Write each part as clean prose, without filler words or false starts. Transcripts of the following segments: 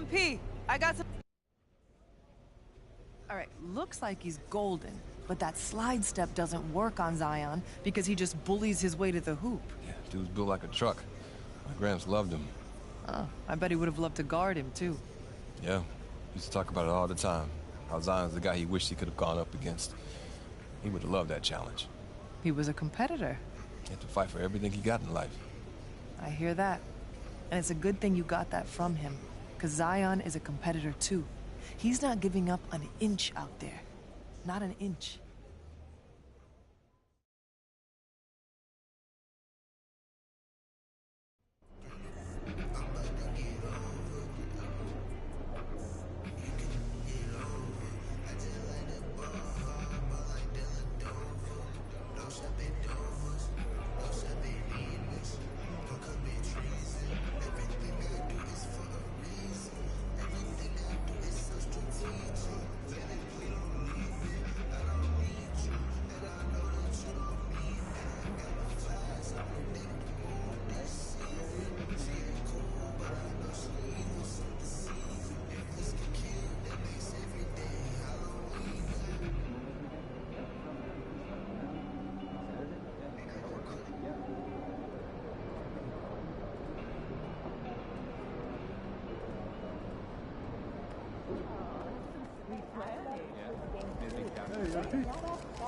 MP, I got some... All right, looks like he's golden, but that slide step doesn't work on Zion because he just bullies his way to the hoop. Yeah, dude's built like a truck. My Gramps loved him. Oh, I bet he would have loved to guard him, too. Yeah, used to talk about it all the time. How Zion's the guy he wished he could have gone up against. He would have loved that challenge. He was a competitor. He had to fight for everything he got in life. I hear that. And it's a good thing you got that from him, because Zion is a competitor, too. He's not giving up an inch out there. Not an inch.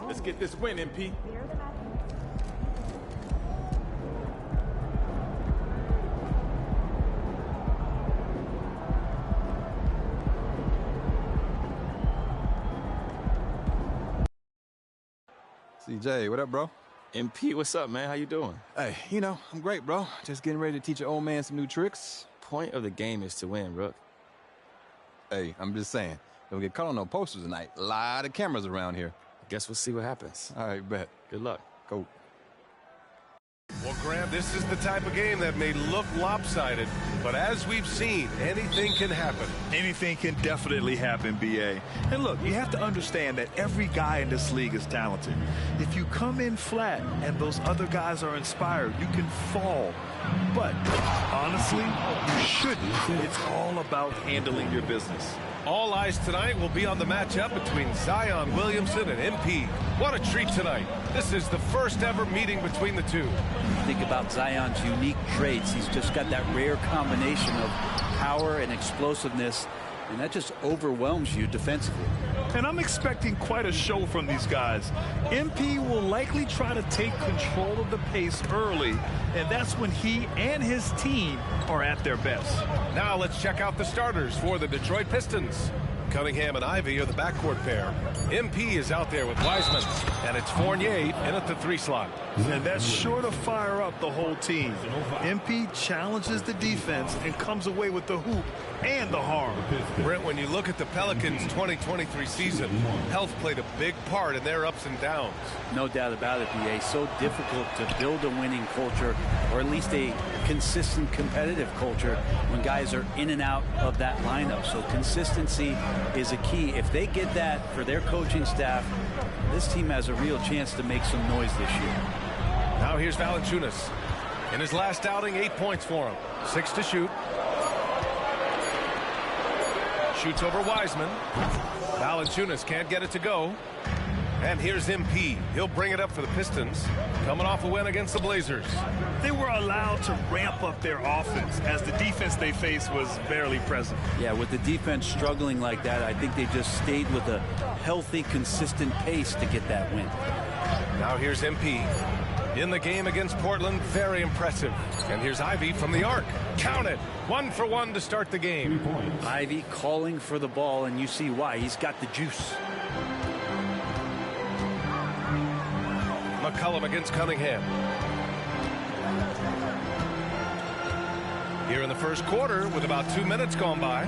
Let's get this win, MP. CJ, what up, bro? MP, what's up, man? How you doing? Hey, you know, I'm great, bro. Just getting ready to teach your old man some new tricks. Point of the game is to win, Rook. Hey, I'm just saying, don't get caught on no posters tonight. A lot of cameras around here. Guess we'll see what happens. All right, bet. Good luck. Go. Well, Graham, this is the type of game that may look lopsided, but as we've seen, anything can happen. Anything can definitely happen, B.A. And look, you have to understand that every guy in this league is talented. If you come in flat and those other guys are inspired, you can fall. But honestly, you shouldn't. It's all about handling your business. All eyes tonight will be on the matchup between Zion Williamson and MP. What a treat tonight. This is the first ever meeting between the two. Think about Zion's unique traits. He's just got that rare combination of power and explosiveness, and that just overwhelms you defensively. And I'm expecting quite a show from these guys. MP will likely try to take control of the pace early, and that's when he and his team are at their best. Now let's check out the starters for the Detroit Pistons. Cunningham and Ivy are the backcourt pair. MP is out there with Wiseman, and it's Fournier in at the 3 slot. And that's sure to fire up the whole team. MP challenges the defense and comes away with the hoop and the harm. Brent, when you look at the Pelicans' 2023 season, health played a big part in their ups and downs. No doubt about it, B.A. So difficult to build a winning culture, or at least a consistent competitive culture, when guys are in and out of that lineup. So consistency is a key. If they get that for their coaching staff, this team has a real chance to make some noise this year. Now here's Valanciunas. In his last outing, 8 points for him. 6 to shoot. Shoots over Wiseman. Valanciunas can't get it to go. And here's MP. He'll bring it up for the Pistons, coming off a win against the Blazers. They were allowed to ramp up their offense as the defense they faced was barely present. Yeah, with the defense struggling like that, I think they just stayed with a healthy, consistent pace to get that win. Now here's MP. In the game against Portland, very impressive. And here's Ivy from the arc. Count it. 1 for 1 to start the game. Ivy calling for the ball, and you see why. He's got the juice. McCollum against Cunningham. Here in the first quarter, with about 2 minutes gone by.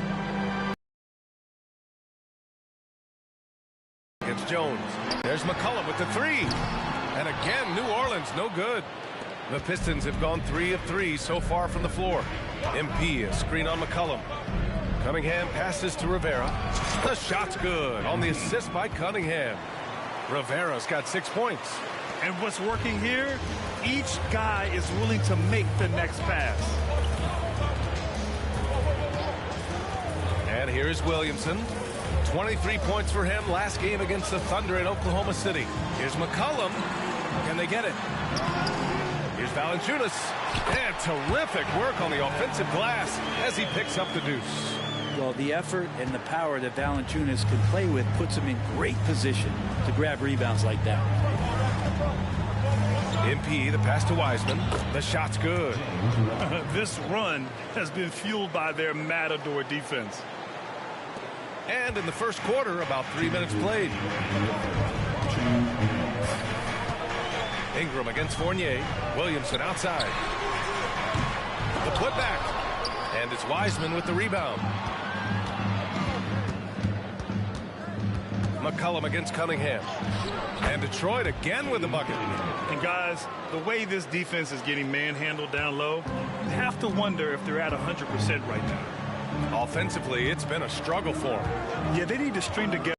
Against Jones. There's McCollum with the 3. And again, New Orleans, no good. The Pistons have gone 3 of 3 so far from the floor. MP, a screen on McCollum. Cunningham passes to Rivera. The shot's good on the assist by Cunningham. Rivera's got 6 points. And what's working here, each guy is willing to make the next pass. And here's Williamson. 23 points for him last game against the Thunder in Oklahoma City. Here's McCollum. Can they get it? Here's Valanciunas. And terrific work on the offensive glass as he picks up the deuce. Well, the effort and the power that Valanciunas can play with puts him in great position to grab rebounds like that. MP, the pass to Wiseman. The shot's good. This run has been fueled by their matador defense. And in the first quarter, about 3 minutes played. Ingram against Fournier. Williamson outside. The putback. And it's Wiseman with the rebound. McCollum against Cunningham. And Detroit again with the bucket. And guys, the way this defense is getting manhandled down low, you have to wonder if they're at 100% right now. Offensively, it's been a struggle for them. Yeah, they need to string together.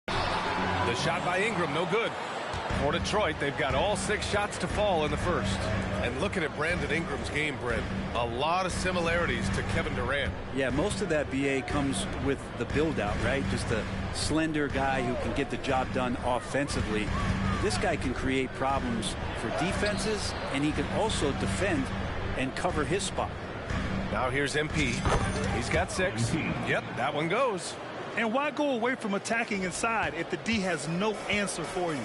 The shot by Ingram, no good. For Detroit, they've got all 6 shots to fall in the first. And looking at Brandon Ingram's game, Brent, a lot of similarities to Kevin Durant. Yeah, most of that, BA, comes with the build-out, right? Just a slender guy who can get the job done offensively. This guy can create problems for defenses, and he can also defend and cover his spot. Now here's MP. He's got 6. Yep, that one goes. And why go away from attacking inside if the D has no answer for you?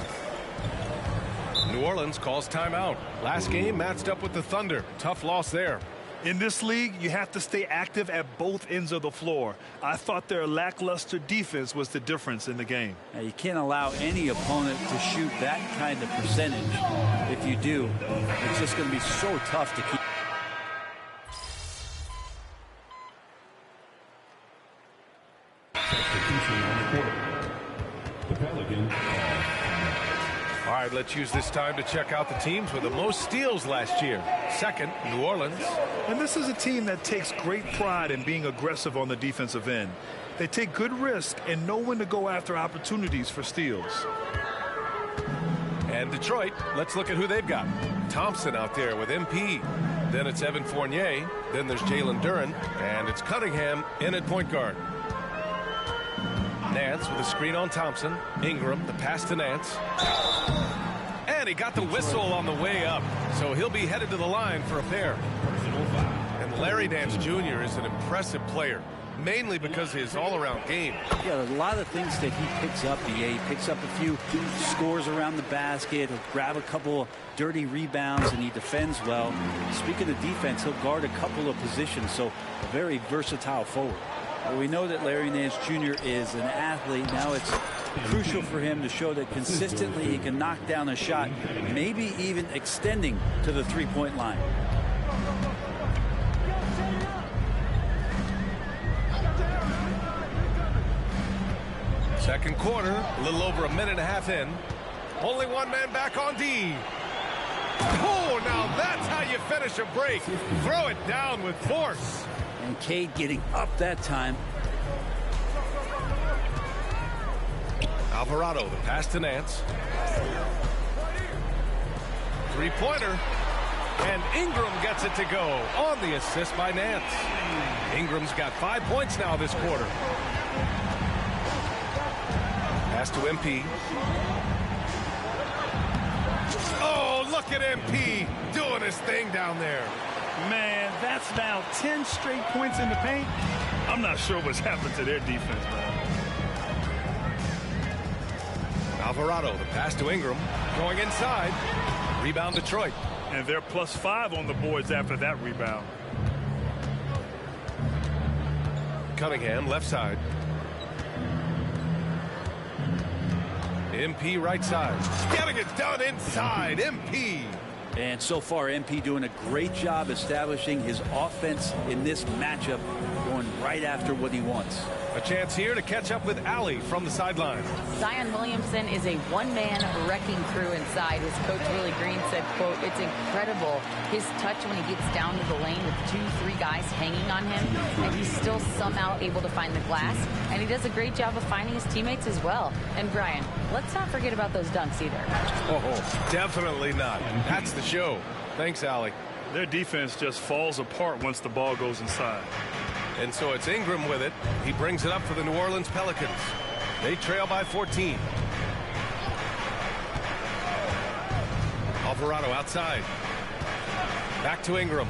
New Orleans calls timeout. Last game matched up with the Thunder. Tough loss there. In this league, you have to stay active at both ends of the floor. I thought their lackluster defense was the difference in the game. Now, you can't allow any opponent to shoot that kind of percentage. If you do, it's just going to be so tough to keep. All right, let's use this time to check out the teams with the most steals last year. Second, New Orleans. And this is a team that takes great pride in being aggressive on the defensive end. They take good risk and know when to go after opportunities for steals. And Detroit, let's look at who they've got. Thompson out there with MP. Then it's Evan Fournier. Then there's Jalen Duren. And it's Cunningham in at point guard. Nance with a screen on Thompson. Ingram, the pass to Nance. And he got the whistle on the way up. So he'll be headed to the line for a pair. And Larry Nance Jr. is an impressive player, mainly because of his all-around game. Yeah, a lot of things that he picks up. He picks up a few scores around the basket. He'll grab a couple dirty rebounds, and he defends well. Speaking of defense, he'll guard a couple of positions, so a very versatile forward. Well, we know that Larry Nance Jr. is an athlete. Now it's crucial for him to show that consistently he can knock down a shot, maybe even extending to the three-point line. Second quarter, a little over a minute and a half in. Only one man back on D. Oh, now that's how you finish a break. Throw it down with force. And Cade getting up that time. Alvarado, the pass to Nance. Three-pointer. And Ingram gets it to go on the assist by Nance. Ingram's got 5 points now this quarter. Pass to MP. Oh, look at MP doing his thing down there. Man, that's now 10 straight points in the paint. I'm not sure what's happened to their defense, man. Alvarado, the pass to Ingram. Going inside. Rebound Detroit. And they're +5 on the boards after that rebound. Cunningham, left side. MP right side. Getting it done inside. MP. And so far, MP doing a great job establishing his offense in this matchup, going right after what he wants. A chance here to catch up with Allie from the sideline. Zion Williamson is a one-man wrecking crew inside. His coach, Willie Green, said, quote, "It's incredible his touch when he gets down to the lane with 2-3 guys hanging on him, and he's still somehow able to find the glass, and he does a great job of finding his teammates as well." And Brian, let's not forget about those dunks either. Oh, definitely not. That's the show. Thanks, Allie. Their defense just falls apart once the ball goes inside. And so it's Ingram with it. He brings it up for the New Orleans Pelicans. They trail by 14. Alvarado outside. Back to Ingram.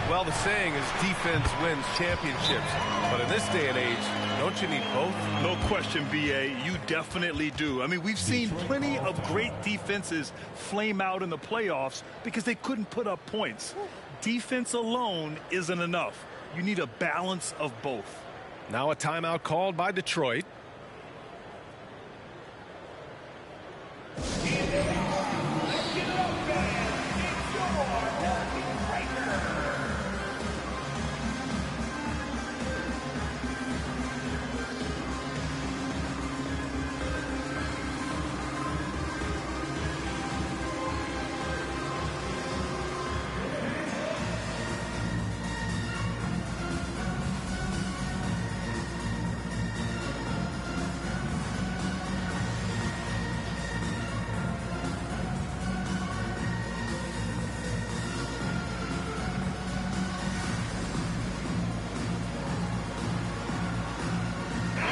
Well, the saying is defense wins championships. But in this day and age, don't you need both? No question, B.A. You definitely do. I mean, we've seen plenty of great defenses flame out in the playoffs because they couldn't put up points. Defense alone isn't enough. You need a balance of both. Now a timeout called by Detroit.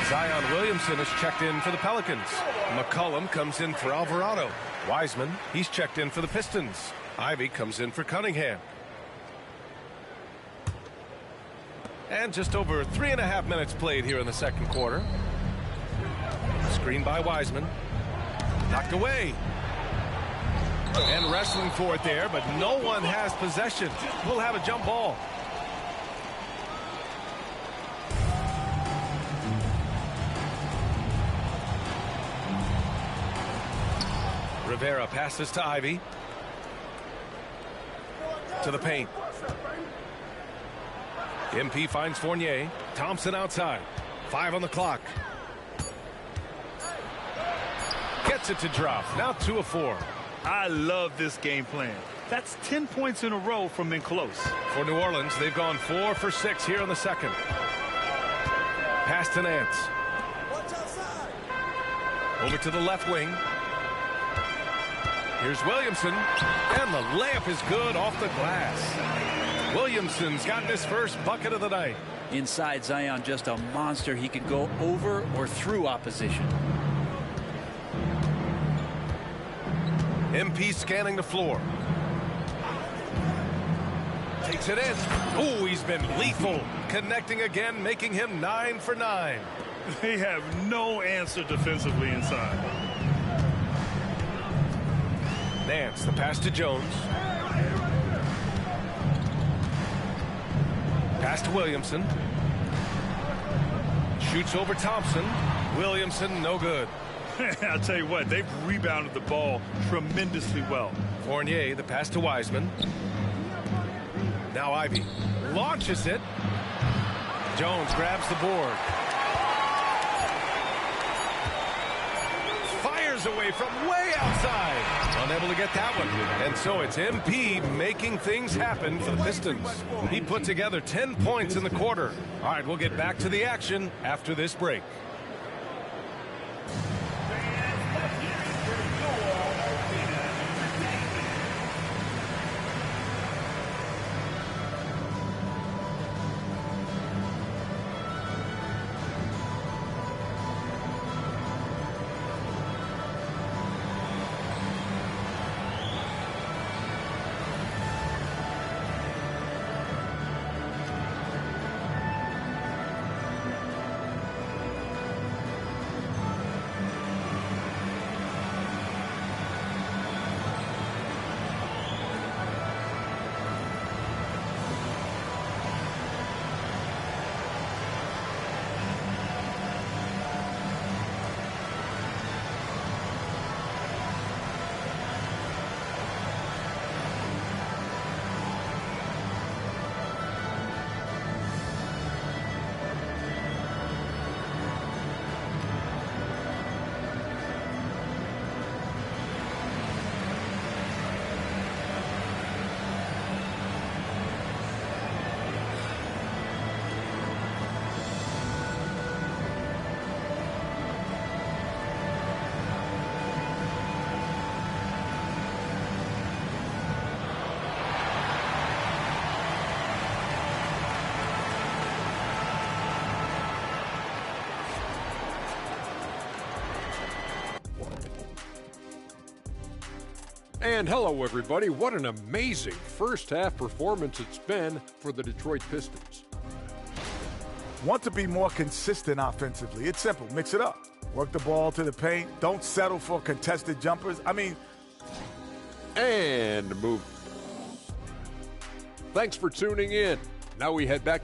Zion Williamson is checked in for the Pelicans. McCollum comes in for Alvarado. Wiseman, he's checked in for the Pistons. Ivy comes in for Cunningham. And just over 3.5 minutes played here in the second quarter. Screen by Wiseman. Knocked away. And wrestling for it there, but no one has possession. We'll have a jump ball. Rivera passes to Ivy. To the paint. MP finds Fournier. Thompson outside. 5 on the clock. Gets it to drop. Now 2 of 4. I love this game plan. That's 10 points in a row from in close. For New Orleans, they've gone 4 for 6 here in the second. Pass to Nance. Over to the left wing. Here's Williamson, and the layup is good off the glass. Williamson's gotten his first bucket of the night. Inside, Zion just a monster. He could go over or through opposition. MP scanning the floor. Takes it in. Oh, he's been lethal. Connecting again, making him 9 for 9. They have no answer defensively inside. Nance, the pass to Jones. Pass to Williamson. Shoots over Thompson. Williamson, no good. I'll tell you what, they've rebounded the ball tremendously well. Fournier, the pass to Wiseman. Now Ivy launches it. Jones grabs the board. Fires away from way outside. Unable to get that one. And so it's MP making things happen for the Pistons. He put together 10 points in the quarter. All right, we'll get back to the action after this break. And hello, everybody. What an amazing first-half performance it's been for the Detroit Pistons. Want to be more consistent offensively. It's simple. Mix it up. Work the ball to the paint. Don't settle for contested jumpers. I mean... And move. Thanks for tuning in. Now we head back.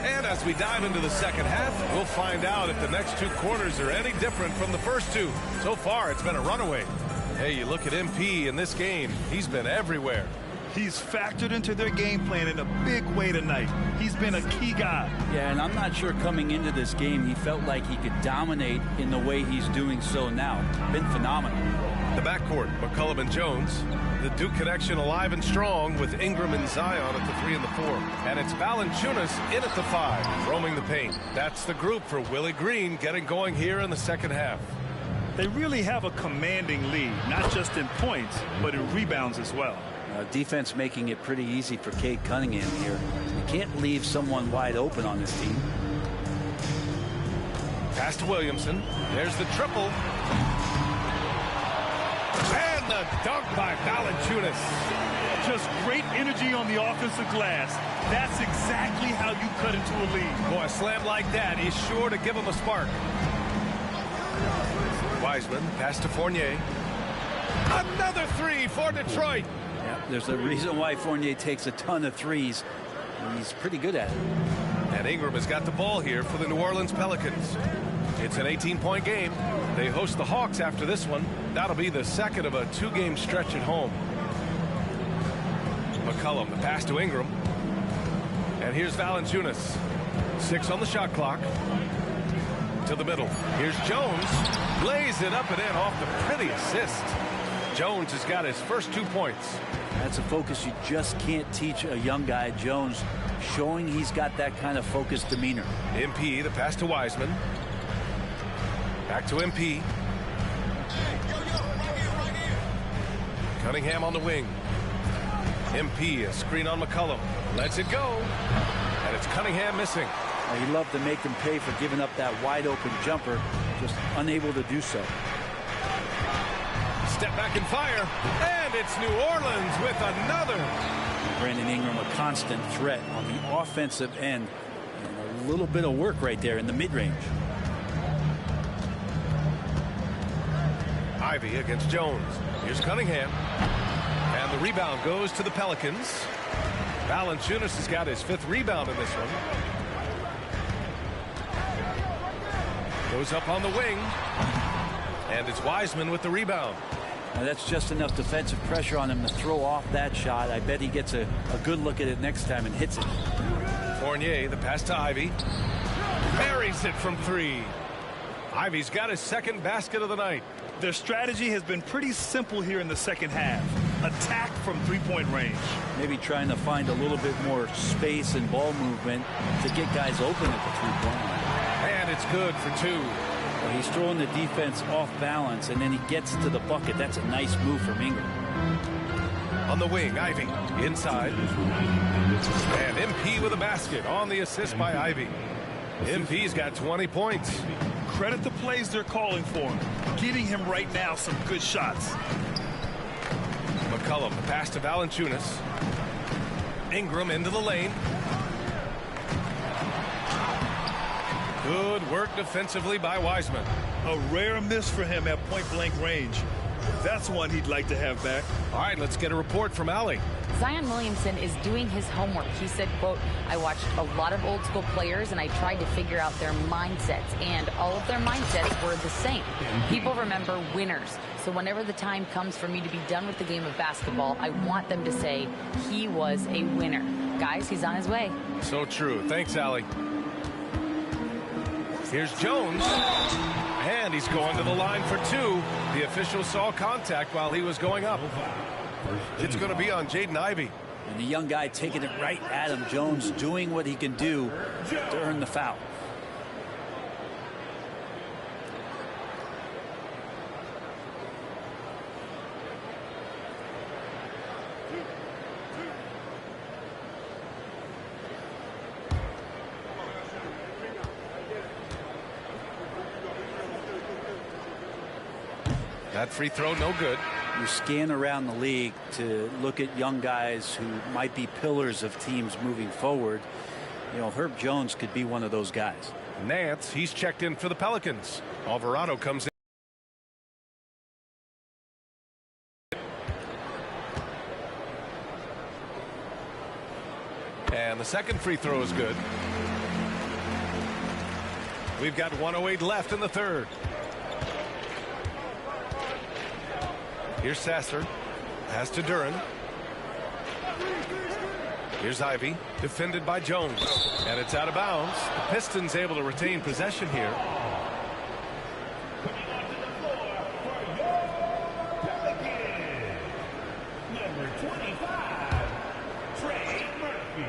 And as we dive into the second half, we'll find out if the next two quarters are any different from the first two. So far, it's been a runaway. Hey, you look at MP in this game, he's been everywhere. He's factored into their game plan in a big way tonight. He's been a key guy. Yeah, and I'm not sure coming into this game he felt like he could dominate in the way he's doing so now. Been phenomenal. The backcourt, McCollum and Jones. The Duke connection alive and strong with Ingram and Zion at the 3 and the 4. And it's Valanciunas in at the 5, roaming the paint. That's the group for Willie Green getting going here in the second half. They really have a commanding lead, not just in points, but in rebounds as well. Defense making it pretty easy for Cade Cunningham here. You can't leave someone wide open on this team. Pass to Williamson. There's the triple. And the dunk by Valanciunas. Just great energy on the offensive glass. That's exactly how you cut into a lead. Boy, a slam like that is sure to give him a spark. Wiseman, pass to Fournier. Another three for Detroit. Yeah, there's a reason why Fournier takes a ton of threes. And he's pretty good at it. And Ingram has got the ball here for the New Orleans Pelicans. It's an 18-point game. They host the Hawks after this one. That'll be the second of a two-game stretch at home. McCollum, the pass to Ingram. And here's Valanciunas. 6 on the shot clock. To the middle. Here's Jones. Lays it up and in off the pretty assist. Jones has got his first 2 points. That's a focus you just can't teach a young guy. Jones showing he's got that kind of focused demeanor. MP, the pass to Wiseman. Back to MP. Cunningham on the wing. MP, a screen on McCollum. Lets it go. And it's Cunningham missing. He loved to make them pay for giving up that wide open jumper. Just unable to do so. Step back and fire. And it's New Orleans with another. Brandon Ingram, a constant threat on the offensive end. And a little bit of work right there in the mid-range. Ivy against Jones. Here's Cunningham. And the rebound goes to the Pelicans. Valanciunas has got his 5th rebound in this one. Goes up on the wing. And it's Wiseman with the rebound. Now that's just enough defensive pressure on him to throw off that shot. I bet he gets a good look at it next time and hits it. Fournier, the pass to Ivy. Buries it from 3. Ivy's got his 2nd basket of the night. Their strategy has been pretty simple here in the second half. Attack from 3-point range. Maybe trying to find a little bit more space and ball movement to get guys open at the 3-point line. And it's good for 2. Well, he's throwing the defense off balance, and then he gets to the bucket. That's a nice move from Ingram. On the wing, Ivy inside. And MP with a basket on the assist by Ivy. MP's got 20 points. Credit the plays they're calling for him. Getting him right now some good shots. McCollum, the pass to Valanciunas. Ingram into the lane. Good work defensively by Wiseman. A rare miss for him at point-blank range. That's one he'd like to have back. All right, let's get a report from Allie. Zion Williamson is doing his homework. He said, quote, I watched a lot of old school players and I tried to figure out their mindsets, and all of their mindsets were the same. People remember winners. So whenever the time comes for me to be done with the game of basketball, I want them to say he was a winner. Guys, he's on his way. So true. Thanks, Allie. Here's Jones. And he's going to the line for 2. The official saw contact while he was going up. It's going to be on Jaden Ivey. And the young guy taking it right at him. Jones doing what he can do to earn the foul. That free throw, no good. You scan around the league to look at young guys who might be pillars of teams moving forward. You know, Herb Jones could be one of those guys. Nance, he's checked in for the Pelicans. Alvarado comes in. And the second free throw is good. We've got 1:08 left in the third. Here's Sasser. Pass to Duran. Here's Ivy. Defended by Jones. And it's out of bounds. The Pistons able to retain possession here. Number 25, Trey Murphy.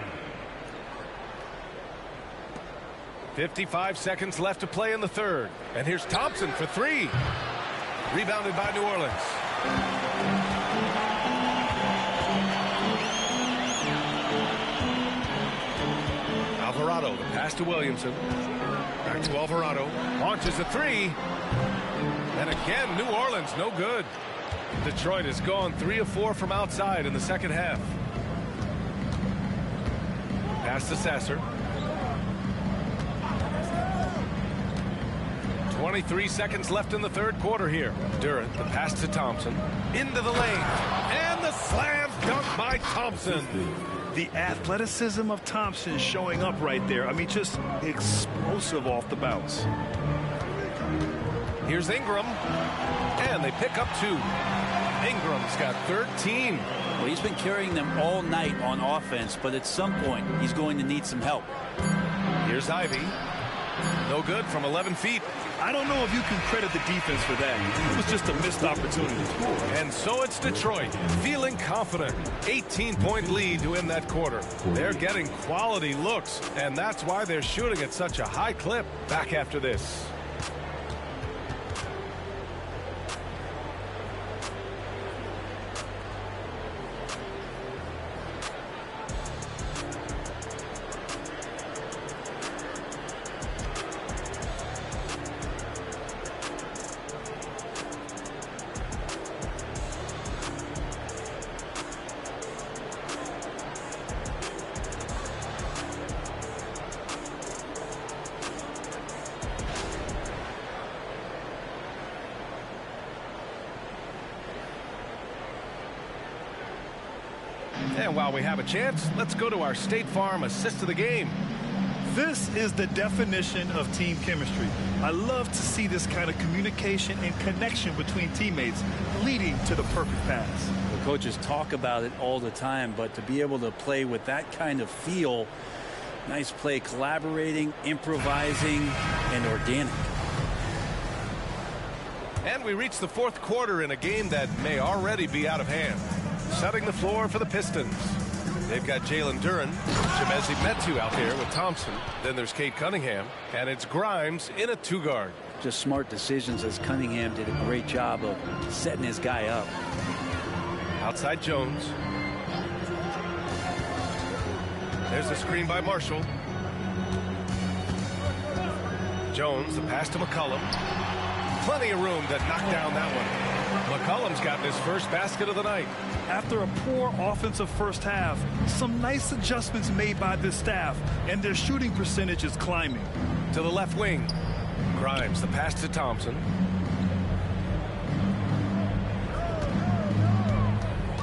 55 seconds left to play in the third. And here's Thompson for three. Rebounded by New Orleans. Alvarado, the pass to Williamson. Back to Alvarado. Launches a three. And again, New Orleans, no good. Detroit has gone 3 of 4 from outside in the second half. Pass to Sasser. 23 seconds left in the third quarter here. Durant, the pass to Thompson. Into the lane. And the slam dunk by Thompson. The athleticism of Thompson showing up right there. I mean, just explosive off the bounce. Here's Ingram. And they pick up 2. Ingram's got 13. Well, he's been carrying them all night on offense, but at some point, he's going to need some help. Here's Ivy. No good from 11 feet. I don't know if you can credit the defense for that. It was just a missed opportunity. And so it's Detroit, feeling confident. 18-point lead to end that quarter. They're getting quality looks, and that's why they're shooting at such a high clip. Back after this. And while we have a chance, let's go to our State Farm assist of the game. This is the definition of team chemistry. I love to see this kind of communication and connection between teammates leading to the perfect pass. The coaches talk about it all the time, but to be able to play with that kind of feel, nice play, collaborating, improvising, and organic. And we reach the fourth quarter in a game that may already be out of hand. Setting the floor for the Pistons. They've got Jalen Duran, Chemezi Metu out there with Thompson. Then there's Cade Cunningham, and it's Grimes in a 2-guard. Just smart decisions, as Cunningham did a great job of setting his guy up. Outside Jones. There's the screen by Marshall. Jones, the pass to McCollum. Plenty of room to knock down that one. McCollum's gotten his first basket of the night. After a poor offensive first half, some nice adjustments made by this staff, and their shooting percentage is climbing. To the left wing. Grimes, the pass to Thompson.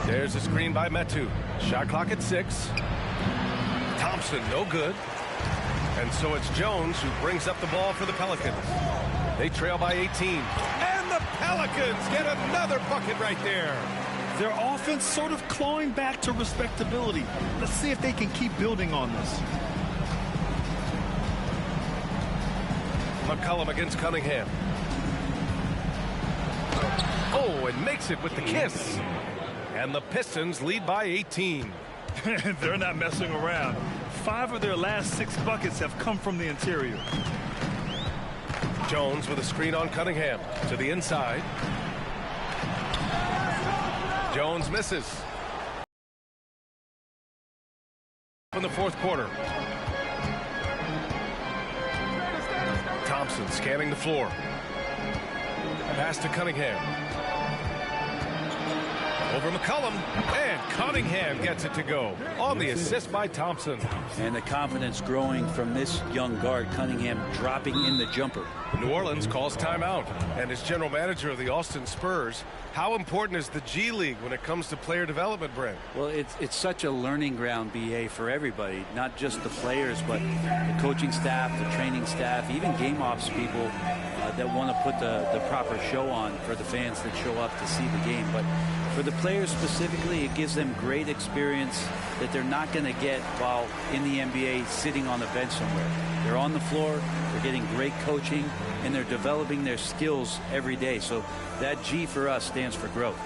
There's a screen by Metu. Shot clock at 6. Thompson, no good. And so it's Jones who brings up the ball for the Pelicans. They trail by 18. And the Pelicans get another bucket right there. Their offense sort of clawing back to respectability. Let's see if they can keep building on this. McCollum against Cunningham. Oh, and makes it with the kiss. And the Pistons lead by 18. They're not messing around. 5 of their last 6 buckets have come from the interior. Jones with a screen on Cunningham to the inside. Jones misses. In the fourth quarter. Thompson scanning the floor. Pass to Cunningham. Over McCollum, and Cunningham gets it to go on the assist by Thompson. And the confidence growing from this young guard, Cunningham, dropping in the jumper. New Orleans calls timeout, and as general manager of the Austin Spurs, how important is the G League when it comes to player development, Brent? Well, it's such a learning ground, BA, for everybody, not just the players, but the coaching staff, the training staff, even game ops people that want to put the proper show on for the fans that show up to see the game. But for the players specifically, it gives them great experience that they're not going to get while in the NBA sitting on the bench somewhere. They're on the floor, they're getting great coaching, and they're developing their skills every day. So that G for us stands for growth.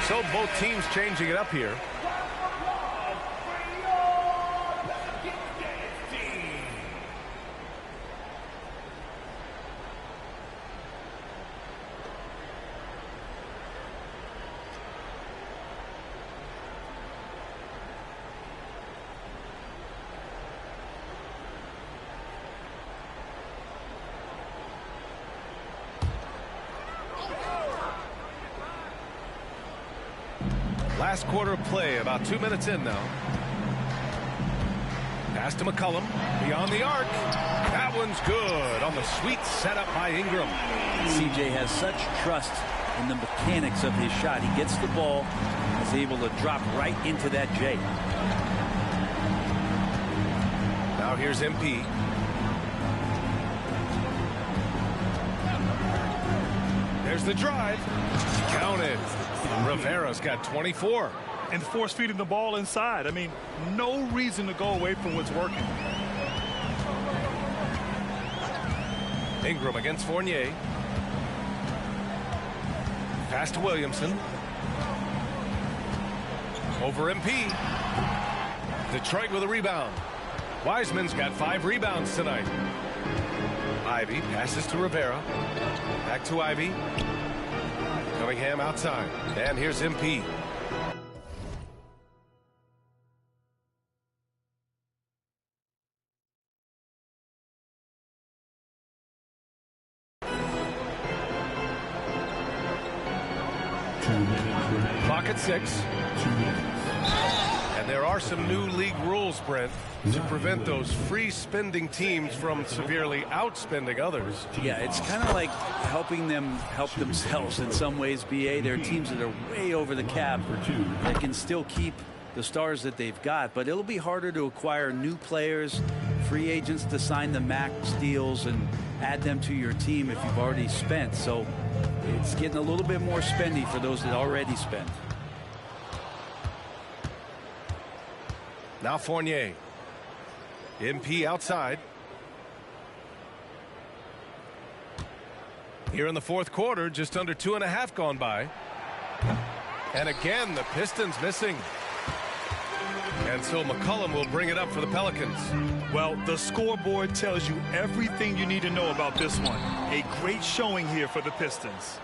So both teams changing it up here. Last quarter of play, about 2 minutes in now. Pass to McCollum, beyond the arc. That one's good on the sweet setup by Ingram. CJ has such trust in the mechanics of his shot. He gets the ball, is able to drop right into that J. Now here's MP. There's the drive. Counted. Rivera's got 24. And force feeding the ball inside. I mean, no reason to go away from what's working. Ingram against Fournier. Pass to Williamson. Over MP. Detroit with a rebound. Wiseman's got 5 rebounds tonight. Ivy passes to Rivera. Back to Ivy. Cunningham outside. And here's MP. Clock at 6. And there are some new league rules, Brent, to prevent those free spending teams from severely outspending others. Yeah, it's kind of like helping them help themselves in some ways, BA. There are teams that are way over the cap that can still keep the stars that they've got, but it'll be harder to acquire new players, free agents to sign the max deals and add them to your team if you've already spent. So it's getting a little bit more spendy for those that already spent. Now Fournier. MP outside. Here in the fourth quarter, just under 2.5 gone by. And again, the Pistons missing. And so McCollum will bring it up for the Pelicans. Well, the scoreboard tells you everything you need to know about this one. A great showing here for the Pistons.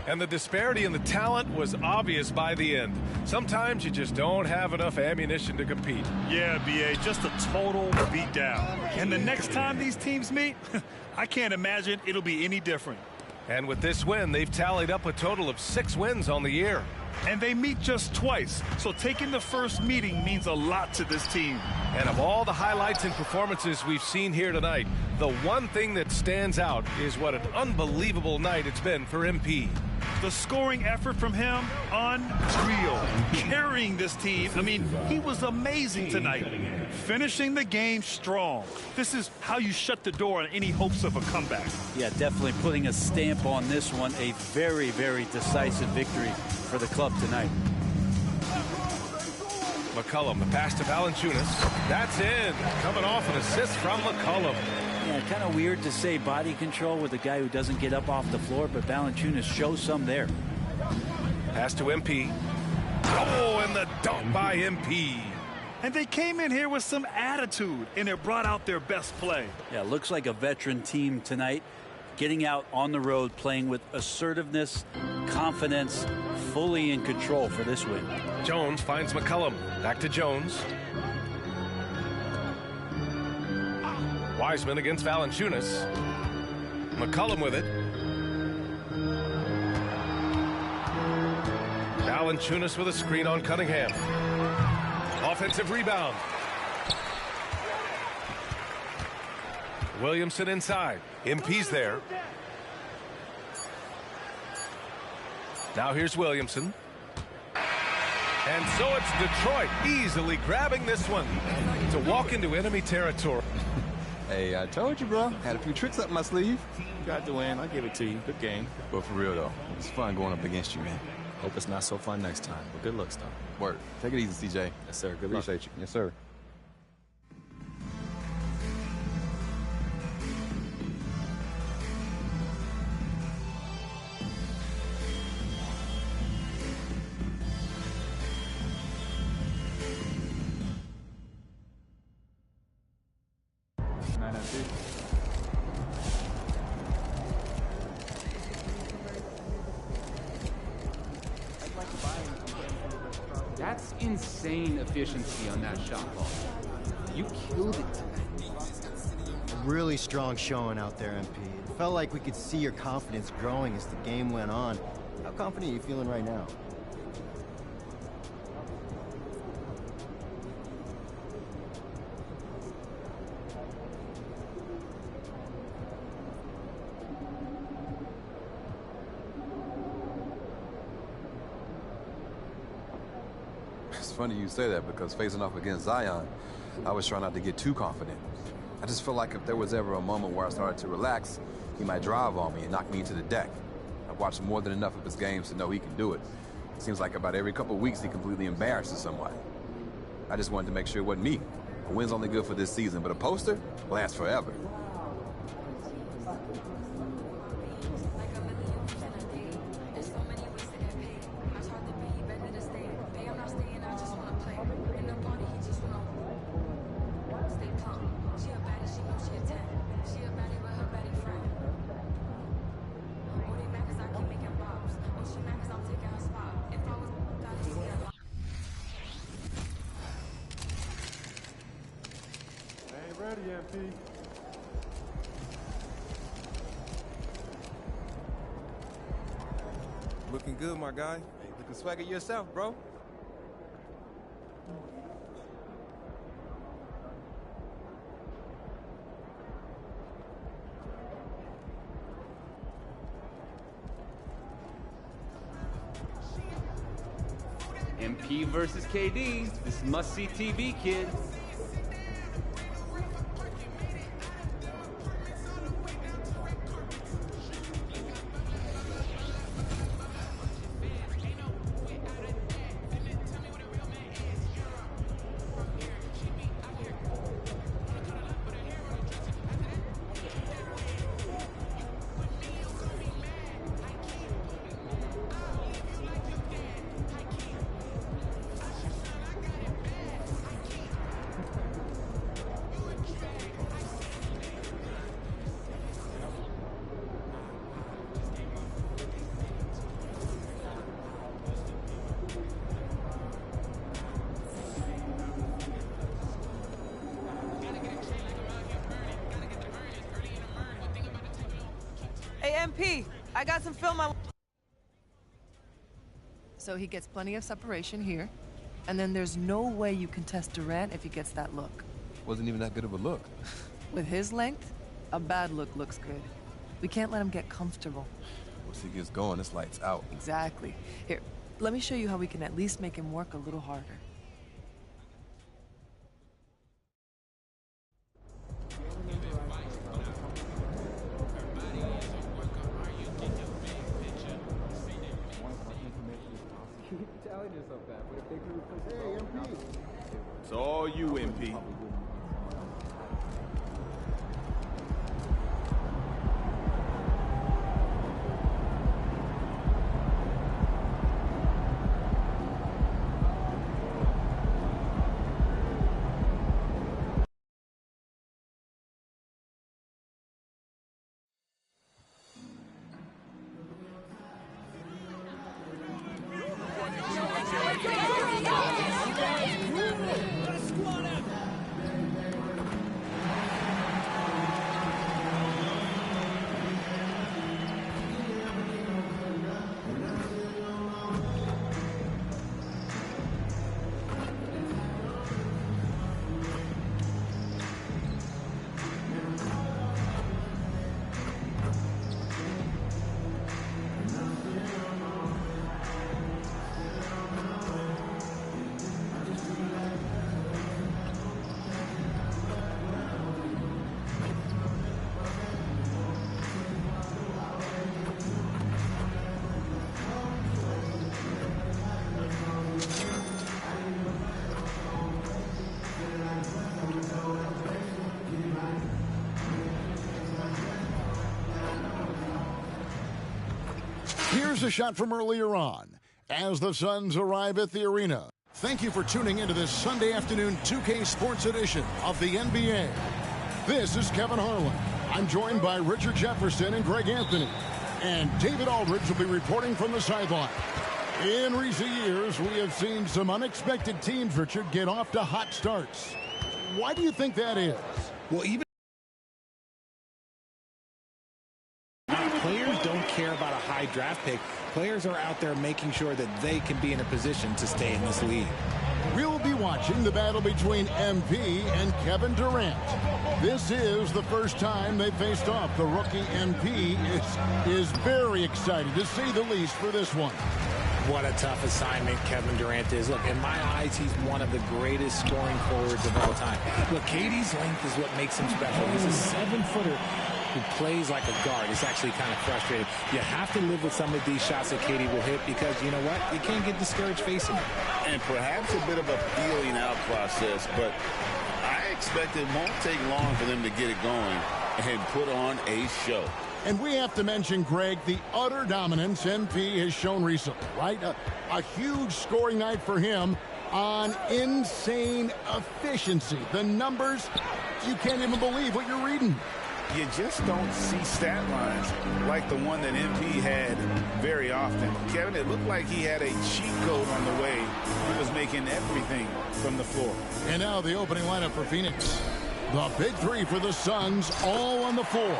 And the disparity in the talent was obvious by the end. Sometimes you just don't have enough ammunition to compete. Yeah, BA, just a total beatdown. And the next time these teams meet, I can't imagine it'll be any different. And with this win, they've tallied up a total of 6 wins on the year. And they meet just twice, so taking the first meeting means a lot to this team. And of all the highlights and performances we've seen here tonight, the one thing that stands out is what an unbelievable night it's been for MP. The scoring effort from him, unreal. Carrying this team. I mean, he was amazing tonight. Finishing the game strong. This is how you shut the door on any hopes of a comeback. Yeah, definitely putting a stamp on this one. A very, very decisive victory for the club tonight. McCollum, the pass to Valanciunas. That's in. Coming off an assist from McCollum. Yeah, kind of weird to say body control with a guy who doesn't get up off the floor, but Valanciunas shows some there. Pass to MP. Oh, and the dunk by MP. And they came in here with some attitude, and it brought out their best play. Yeah, looks like a veteran team tonight, getting out on the road, playing with assertiveness, confidence, fully in control for this win. Jones finds McCollum. Back to Jones. Wiseman against Valanciunas. McCollum with it. Valanciunas with a screen on Cunningham. Offensive rebound. Williamson inside. MP's there. Now here's Williamson. And so it's Detroit easily grabbing this one to walk into enemy territory. Hey, I told you, bro. Had a few tricks up my sleeve. Got the win. I'll give it to you. Good game. But for real, though, it's fun going up against you, man. Hope it's not so fun next time. But good looks, though. Word. Take it easy, CJ. Yes, sir. Good luck. Appreciate you. Yes, sir. That's insane efficiency on that shot ball. You killed it tonight. Really strong showing out there, MP. It felt like we could see your confidence growing as the game went on. How confident are you feeling right now? It's funny you say that because facing off against Zion, I was trying not to get too confident. I just felt like if there was ever a moment where I started to relax, he might drive on me and knock me into the deck. I've watched more than enough of his games to know he can do it. It seems like about every couple of weeks he completely embarrasses somebody. I just wanted to make sure it wasn't me. A win's only good for this season, but a poster lasts forever. Ready, MP. Looking good, my guy. Hey, looking swagger yourself, bro. MP versus KD. This must-see TV, kid. Hey, MP, I got some film on... So he gets plenty of separation here. And then there's no way you can test Durant if he gets that look. Wasn't even that good of a look. With his length, a bad look looks good. We can't let him get comfortable. Once he gets going, this light's out. Exactly. Here, let me show you how we can at least make him work a little harder. It's all you, MP. Here's a shot from earlier on as the Suns arrive at the arena. Thank you for tuning into this Sunday afternoon 2K Sports edition of the NBA. This is Kevin Harlan. I'm joined by Richard Jefferson and Greg Anthony. And David Aldridge will be reporting from the sideline. In recent years, we have seen some unexpected teams, Richard, get off to hot starts. Why do you think that is? Well, even players don't care about a high draft pick. Players are out there making sure that they can be in a position to stay in this league. We'll be watching the battle between MP and Kevin Durant. This is the first time they faced off. The rookie MP is very excited, to say the least, for this one. What a tough assignment Kevin Durant is. Look, in my eyes, he's one of the greatest scoring forwards of all time. Look, KD's length is what makes him special. He's a 7-footer who plays like a guard. It's actually kind of frustrating. You have to live with some of these shots that KD will hit because, you know what, you can't get discouraged facing him. And perhaps a bit of a feeling out process, but I expect it won't take long for them to get it going and put on a show. And we have to mention, Greg, the utter dominance MP has shown recently, right? A huge scoring night for him on insane efficiency. The numbers, you can't even believe what you're reading. You just don't see stat lines like the one that MP had very often. Kevin, it looked like he had a cheat code on the way. He was making everything from the floor. And now the opening lineup for Phoenix. The big three for the Suns, all on the floor.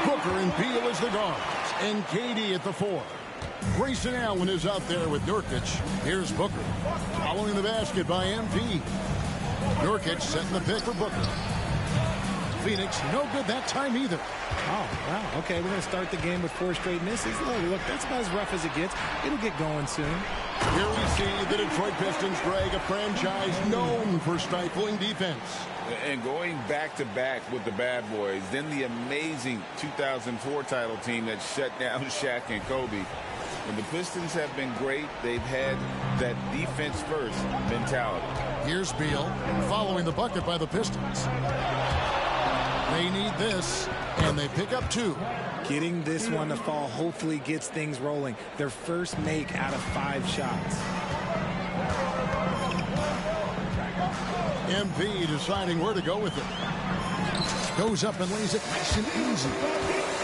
Booker and Beal as the guards, and KD at the 4. Grayson Allen is out there with Nurkic. Here's Booker, following the basket by MP. Nurkic setting the pick for Booker. Phoenix, no good that time either. Oh, wow. Okay, we're going to start the game with 4 straight misses. Look, that's about as rough as it gets. It'll get going soon. Here we see the Detroit Pistons, Greg, a franchise known for stifling defense. And going back-to-back with the bad boys, then the amazing 2004 title team that shut down Shaq and Kobe. When the Pistons have been great, they've had that defense-first mentality. Here's Beal, following the bucket by the Pistons. They need this, and they pick up 2. Getting this one to fall hopefully gets things rolling. Their first make out of 5 shots. MP deciding where to go with it. Goes up and lays it nice and easy.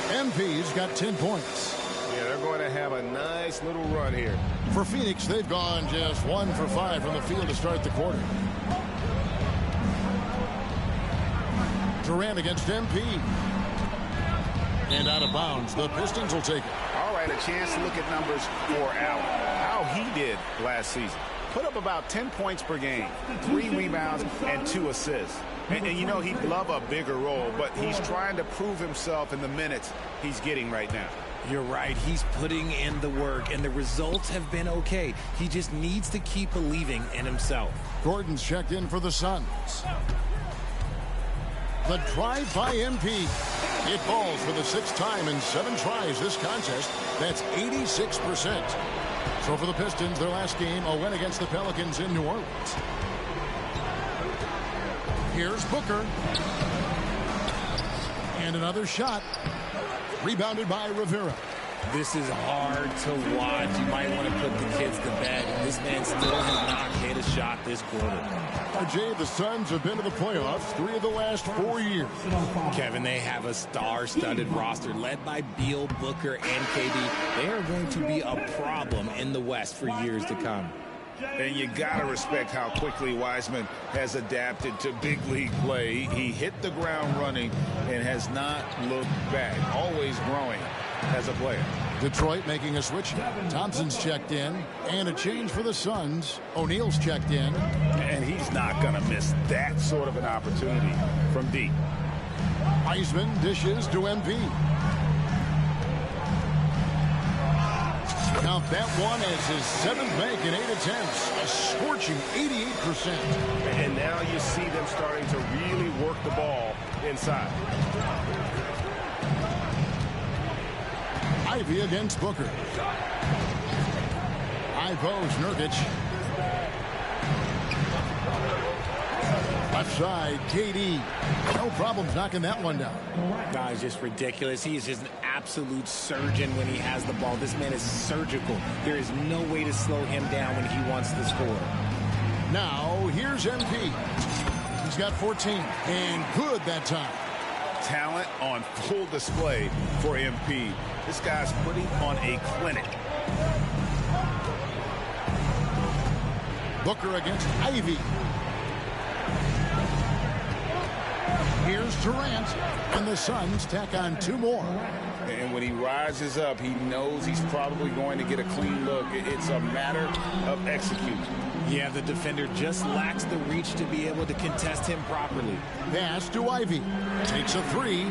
MP's got 10 points. Yeah, they're going to have a nice little run here. For Phoenix, they've gone just 1 for 5 from the field to start the quarter. Durant against MP. And out of bounds, the Pistons will take it. All right, a chance to look at numbers for Allen. How he did last season. Put up about 10 points per game, 3 rebounds, and 2 assists. And you know, he'd love a bigger role, but he's trying to prove himself in the minutes he's getting right now. You're right. He's putting in the work, and the results have been okay. He just needs to keep believing in himself. Gordon's checked in for the Suns. The drive by MP. It falls for the 6th time in 7 tries this contest. That's 86%. So for the Pistons, their last game, a win against the Pelicans in New Orleans. Here's Booker. And another shot. Rebounded by Rivera. This is hard to watch. You might want to put the kids to bed. This man still has not hit a shot this quarter. Jay, the Suns have been to the playoffs 3 of the last 4 years. Kevin, they have a star-studded roster led by Beal, Booker, and KD. They are going to be a problem in the West for years to come. And you got to respect how quickly Wiseman has adapted to big league play. He hit the ground running and has not looked back, always growing as a player. Detroit making a switch. Thompson's checked in. And a change for the Suns. O'Neal's checked in. And he's not going to miss that sort of an opportunity from deep. Wiseman dishes to MP. Count that one as his 7th make in 8 attempts. A scorching 88%. And now you see them starting to really work the ball inside. Ivy against Booker. High post, Nurkic. Left side, KD. No problems knocking that one down. That is just ridiculous. He is just an absolute surgeon when he has the ball. This man is surgical. There is no way to slow him down when he wants to score. Now, here's MP. He's got 14. And good that time. Talent on full display for MP. This guy's putting on a clinic. Booker against Ivy. Here's Durant. And the Suns tack on 2 more. And when he rises up, he knows he's probably going to get a clean look. It's a matter of execution. Yeah, the defender just lacks the reach to be able to contest him properly. Pass to Ivy. Takes a 3.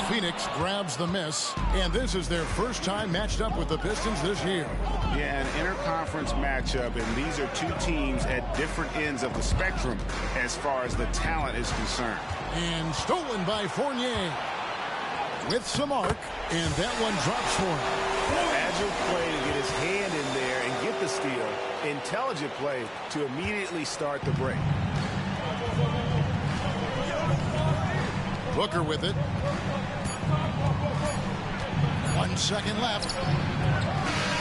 Phoenix grabs the miss. And this is their first time matched up with the Pistons this year. Yeah, an interconference matchup, and these are 2 teams at different ends of the spectrum as far as the talent is concerned. And stolen by Fournier. With some arc, and that one drops for him. Agile play to get his hand in there and get the steal. Intelligent play to immediately start the break. Booker with it. 1 second left.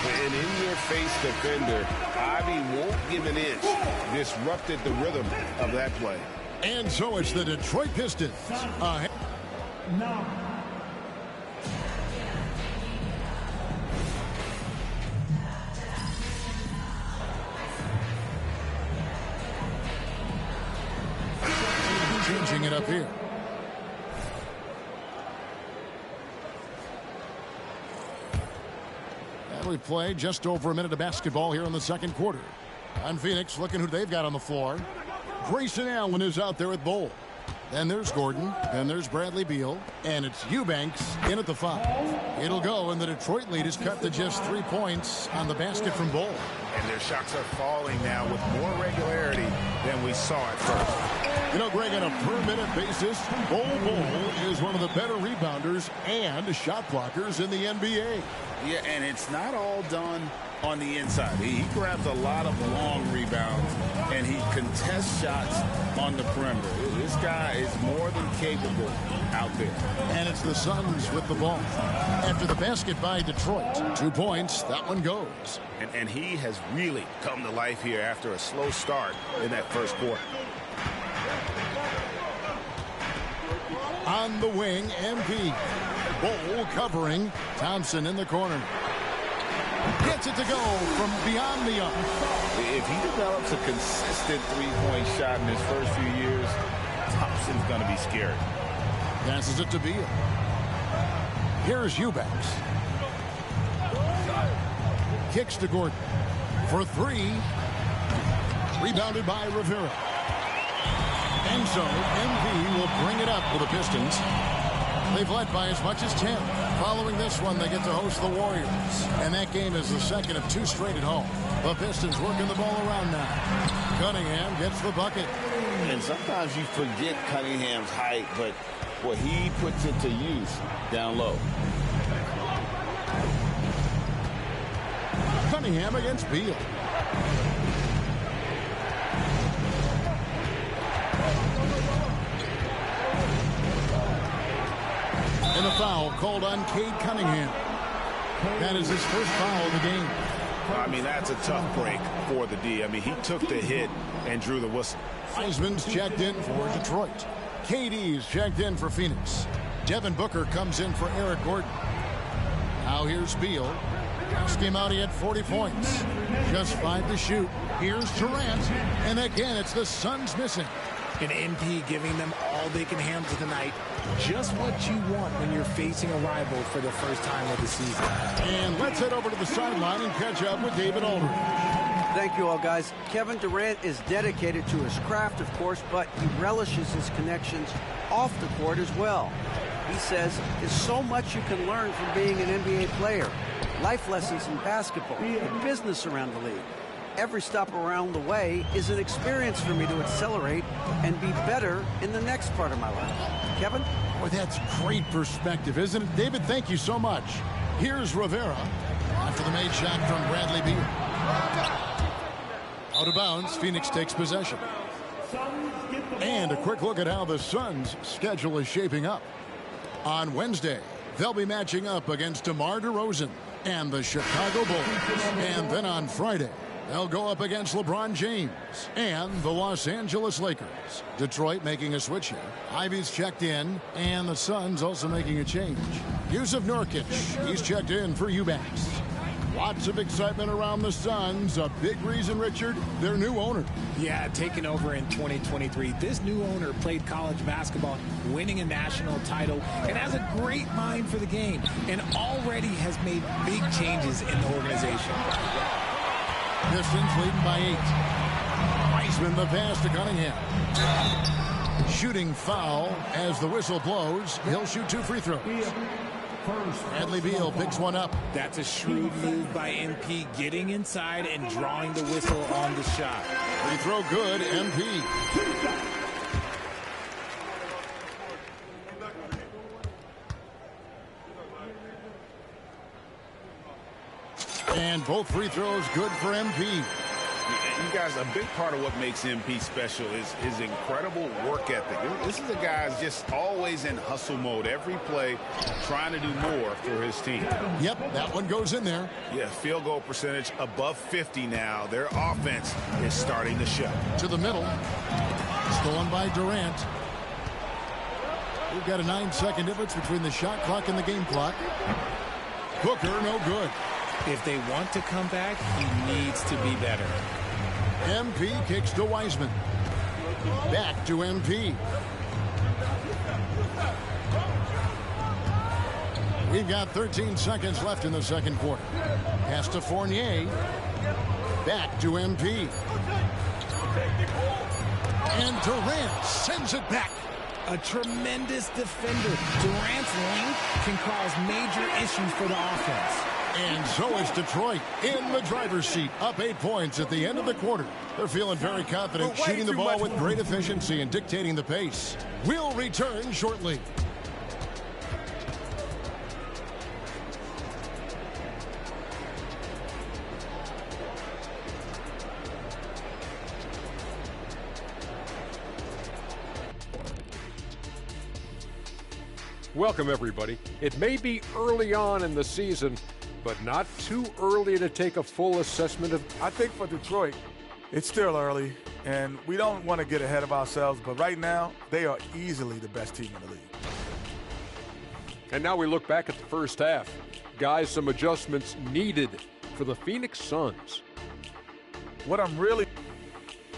An in-your-face defender, Ivy won't give an inch. Disrupted the rhythm of that play. And so it's the Detroit Pistons. No. Changing it up here. And we played just over a minute of basketball here in the second quarter. On Phoenix, looking who they've got on the floor. Grayson Allen is out there with Bowl. Then there's Gordon. Then there's Bradley Beal. And it's Eubanks in at the 5. It'll go, and the Detroit lead is cut to just 3 points on the basket from Bowl. And their shots are falling now with more regularity than we saw at first. You know, Greg, on a per-minute basis, Bol is one of the better rebounders and shot blockers in the NBA. Yeah, and it's not all done on the inside. He grabs a lot of long rebounds, and he contests shots on the perimeter. This guy is more than capable out there. And it's the Suns with the ball. After the basket by Detroit, 2 points, that one goes. And he has really come to life here after a slow start in that first quarter. On the wing, MP. Bol covering. Thompson in the corner. Gets it to go from beyond the arc. If he develops a consistent three-point shot in his first few years, Thompson's going to be scary. Passes it to Beal. Here's Eubanks. Kicks to Gordon. For 3. Rebounded by Rivera. And so MP will bring it up for the Pistons. They've led by as much as 10. Following this one, they get to host the Warriors. And that game is the second of 2 straight at home. The Pistons working the ball around now. Cunningham gets the bucket. And sometimes you forget Cunningham's height, but what he puts it to use down low. Cunningham against Beal. And a foul called on Cade Cunningham. That is his first foul of the game. I mean, that's a tough break for the D. I mean, he took the hit and drew the whistle. Wiseman's checked in for Detroit. KD's checked in for Phoenix. Devin Booker comes in for Eric Gordon. Now here's Beal. Last game out, he had 40 points. Just 5 to shoot. Here's Durant. And again, it's the Suns missing. And MP giving them all they can handle tonight. Just what you want when you're facing a rival for the first time of the season. And let's head over to the sideline and catch up with David Aldridge. Thank you all, guys. Kevin Durant is dedicated to his craft, of course, but he relishes his connections off the court as well. He says there's so much you can learn from being an NBA player. Life lessons in basketball, the business around the league. Every stop around the way is an experience for me to accelerate and be better in the next part of my life. Kevin? Boy, that's great perspective, isn't it? David, thank you so much. Here's Rivera after the made shot from Bradley Beal. Out of bounds, Phoenix takes possession. And a quick look at how the Suns' schedule is shaping up. On Wednesday, they'll be matching up against DeMar DeRozan and the Chicago Bulls. And then on Friday, they'll go up against LeBron James and the Los Angeles Lakers. Detroit making a switch here. Ivy's checked in, and the Suns also making a change. Yusuf Nurkic, he's checked in for Eubanks. Lots of excitement around the Suns. A big reason, Richard, their new owner. Yeah, taking over in 2023. This new owner played college basketball, winning a national title, and has a great mind for the game, and already has made big changes in the organization. Pistons leading by 8. Wiseman the pass to Cunningham. Shooting foul as the whistle blows. He'll shoot 2 free throws. Bradley Beal picks one up. That's a shrewd move by MP, getting inside and drawing the whistle on the shot. Free throw good, MP. And both free throws good for MP. You guys, a big part of what makes MP special is his incredible work ethic. This is a guy who's just always in hustle mode. Every play trying to do more for his team. Yep, that one goes in there. Yeah, field goal percentage above 50 now. Their offense is starting to show. To the middle. Stolen by Durant. We've got a 9-second difference between the shot clock and the game clock. Booker, no good. If they want to come back, he needs to be better. MP kicks to Wiseman. Back to MP. We've got 13 seconds left in the second quarter. Pass to Fournier. Back to MP. And Durant sends it back. A tremendous defender. Durant's length can cause major issues for the offense. And so is Detroit in the driver's seat, up 8 points at the end of the quarter. They're feeling very confident, shooting the ball with great efficiency and dictating the pace. We'll return shortly. Welcome, everybody. It may be early on in the season, but not too early to take a full assessment of... I think for Detroit, it's still early, and we don't want to get ahead of ourselves, but right now, they are easily the best team in the league. And now we look back at the first half. Guys, some adjustments needed for the Phoenix Suns.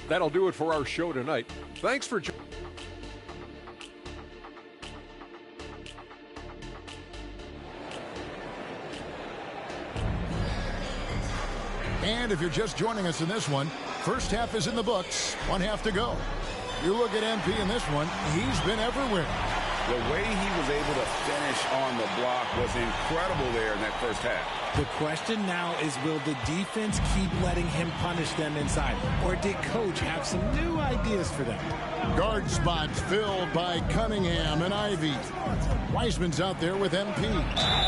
That'll do it for our show tonight. Thanks for joining. And if you're just joining us in this one, first half is in the books, 1 half to go. You look at MP in this one, he's been everywhere. The way he was able to finish on the block was incredible there in that first half. The question now is, will the defense keep letting him punish them inside? Or did Coach have some new ideas for them? Guard spots filled by Cunningham and Ivy. Wiseman's out there with MP.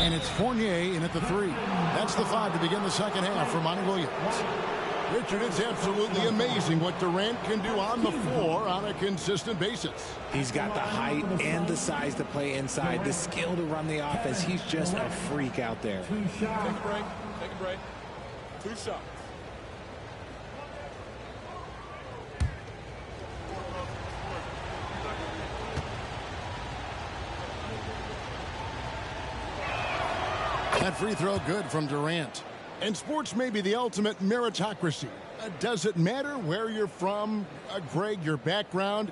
And it's Fournier in at the 3. That's the 5 to begin the second half for Monty Williams. Richard, it's absolutely amazing what Durant can do on the floor on a consistent basis. He's got the height and the size to play inside, the skill to run the offense. He's just a freak out there. Take a break. Take a break. 2 shots. That free throw good from Durant. And sports may be the ultimate meritocracy. Does it matter where you're from, Greg, your background?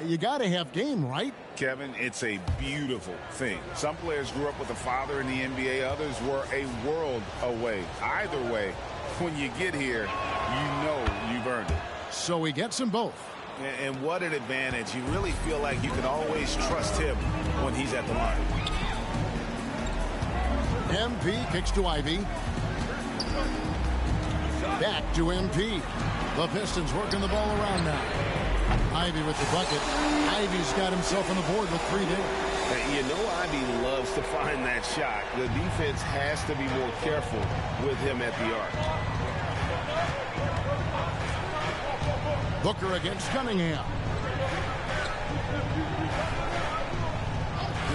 You got to have game, right? Kevin, it's a beautiful thing. Some players grew up with a father in the NBA. Others were a world away. Either way, when you get here, you know you've earned it. So he gets them both. And what an advantage. You really feel like you can always trust him when he's at the line. MP kicks to Ivy. Back to MP. The Pistons working the ball around now. Ivy with the bucket. Ivy's got himself on the board with 3 there. You know Ivy loves to find that shot. The defense has to be more careful with him at the arc. Booker against Cunningham.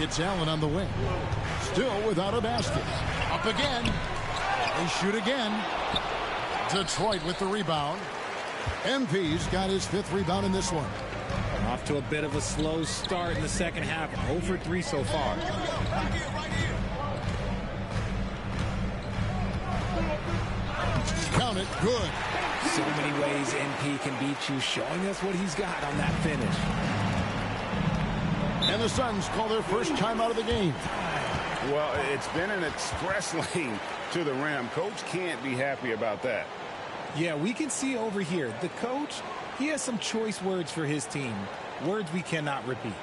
It's Allen on the wing. Still without a basket. Up again. They shoot again. Detroit with the rebound. MP's got his 5th rebound in this one. Off to a bit of a slow start in the second half. 0 for 3 so far. Count it. Good. So many ways MP can beat you, showing us what he's got on that finish. And the Suns call their first time out of the game. Well, it's been an express lane to the rim. Coach can't be happy about that. Yeah, we can see over here. The coach, he has some choice words for his team. Words we cannot repeat.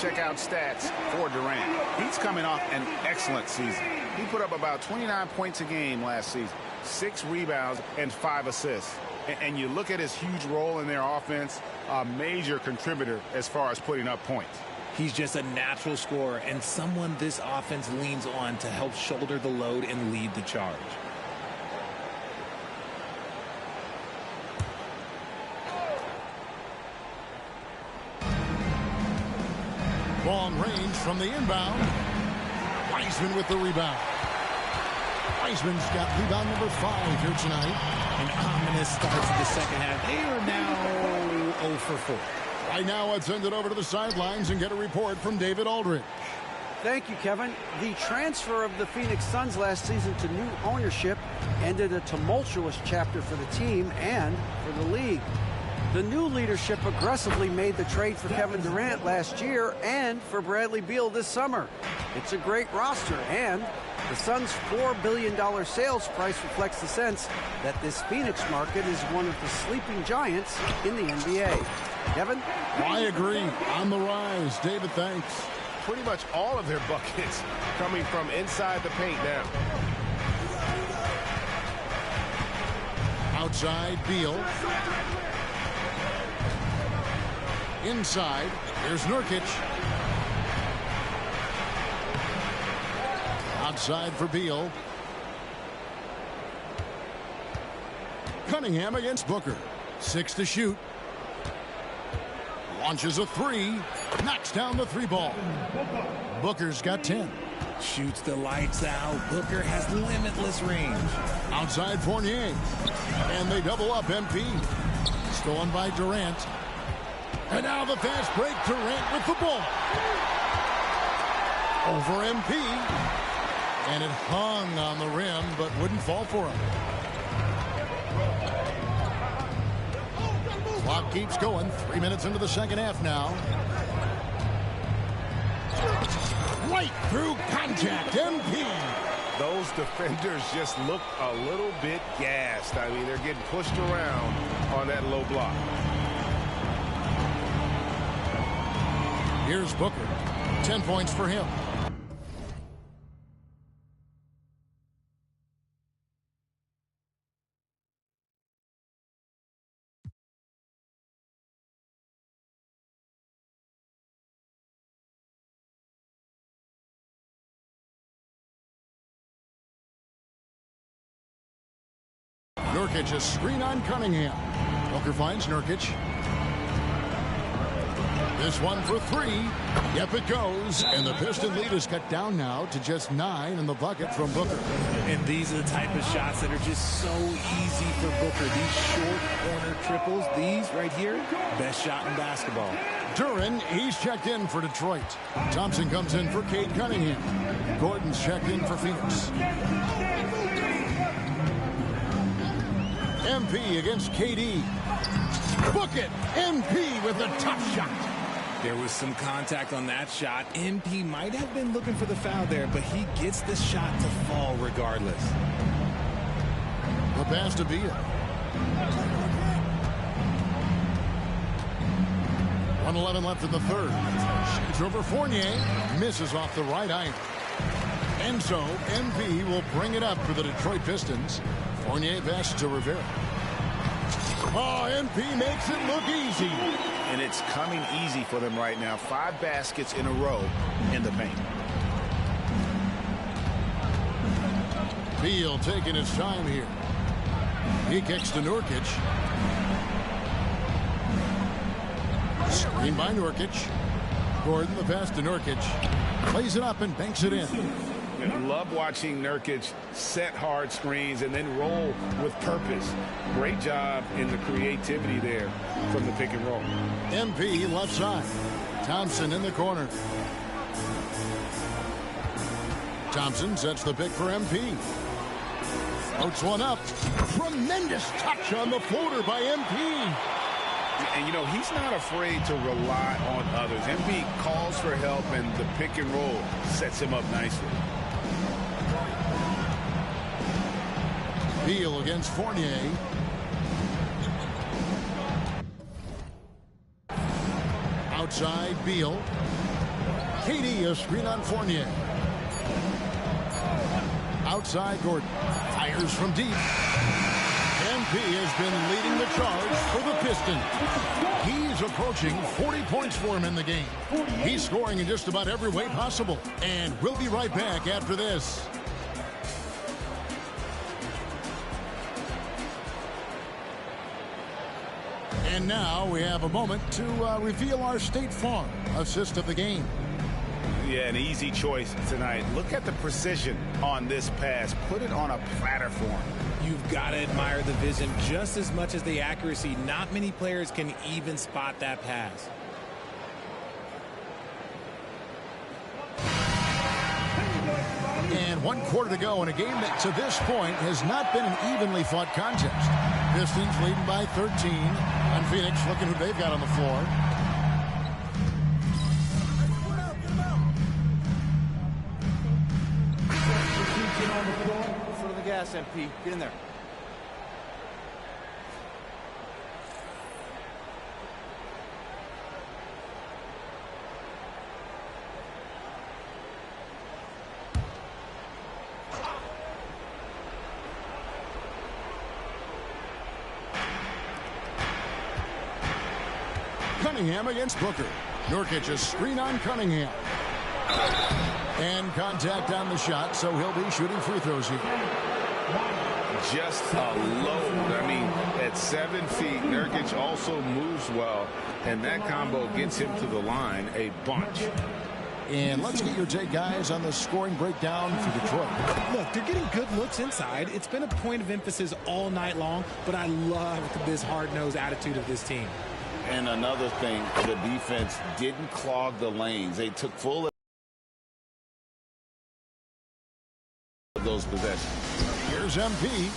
Check out stats for Durant. He's coming off an excellent season. He put up about 29 points a game last season, 6 rebounds and 5 assists. And you look at his huge role in their offense, a major contributor as far as putting up points. He's just a natural scorer and someone this offense leans on to help shoulder the load and lead the charge. Long range from the inbound. Wiseman with the rebound. Wiseman's got rebound number 5 here tonight. An ominous start to the second half. They are now 0 for 4. Right now, let's send it over to the sidelines and get a report from David Aldridge. Thank you, Kevin. The transfer of the Phoenix Suns last season to new ownership ended a tumultuous chapter for the team and for the league. The new leadership aggressively made the trade for Kevin Durant last year and for Bradley Beal this summer. It's a great roster, and the Suns' $4 billion sales price reflects the sense that this Phoenix market is one of the sleeping giants in the NBA. Kevin? I agree. On the rise. David, thanks. Pretty much all of their buckets coming from inside the paint now. Outside, Beal. Inside, here's Nurkic. Outside for Beal. Cunningham against Booker. 6 to shoot. Launches a 3. Knocks down the 3 ball. Booker's got 10. Shoots the lights out. Booker has limitless range. Outside Fournier. And they double up MP. Stolen by Durant. And now the fast break. Durant with the ball. Over MP. And it hung on the rim, but wouldn't fall for him. Clock keeps going. 3 minutes into the second half now. Right through contact. MP. Those defenders just look a little bit gassed. I mean, they're getting pushed around on that low block. Here's Booker. 10 points for him. Nurkic, a screen on Cunningham. Booker finds Nurkic. This one for three. Yep, it goes. And the Piston lead is cut down now to just 9 in the bucket from Booker. And these are the type of shots that are just so easy for Booker. These short corner triples, these right here, best shot in basketball. Duran, he's checked in for Detroit. Thompson comes in for Cade Cunningham. Gordon's checked in for Phoenix. MP against KD. Book it! MP with a tough shot. There was some contact on that shot. MP might have been looking for the foul there, but he gets the shot to fall regardless. The pass to Beal. 1:11 left in the third. Shoots over Fournier. Misses off the right iron. And so MP will bring it up for the Detroit Pistons. Fournier pass to Rivera. Oh, MP makes it look easy. And it's coming easy for them right now. 5 baskets in a row in the paint. Beal taking his time here. He kicks to Nurkic. Screen by Nurkic. Gordon, the pass to Nurkic. Plays it up and banks it in. Love watching Nurkic set hard screens and then roll with purpose. Great job in the creativity there from the pick and roll. MP left side. Thompson in the corner. Thompson sets the pick for MP. Floats one up. Tremendous touch on the floater by MP. And, you know, he's not afraid to rely on others. MP calls for help, and the pick and roll sets him up nicely. Beal against Fournier. Outside, Beal. KD, a screen on Fournier. Outside, Gordon. Fires from deep. MP has been leading the charge for the Pistons. He's approaching 40 points for him in the game. He's scoring in just about every way possible. And we'll be right back after this. And now we have a moment to reveal our State Farm assist of the game. Yeah, an easy choice tonight. Look at the precision on this pass. Put it on a platter form. You've got to admire the vision just as much as the accuracy. Not many players can even spot that pass. And 1 quarter to go in a game that to this point has not been an evenly fought contest. Pistons leading by 13. And Phoenix looking who they've got on the floor. Foot of the gas, MP. Get in there. Cunningham against Booker. Nurkic, a screen on Cunningham. And contact on the shot, so he'll be shooting free throws here. Just a load. I mean, at 7 feet, Nurkic also moves well, and that combo gets him to the line a bunch. And let's get your take, guys, on the scoring breakdown for Detroit. Look, they're getting good looks inside. It's been a point of emphasis all night long, but I love this hard-nosed attitude of this team. And another thing, the defense didn't clog the lanes. They took full those possessions. Here's MP.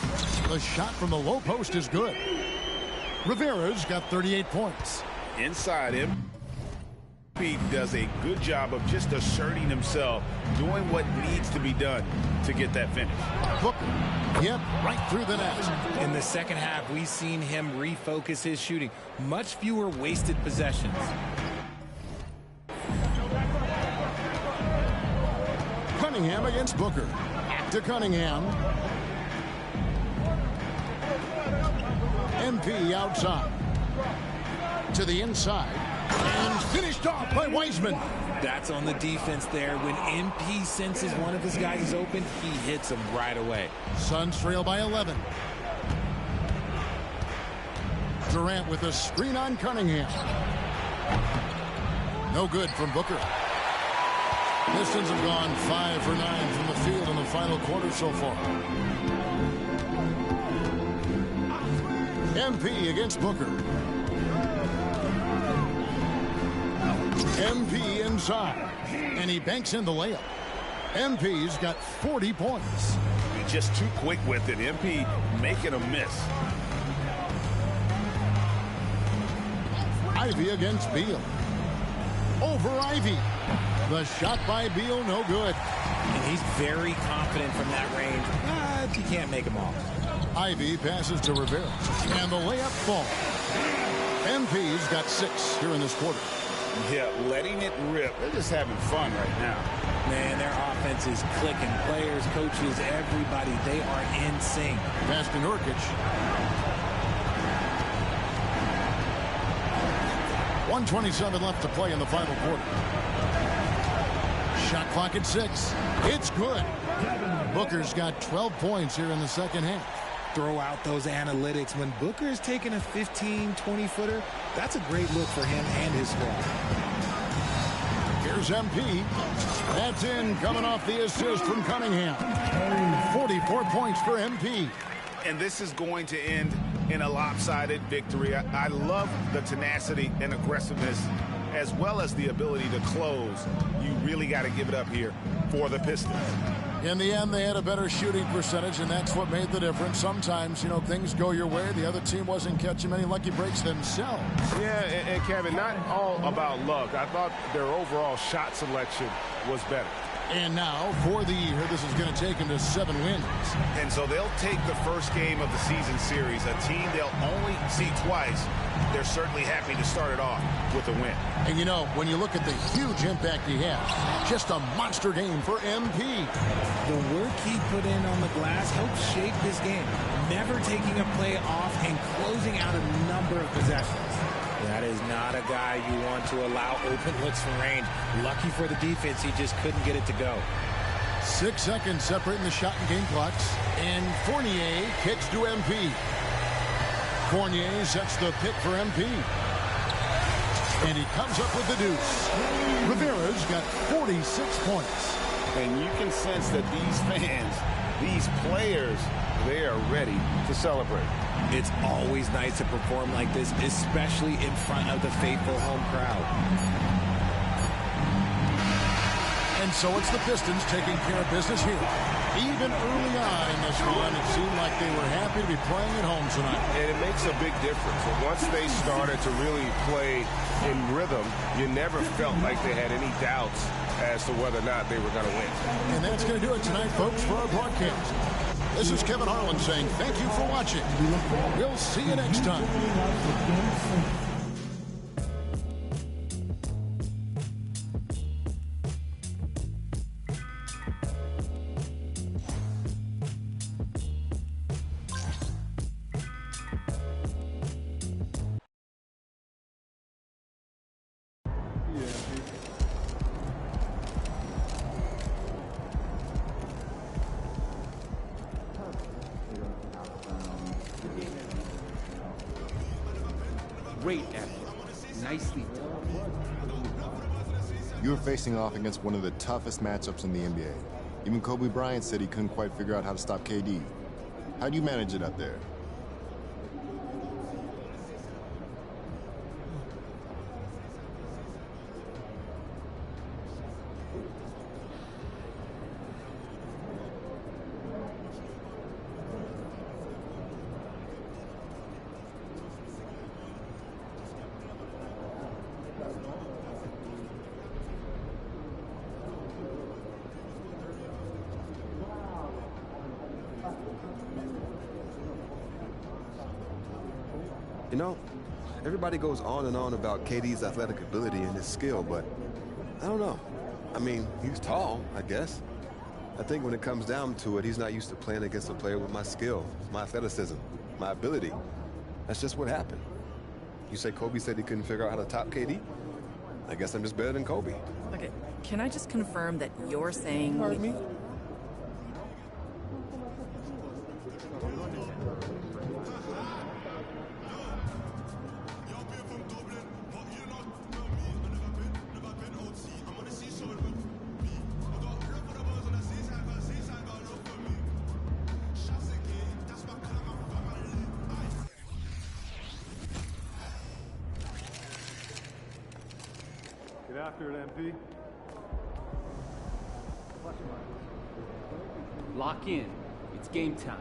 The shot from the low post is good. Rivera's got 38 points. Inside him, MP does a good job of just asserting himself, doing what needs to be done to get that finish. Booker, yep, right through the net. In the second half, we've seen him refocus his shooting. Much fewer wasted possessions. Cunningham against Booker. Back to Cunningham. MP outside. To the inside. And finished off by Wiseman. That's on the defense there. When MP senses one of his guys open, he hits him right away. Suns trail by 11. Durant with a screen on Cunningham. No good from Booker. Pistons have gone 5 for 9 from the field in the final quarter so far. MP against Booker. MP inside. And he banks in the layup. MP's got 40 points. He's just too quick with it. MP making a miss. Ivy against Beal. Over Ivy. The shot by Beal, no good. And he's very confident from that range. But you can't make him all. Ivy passes to Rivera. And the layup falls. MP's got 6 here in this quarter. Yeah, letting it rip. They're just having fun right now. Man, their offense is clicking. Players, coaches, everybody, they are in sync. Pass to Nurkic. 1:27 left to play in the final quarter. Shot clock at 6. It's good. Booker's got 12 points here in the second half. Throw out those analytics. When Booker is taking a 15, 20-footer, that's a great look for him and his squad. Here's MP. That's in, coming off the assist from Cunningham. 44 points for MP. And this is going to end in a lopsided victory. I love the tenacity and aggressiveness as well as the ability to close. You really got to give it up here for the Pistons. In the end, they had a better shooting percentage, and that's what made the difference. Sometimes, you know, things go your way. The other team wasn't catching many lucky breaks themselves. Yeah, and Kevin, not all about luck. I thought their overall shot selection was better. And now, for the year, this is going to take them to 7 wins. And so they'll take the first game of the season series, a team they'll only see twice. They're certainly happy to start it off with a win. And, you know, when you look at the huge impact he has, just a monster game for MP. The work he put in on the glass helped shape this game, never taking a play off and closing out a number of possessions. That is not a guy you want to allow open looks from range. Lucky for the defense, he just couldn't get it to go. 6 seconds separating the shot and game clocks. And Fournier kicks to MP. Fournier sets the pick for MP. And he comes up with the deuce. Rivera's got 46 points. And you can sense that these fans, these players, they are ready to celebrate. It's always nice to perform like this, especially in front of the faithful home crowd. And so it's the Pistons taking care of business here. Even early on in this one, it seemed like they were happy to be playing at home tonight. And it makes a big difference. Once they started to really play in rhythm, you never felt like they had any doubts as to whether or not they were going to win. And that's going to do it tonight, folks, for our broadcast. This is Kevin Harlan saying thank you for watching. We'll see you next time. Great effort. Nicely done. You were facing off against one of the toughest matchups in the NBA. Even Kobe Bryant said he couldn't quite figure out how to stop KD. How do you manage it up there? You know, everybody goes on and on about KD's athletic ability and his skill, but I don't know. I mean, he's tall, I guess. I think when it comes down to it, he's not used to playing against a player with my skill, my athleticism, my ability. That's just what happened. You say Kobe said he couldn't figure out how to top KD? I guess I'm just better than Kobe. Okay, can I just confirm that you're saying... Pardon me? Get after it, MP. Lock in. It's game time.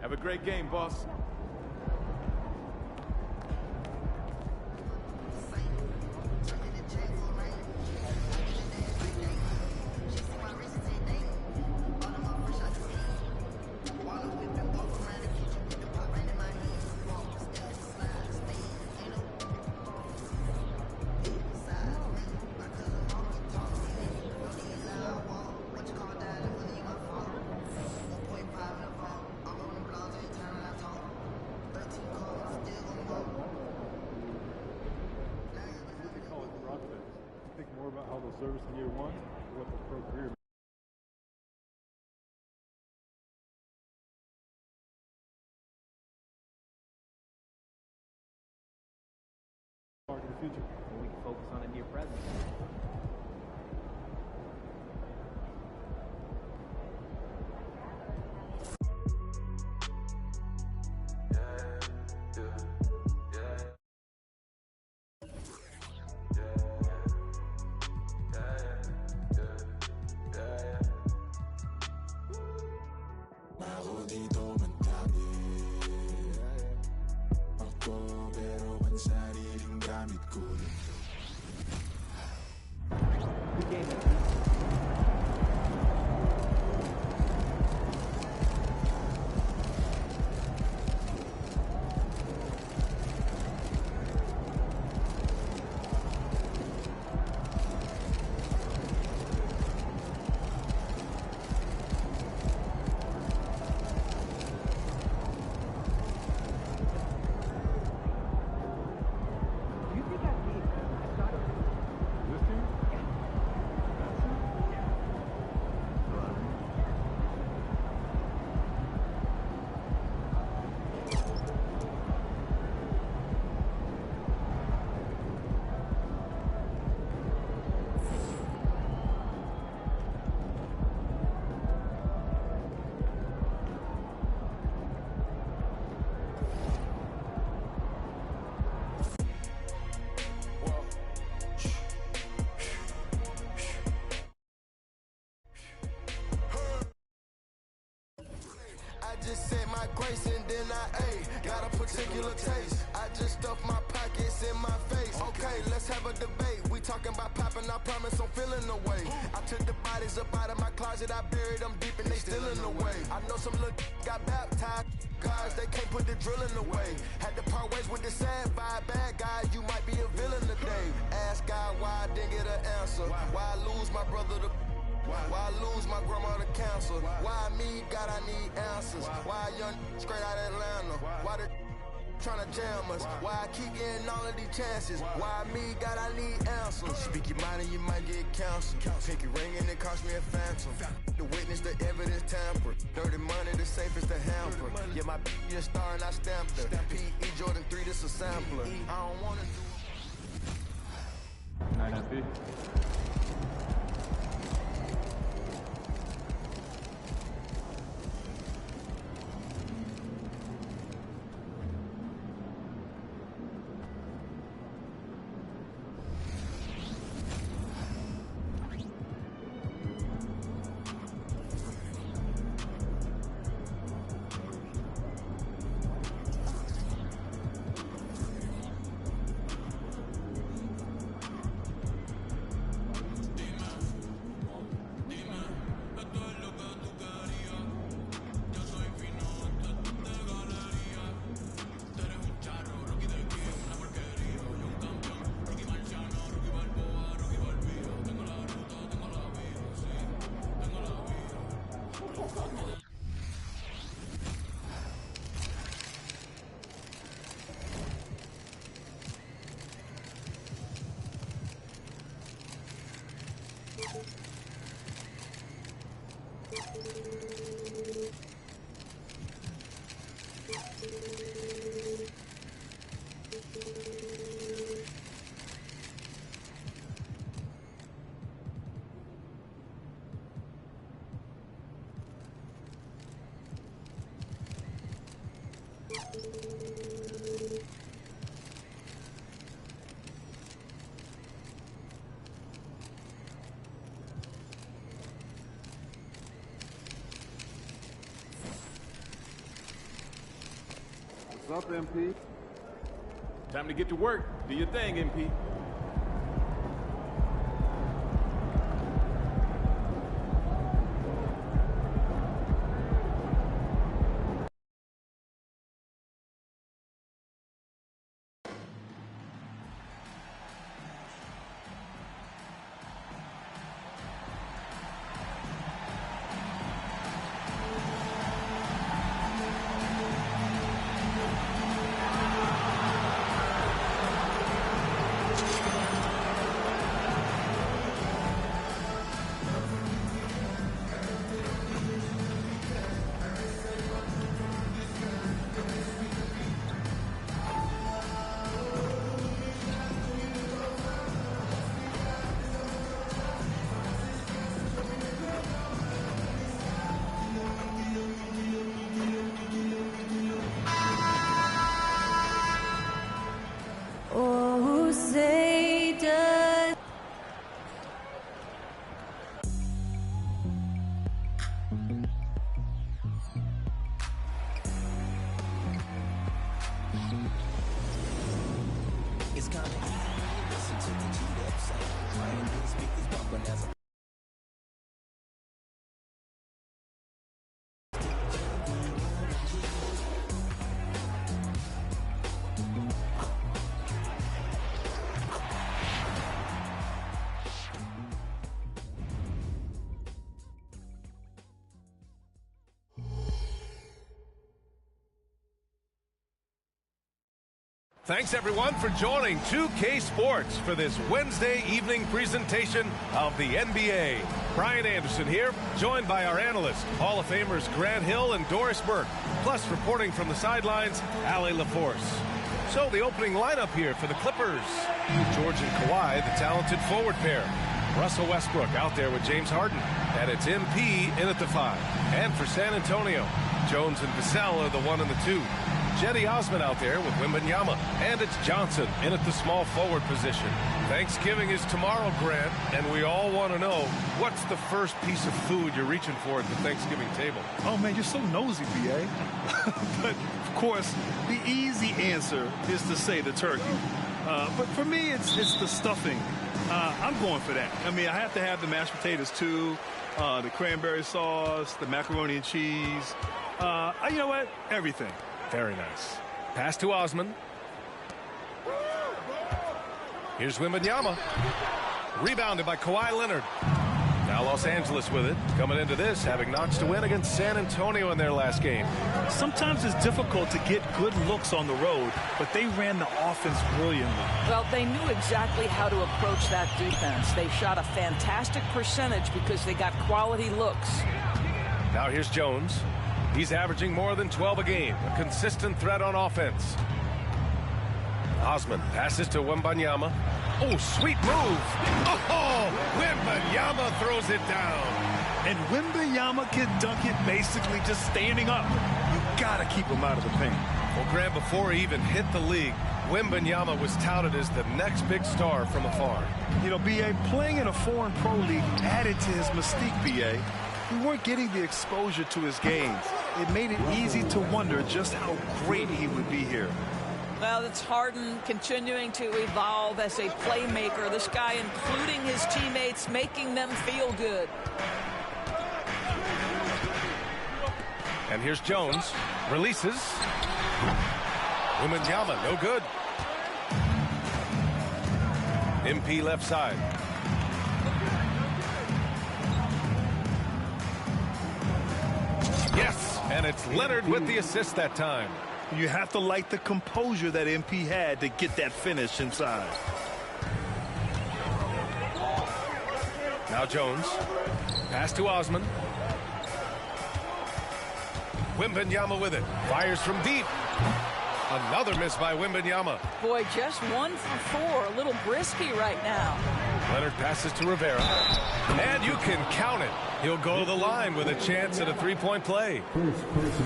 Have a great game, boss. Service in year one, what the pro career in the future. We can focus on the near present. Just said my grace and then got a particular taste. I just stuffed my pockets in my face. Okay, let's have a debate. We talking about popping, I promise I'm feeling the way. I took the bodies up out of my closet, I buried them deep and they still in the way. I know some little got baptized, guys, they can't put the drilling away. Had to part ways with the sad vibe, bad guy, you might be a villain today. Ask God why I didn't get an answer. Why I lose my brother to why I lose my grandma to cancer? Why me, God, I need answers. Why young straight out of Atlanta? Why the trying to jam us? Why I keep getting all of these chances? Why me, God, I need answers. Speak your mind and you might get counseled. Pinky ring and it cost me a phantom. The witness, the evidence tamper. Dirty money, the safest to hamper. Yeah, my b****, a star and I stamped her. P.E. Jordan 3, this a sampler. I don't wanna do 9 What's up, MP? Time to get to work. Do your thing, MP. Thanks, everyone, for joining 2K Sports for this Wednesday evening presentation of the NBA. Brian Anderson here, joined by our analysts, Hall of Famers Grant Hill and Doris Burke, plus reporting from the sidelines, Allie LaForce. So the opening lineup here for the Clippers. George and Kawhi, the talented forward pair. Russell Westbrook out there with James Harden. And it's MP in at the 5. And for San Antonio, Jones and Vassell are the 1 and the 2. Cedi Osman out there with Wembanyama. And it's Johnson in at the small forward position. Thanksgiving is tomorrow, Grant, and we all want to know, what's the first piece of food you're reaching for at the Thanksgiving table? Oh, man, you're so nosy, B.A. But, of course, the easy answer is to say the turkey. But for me, it's the stuffing. I'm going for that. I mean, I have to have the mashed potatoes, too, the cranberry sauce, the macaroni and cheese. You know what? Everything. Very nice. Pass to Osman. Here's Wembanyama. Rebounded by Kawhi Leonard. Now Los Angeles with it. Coming into this, having notched a win against San Antonio in their last game. Sometimes it's difficult to get good looks on the road, but they ran the offense brilliantly. Well, they knew exactly how to approach that defense. They shot a fantastic percentage because they got quality looks. Now here's Jones. He's averaging more than 12 a game. A consistent threat on offense. Osman passes to Wembanyama. Oh, sweet move. Oh, Wembanyama throws it down. And Wembanyama can dunk it basically just standing up. You got to keep him out of the paint. Well, Grant, before he even hit the league, Wembanyama was touted as the next big star from afar. You know, B.A., playing in a foreign pro league added to his mystique, B.A. We weren't getting the exposure to his games. It made it easy to wonder just how great he would be here. Well, it's Harden continuing to evolve as a playmaker. This guy including his teammates, making them feel good. And here's Jones. Releases. Wembanyama, no good. MP left side. Yes, and it's Leonard with the assist that time. You have to like the composure that MP had to get that finish inside. Now Jones. Pass to Osman. Wembanyama with it. Fires from deep. Another miss by Wembanyama. Boy, just 1 for 4. A little brisky right now. Leonard passes to Rivera. And you can count it. He'll go to the line with a chance at a three-point play.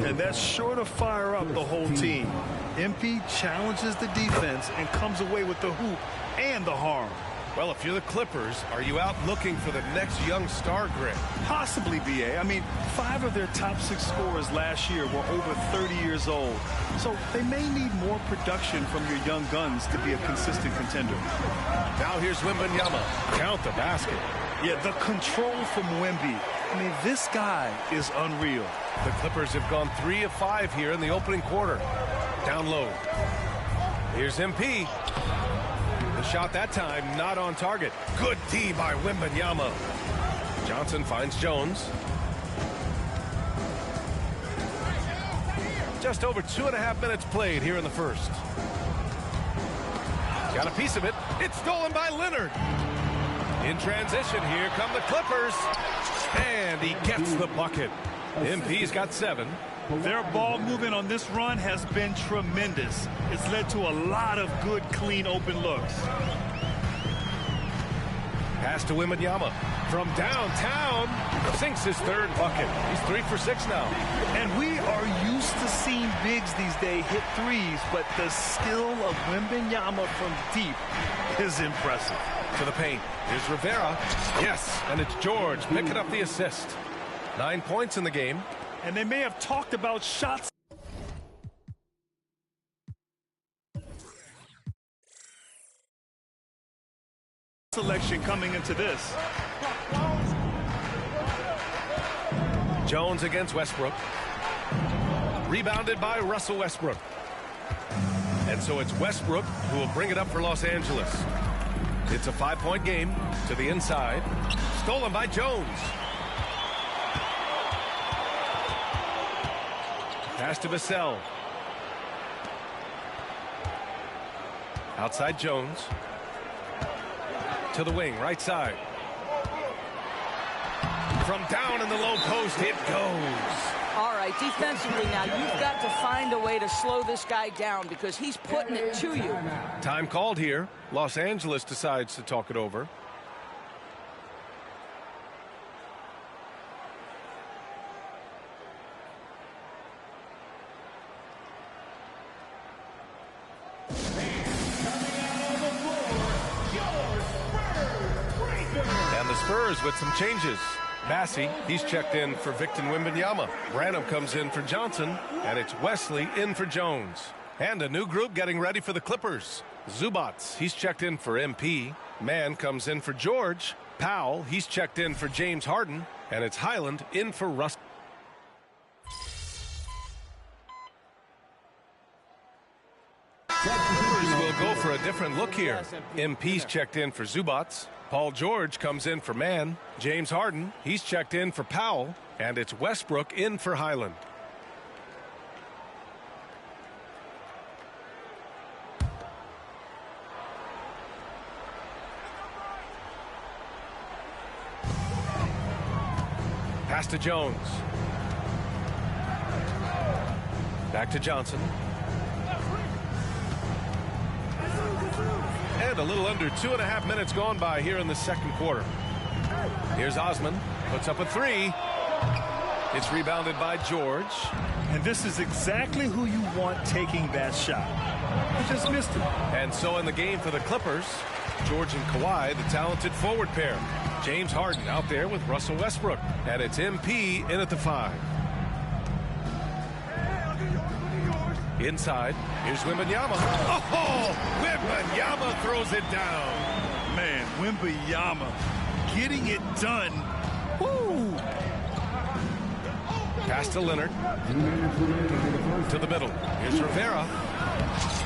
And that's sure to fire up the whole team. MP challenges the defense and comes away with the hoop and the harm. Well, if you're the Clippers, are you out looking for the next young star, Greg? Possibly, B.A. I mean, 5 of their top 6 scorers last year were over 30 years old. So they may need more production from your young guns to be a consistent contender. Now here's Wembanyama. Count the basket. Yeah, the control from Wemby. I mean, this guy is unreal. The Clippers have gone 3 of 5 here in the opening quarter. Down low. Here's MP. The shot that time not on target. Good D by Wembanyama. Johnson finds Jones. Just over 2.5 minutes played here in the first. Got a piece of it. It's stolen by Leonard. In transition, here come the Clippers. And he gets the bucket. MP's got 7. Their ball movement on this run has been tremendous. It's led to a lot of good, clean, open looks. Pass to Wembanyama. From downtown, sinks his 3rd bucket. He's 3 for 6 now. And we are used to seeing bigs these days hit threes, but the skill of Wembanyama from deep is impressive. To the paint. Here's Rivera. Yes, and it's George picking up the assist. 9 points in the game. And they may have talked about shots. Selection coming into this. Jones against Westbrook. Rebounded by Russell Westbrook. And so it's Westbrook who will bring it up for Los Angeles. It's a 5-point game to the inside. Stolen by Jones. Pass to Vassell. Outside Jones. To the wing, right side. From down in the low post, it goes. All right, defensively now, you've got to find a way to slow this guy down because he's putting it to you. Time called here. Los Angeles decides to talk it over. And the Spurs with some changes. Massey, he's checked in for Victor Wembanyama. Branham comes in for Johnson, and it's Wesley in for Jones. And a new group getting ready for the Clippers. Zubats, he's checked in for MP. Mann comes in for George. Powell, he's checked in for James Harden. And it's Highland in for Russ. Clippers will go for a different look here. MP's checked in for Zubats. Paul George comes in for Mann. James Harden, he's checked in for Powell. And it's Westbrook in for Highland. Pass to Jones. Back to Johnson. And a little under 2.5 minutes gone by here in the second quarter. Here's Osman. Puts up a 3. It's rebounded by George. And this is exactly who you want taking that shot. He just missed it. And so in the game for the Clippers, George and Kawhi, the talented forward pair. James Harden out there with Russell Westbrook. And it's MP in at the 5. Inside, here's Wembanyama. Oh, Wembanyama throws it down. Man, Wembanyama getting it done. Woo! Pass to Leonard. To the middle. Here's Rivera.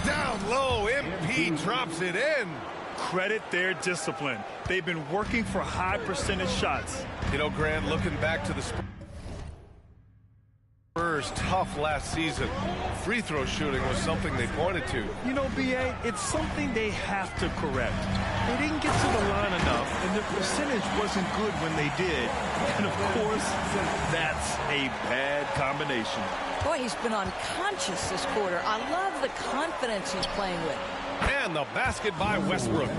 Down low, MP drops it in. Credit their discipline. They've been working for high percentage shots. You know, Grant, looking back to the Spurs' tough last season, free throw shooting was something they pointed to. You know, B.A., it's something they have to correct. They didn't get to the line enough, and their percentage wasn't good when they did. And, of course, that's a bad combination. Boy, he's been unconscious this quarter. I love the confidence he's playing with. And the basket by Westbrook.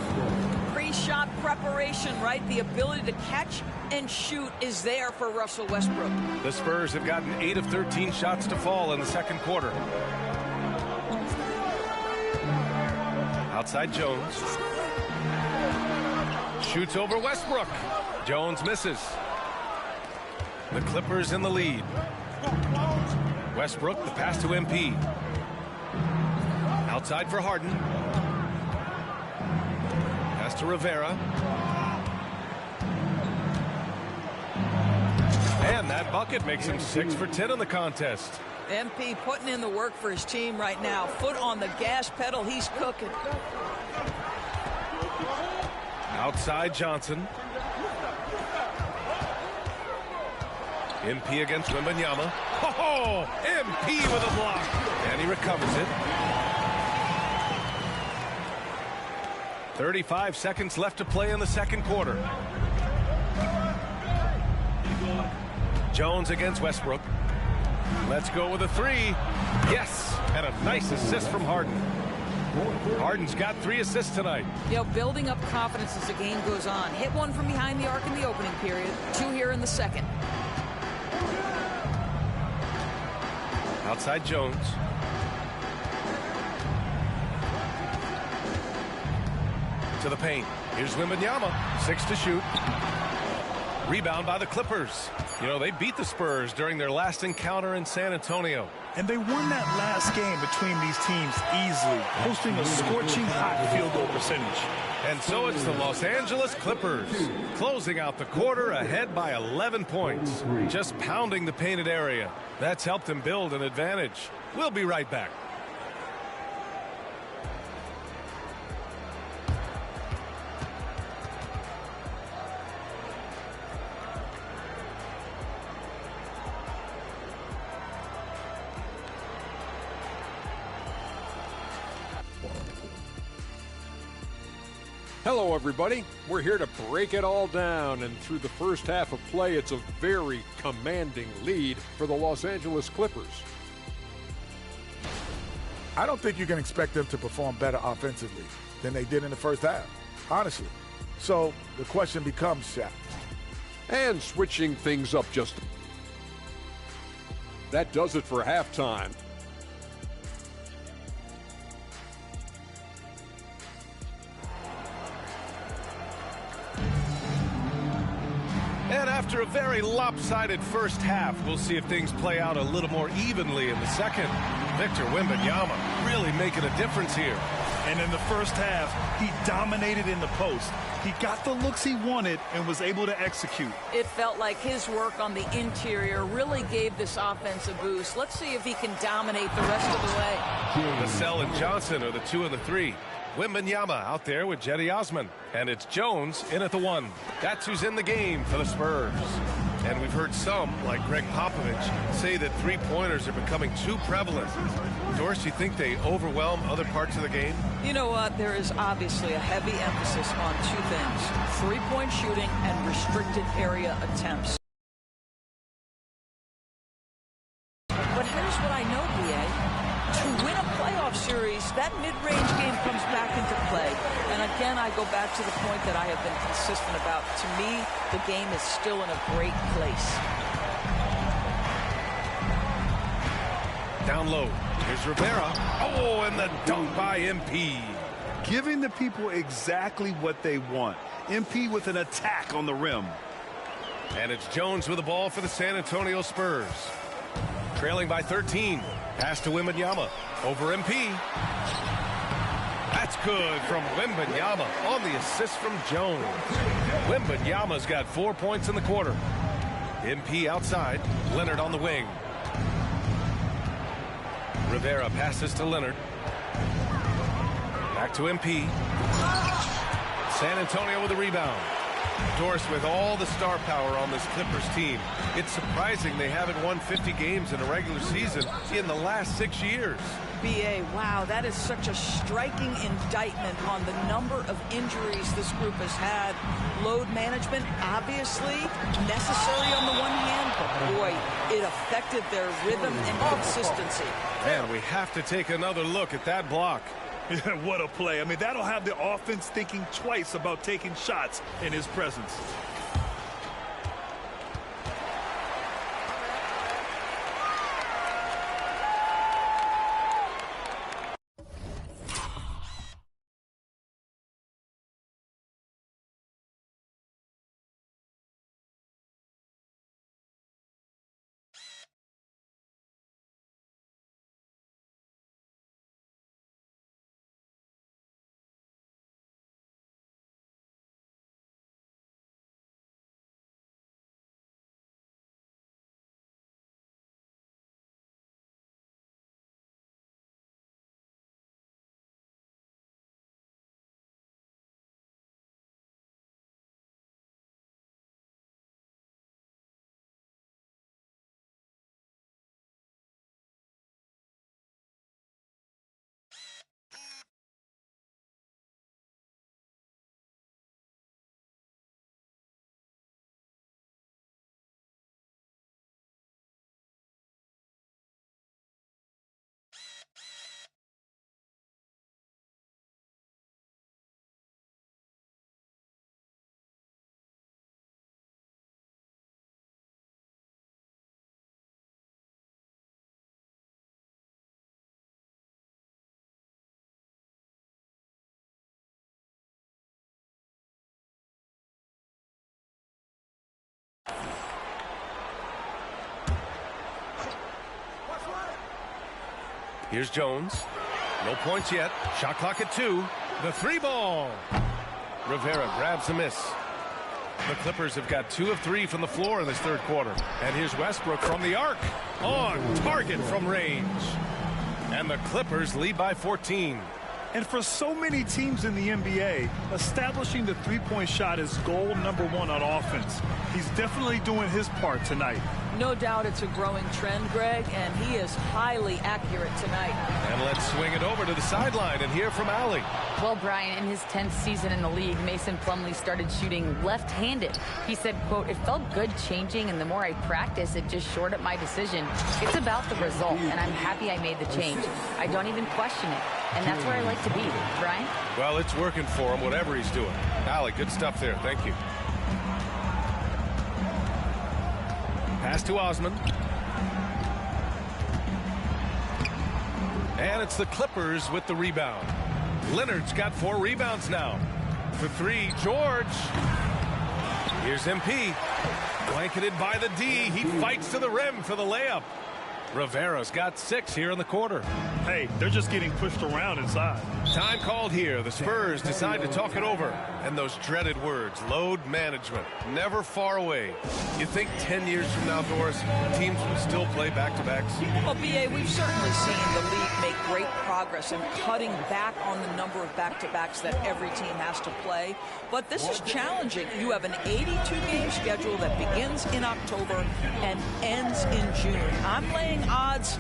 Pre-shot preparation, right? The ability to catch and shoot is there for Russell Westbrook. The Spurs have gotten 8 of 13 shots to fall in the second quarter. Outside Jones. shoots over Westbrook. Jones misses. The Clippers in the lead. Westbrook, the pass to MP. Outside for Harden. Pass to Rivera. And that bucket makes him 6 for 10 in the contest. MP putting in the work for his team right now. Foot on the gas pedal. He's cooking. Outside Johnson. MP against Wembanyama. Oh, MP with a block. And he recovers it. 35 seconds left to play in the second quarter. Jones against Westbrook. Let's go with a 3. Yes, and a nice assist from Harden. Harden's got 3 assists tonight. You know, building up confidence as the game goes on. Hit one from behind the arc in the opening period. 2 here in the second. Outside Jones. To the paint. Here's Wembanyama. 6 to shoot. Rebound by the Clippers. You know, they beat the Spurs during their last encounter in San Antonio. And they won that last game between these teams easily, posting a scorching hot field goal percentage. And so it's the Los Angeles Clippers closing out the quarter ahead by 11 points. Just pounding the painted area. That's helped them build an advantage. We'll be right back. Hello, everybody. We're here to break it all down, and through the first half of play, it's a very commanding lead for the Los Angeles Clippers. I don't think you can expect them to perform better offensively than they did in the first half, honestly. So the question becomes, Shaq. And switching things up just. That does it for halftime. And after a very lopsided first half, we'll see if things play out a little more evenly in the second. Victor Wembanyama really making a difference here. And in the first half, he dominated in the post. He got the looks he wanted and was able to execute. It felt like his work on the interior really gave this offense a boost. Let's see if he can dominate the rest of the way. Vassell and Johnson are the 2 and the 3. Wembanyama out there with Jetty Osman. And it's Jones in at the 1. That's who's in the game for the Spurs. And we've heard some, like Greg Popovich, say that three-pointers are becoming too prevalent. Doris, you think they overwhelm other parts of the game? You know what? There is obviously a heavy emphasis on 2 things. Three-point shooting and restricted area attempts. But here's what I know, B.A. To win a playoff series, that mid-range game comes back into play. And again, I go back to the point that I have been consistent about. To me, the game is still in a great place. Down low. Here's Rivera. Oh, and the dunk by MP. Giving the people exactly what they want. MP with an attack on the rim. And it's Jones with the ball for the San Antonio Spurs. Trailing by 13. Pass to Wembanyama. Over MP. That's good from Wembanyama on the assist from Jones. Wembanyama's got 4 points in the quarter. MP outside. Leonard on the wing. Rivera passes to Leonard. Back to MP. San Antonio with a rebound. Doris, with all the star power on this Clippers team, it's surprising they haven't won 50 games in a regular season in the last 6 years. B.A., wow, that is such a striking indictment on the number of injuries this group has had. Load management, obviously, necessary on the one hand, but boy, it affected their rhythm and consistency. And we have to take another look at that block. What a play. I mean, that'll have the offense thinking twice about taking shots in his presence. Here's Jones. No points yet. Shot clock at 2. The 3 ball. Rivera grabs the miss. The Clippers have got 2 of 3 from the floor in this third quarter. And here's Westbrook from the arc. On target from range. And the Clippers lead by 14. And for so many teams in the NBA, establishing the three-point shot is goal number 1 on offense. He's definitely doing his part tonight. No doubt it's a growing trend, Greg, and he is highly accurate tonight. And let's swing it over to the sideline and hear from Allie. Well, Brian, in his 10th season in the league, Mason Plumlee started shooting left-handed. He said, quote, "It felt good changing, and the more I practice, it just shored up my decision. It's about the result, and I'm happy I made the change. I don't even question it. And that's where I like to be." Brian? Well, it's working for him, whatever he's doing. Allie, good stuff there. Thank you. Pass to Osman. And it's the Clippers with the rebound. Leonard's got 4 rebounds now. For 3, George. Here's MP. Blanketed by the D. He fights to the rim for the layup. Rivera's got 6 here in the quarter. Hey, they're just getting pushed around inside. Time called here. The Spurs decide to talk it over. And those dreaded words, load management, never far away. You think 10 years from now, Doris, teams will still play back-to-backs? Well, B.A., we've certainly seen the league make great progress in cutting back on the number of back-to-backs that every team has to play. But this is challenging. You have an 82-game schedule that begins in October and ends in June. I'm laying odds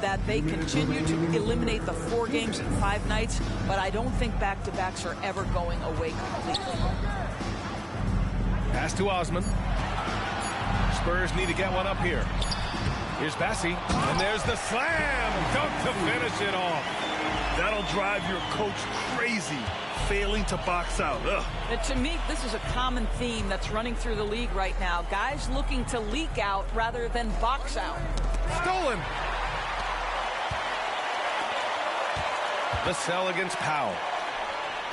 that they continue to eliminate the 4 games in 5 nights, but I don't think back-to-backs are ever going away completely. Pass to Osman. Spurs need to get one up here. Here's Bassi, and there's the slam dunk to finish it off. That'll drive your coach crazy, failing to box out. To me, this is a common theme that's running through the league right now. Guys looking to leak out rather than box out. Stolen. Vassell against Powell.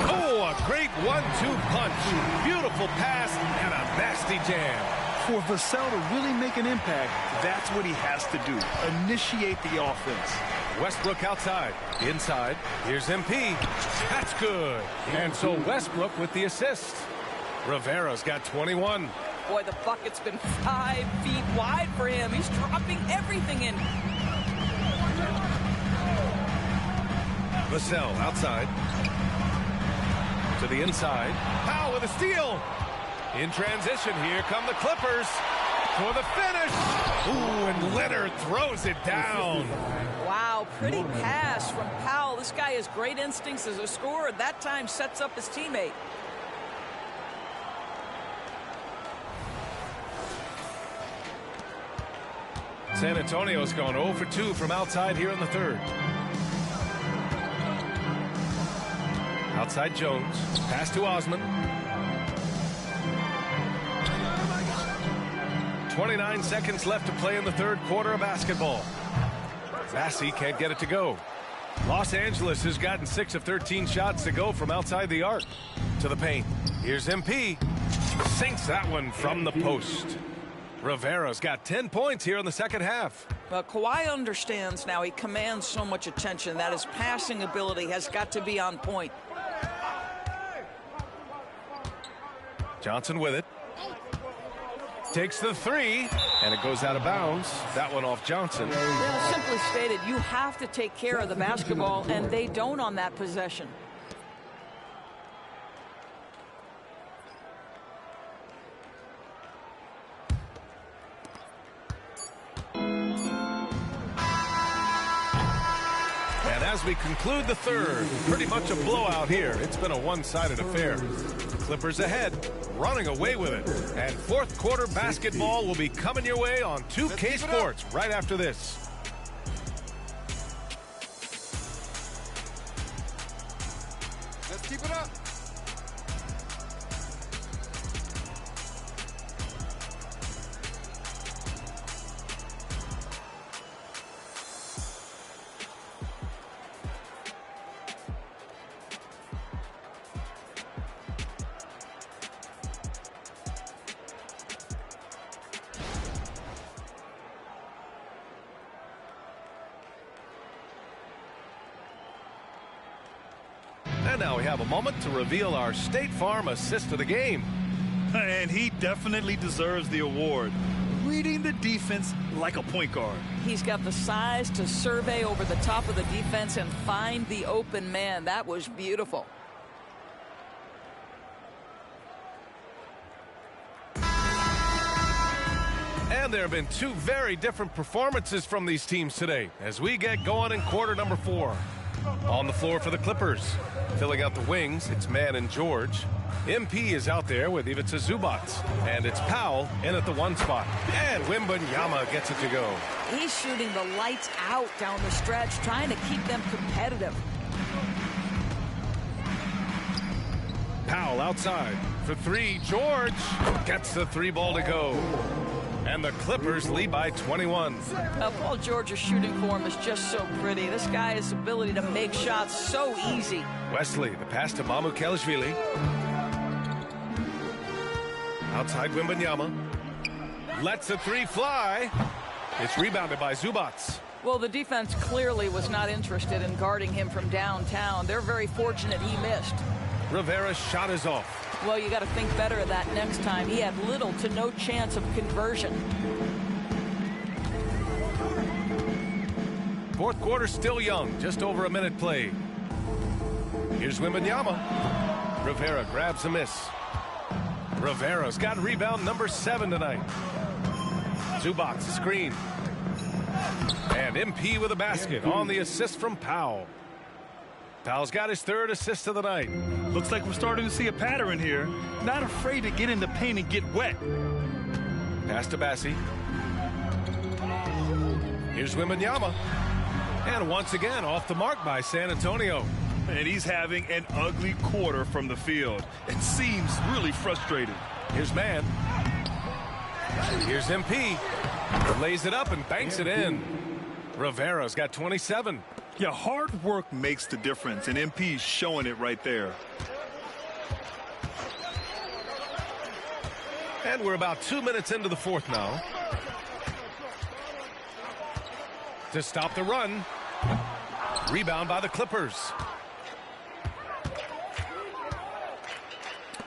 Oh, a great 1-2 punch. Beautiful pass and a nasty jam. For Vassell to really make an impact, that's what he has to do. Initiate the offense. Westbrook outside. Inside. Here's MP. That's good. And so Westbrook with the assist. Rivera's got 21. Boy, the bucket's been 5 feet wide for him. He's dropping everything in. Vassell outside. To the inside. Powell with a steal. In transition, here come the Clippers for the finish. Ooh, and Leonard throws it down. Wow, pretty pass from Powell. This guy has great instincts as a scorer. That time sets up his teammate. San Antonio's gone 0 for 2 from outside here in the third. Outside Jones. Pass to Osman. 29 seconds left to play in the third quarter of basketball. Bassi can't get it to go. Los Angeles has gotten 6 of 13 shots to go from outside the arc. To the paint. Here's MP. Sinks that one from the post. Rivera's got 10 points here in the second half. Well, Kawhi understands now. He commands so much attention that his passing ability has got to be on point. Johnson with it. Takes the 3, and it goes out of bounds. That one off Johnson. Well, simply stated, you have to take care of the basketball, and they don't on that possession. And as we conclude the third, pretty much a blowout here. It's been a one-sided affair. Clippers ahead, running away with it. And fourth quarter basketball will be coming your way on 2K Sports right after this. Let's keep it up. now we have a moment to reveal our State Farm assist of the game. And he definitely deserves the award. Reading the defense like a point guard. He's got the size to survey over the top of the defense and find the open man. That was beautiful. And there have been two very different performances from these teams today as we get going in quarter number 4. On the floor for the Clippers. Filling out the wings, it's Mann and George. MP is out there with Ivica Zubac. And it's Powell in at the 1 spot. And Wembanyama gets it to go. He's shooting the lights out down the stretch, trying to keep them competitive. Powell outside for 3. George gets the 3 ball to go. And the Clippers lead by 21. Paul George's shooting form is just so pretty. This guy's ability to make shots so easy. Wesley, the pass to Mamukelashvili. Outside Wembanyama. Lets the 3 fly. It's rebounded by Zubac. Well, the defense clearly was not interested in guarding him from downtown. They're very fortunate he missed. Rivera's shot is off. Well, you got to think better of that next time. He had little to no chance of conversion. Fourth quarter still young, just over a minute played. Here's Wembanyama. Rivera grabs a miss. Rivera's got rebound number 7 tonight. Zubac screen. And MP with a basket on the assist from Powell. Powell's got his 3rd assist of the night. Looks like we're starting to see a pattern here. Not afraid to get in the paint and get wet. Pass to Bassi. Here's Wembanyama. And once again off the mark by San Antonio. And he's having an ugly quarter from the field. It seems really frustrated. Here's Mann. Here's MP. Lays it up and banks it in. Rivera's got 27. Yeah, hard work makes the difference, and MP's showing it right there. And we're about 2 minutes into the fourth now. To stop the run. Rebound by the Clippers.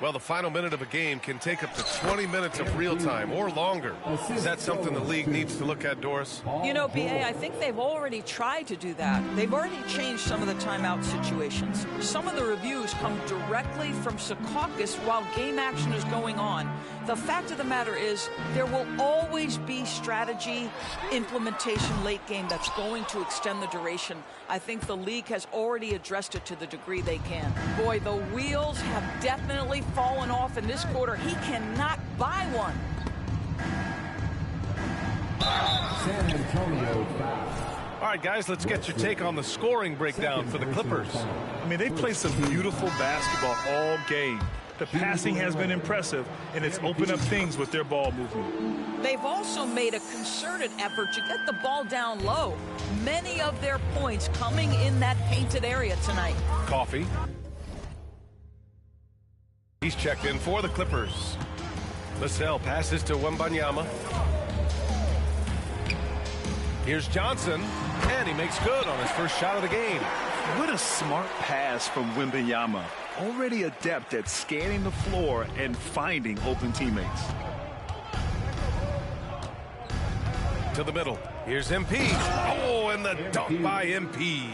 Well, the final minute of a game can take up to 20 minutes of real time or longer. Is that something the league needs to look at, Doris? You know, BA, I think they've already tried to do that. They've already changed some of the timeout situations. Some of the reviews come directly from Secaucus while game action is going on. The fact of the matter is there will always be strategy implementation late game that's going to extend the duration. I think the league has already addressed it to the degree they can. Boy, the wheels have definitely fallen off in this quarter. He cannot buy one. San Antonio foul. All right, guys, let's get your take on the scoring breakdown for the Clippers. I mean, they played some beautiful basketball all game. The passing has been impressive, and it's opened up things with their ball movement. They've also made a concerted effort to get the ball down low. Many of their points coming in that painted area tonight. Coffee. He's checked in for the Clippers. Vassell passes to Wembanyama. Here's Johnson, and he makes good on his first shot of the game. What a smart pass from Wembanyama. Already adept at scanning the floor and finding open teammates. To the middle. Here's MP. Oh, and the dunk by MP.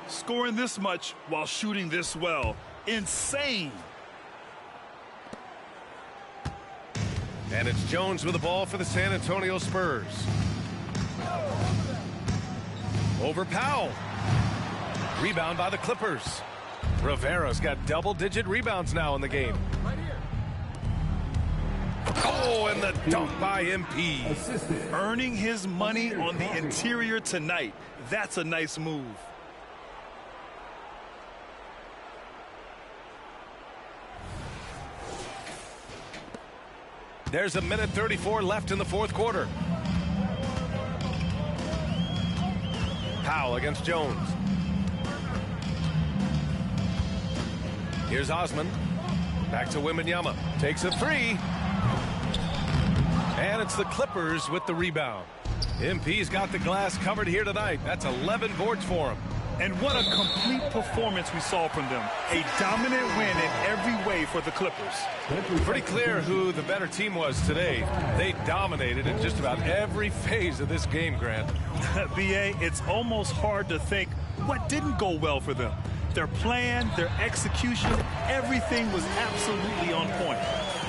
Scoring this much while shooting this well. Insane. And it's Jones with the ball for the San Antonio Spurs. Over Powell. Rebound by the Clippers. Rivera's got double-digit rebounds now in the game. Oh, and the dunk by MP. Earning his money on the interior tonight. That's a nice move. There's a minute 34 left in the fourth quarter. Powell against Jones. Here's Osman. Back to Wembanyama. Takes a 3. And it's the Clippers with the rebound. MP's got the glass covered here tonight. That's 11 boards for him. And what a complete performance we saw from them. A dominant win in every way for the Clippers. Pretty clear who the better team was today. They dominated in just about every phase of this game, Grant. B.A., it's almost hard to think what didn't go well for them. Their plan, their execution, everything was absolutely on point.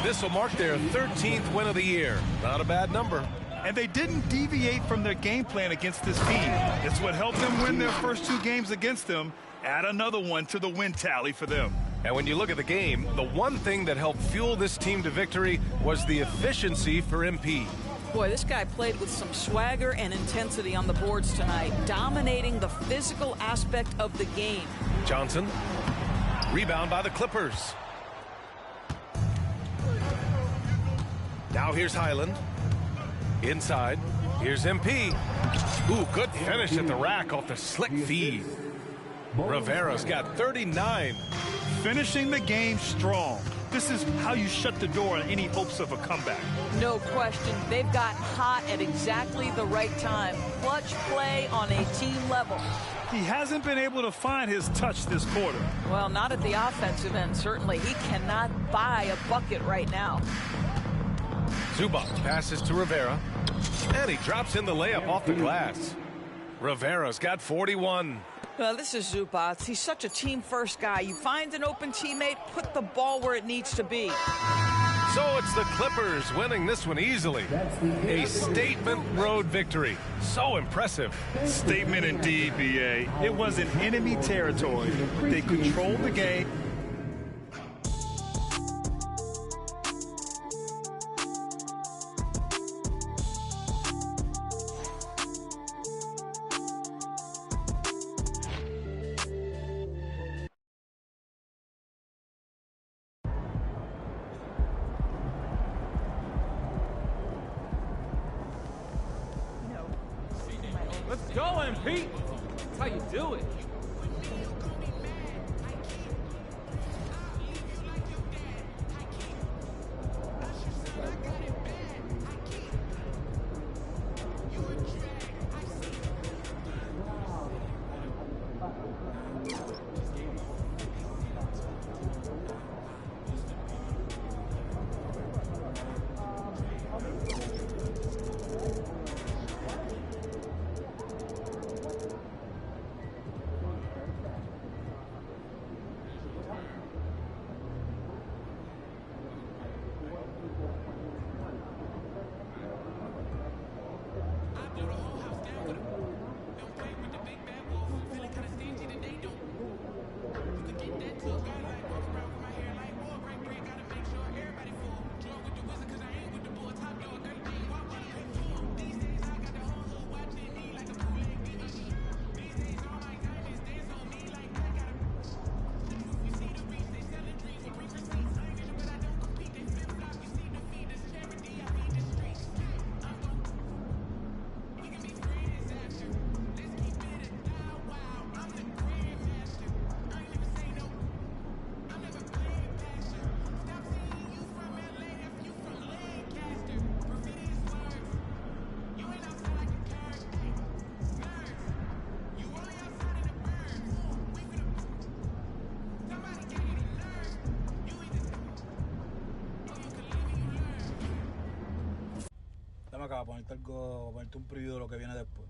This will mark their 13th win of the year. Not a bad number. And they didn't deviate from their game plan against this team. It's what helped them win their first 2 games against them. Add another one to the win tally for them. And when you look at the game, the one thing that helped fuel this team to victory was the efficiency for MP. Boy, this guy played with some swagger and intensity on the boards tonight, dominating the physical aspect of the game. Johnson, rebound by the Clippers. Now here's Highland. Inside, here's MP. Ooh, good finish at the rack off the slick feed. Rivera's got 39. Finishing the game strong. This is how you shut the door on any hopes of a comeback. No question. They've gotten hot at exactly the right time. Clutch play on a team level. He hasn't been able to find his touch this quarter. Well, not at the offensive end, certainly. He cannot buy a bucket right now. Zubac passes to Rivera, and he drops in the layup off the glass. Rivera's got 41. Well, this is Zubac. He's such a team-first guy. You find an open teammate, put the ball where it needs to be. So it's the Clippers winning this one easily. A statement road victory. So impressive. Statement indeed, B.A. It was in enemy territory. They controlled the game. Let's go, MP. That's how you do it. Acá, ponerte algo, ponerte un preview de lo que viene después.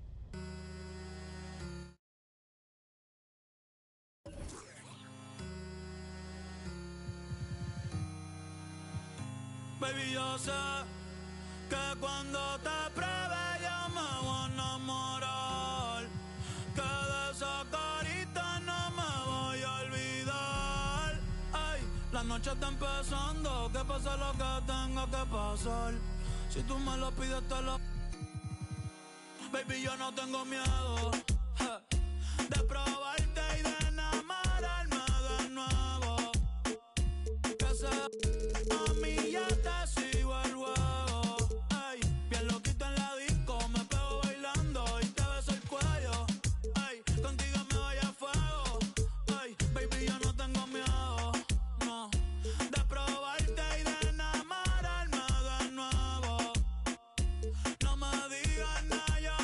Baby, yo sé que cuando te pruebe yo me voy a enamorar, que de esa carita no me voy a olvidar. Ay, la noche está empezando, que pase lo que tenga que pasar. Si tú me lo pides te lo... Baby, yo no tengo miedo de probarte y de enamorarme de nuevo. Que sea a mí ya te sigo el juego. Ay, bien loquito en la disco, me pego bailando y te beso el cuello. Ay, contigo me voy a fuego. Ay, baby, yo no tengo miedo, no, de probarte y de enamorarme de nuevo. No me digas nada, yo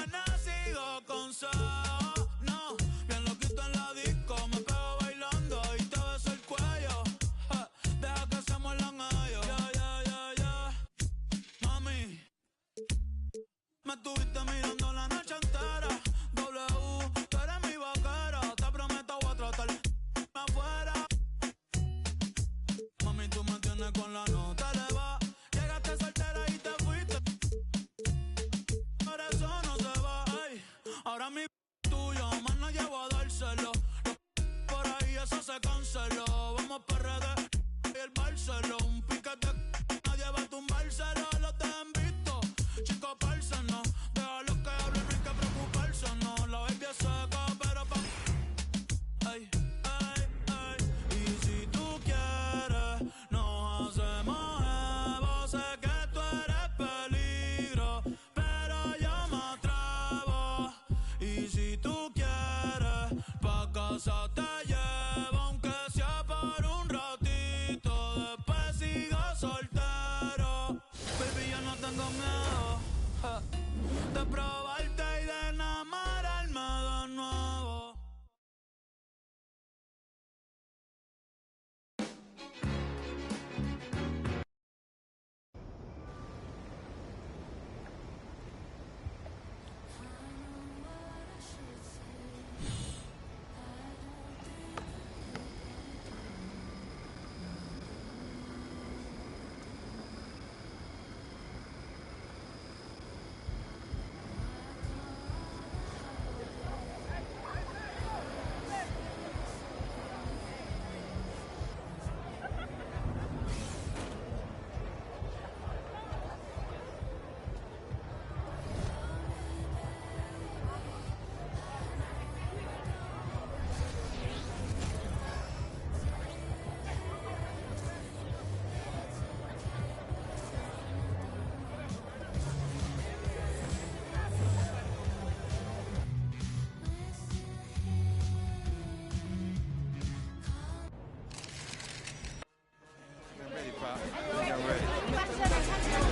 oro. Baby, yo no tengo miedo de probarte y de enamorarme de nuevo.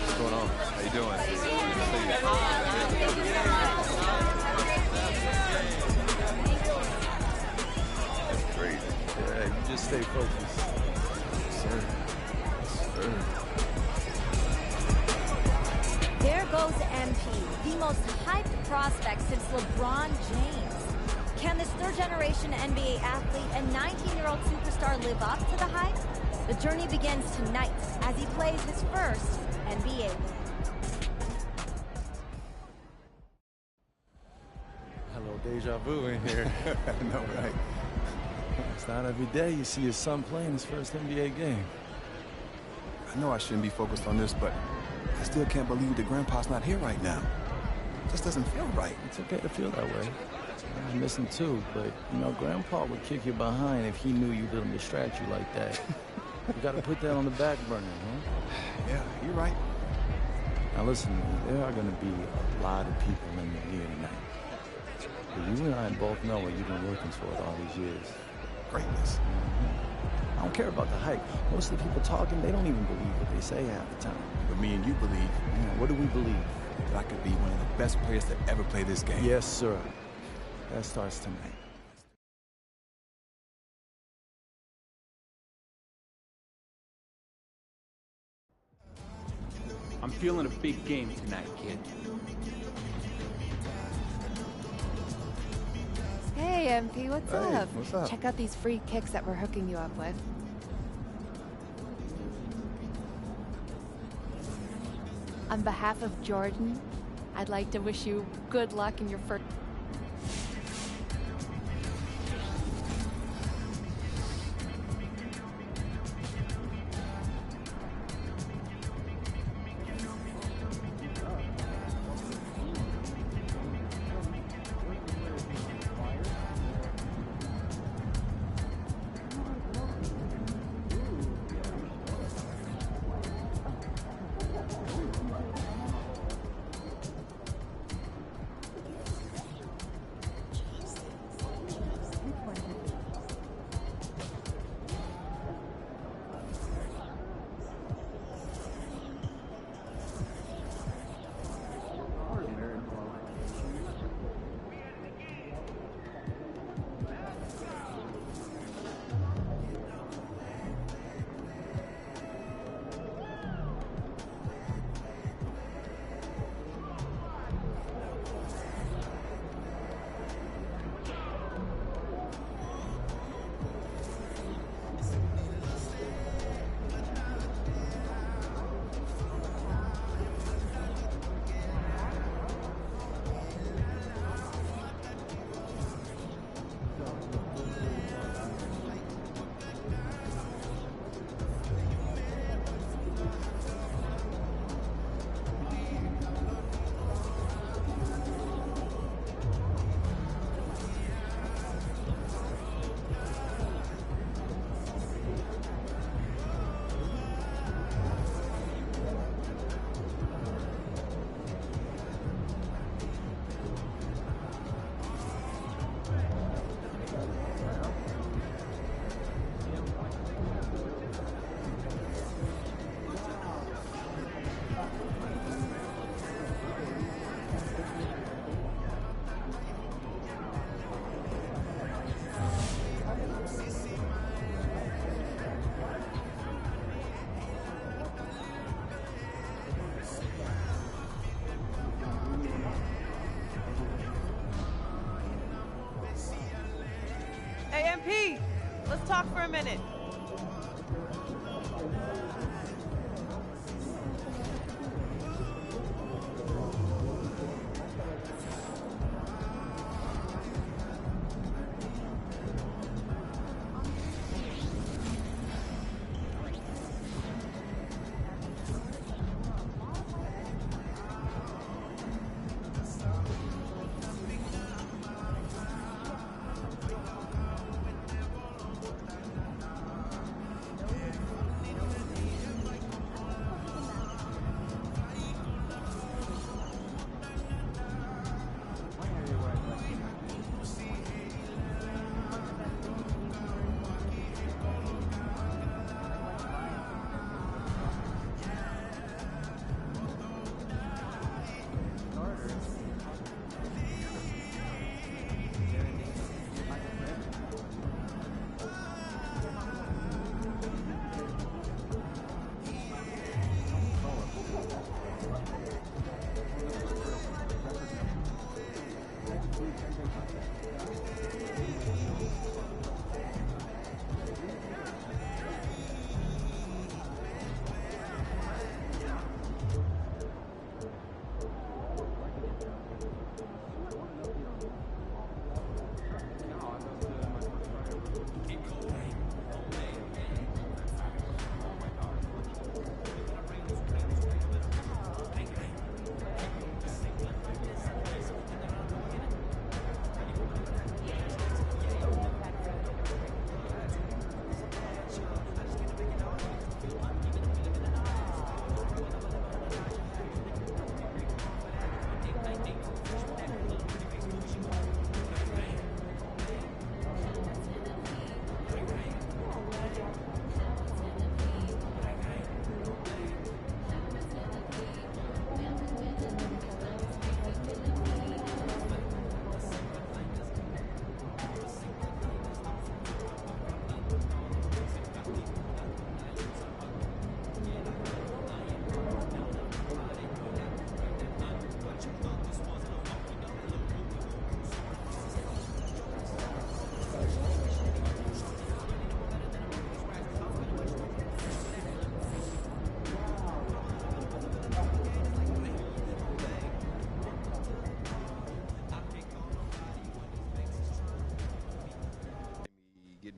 What's going on? How you doing? That's great. Yeah, you just stay focused. Sir. Sir. There goes MP, the most hyped prospect since LeBron James. Can this third-generation NBA athlete and 19-year-old superstar live up to the hype? The journey begins tonight as he plays his first NBA game. Hello, deja vu in here. No, right? It's not every day you see your son playing his first NBA game. I know I shouldn't be focused on this, but I still can't believe that Grandpa's not here right now. It just doesn't feel right. It's okay to feel that way. I miss him too, but, you know, Grandpa would kick you behind if he knew you didn't distract you like that. You gotta put that on the back burner, huh? Yeah, you're right. Now listen, there are gonna be a lot of people in the here tonight. But you and I both know what you've been working toward all these years. Greatness. I don't care about the hype. Most of the people talking, they don't even believe what they say half the time. But me and you believe. Yeah, what do we believe? That I could be one of the best players to ever play this game. Yes, sir. That starts tonight. I'm feeling a big game tonight, kid. Hey, MP, what's up? What's up? Check out these free kicks that we're hooking you up with. On behalf of Jordan, I'd like to wish you good luck in your first... MP, let's talk for a minute.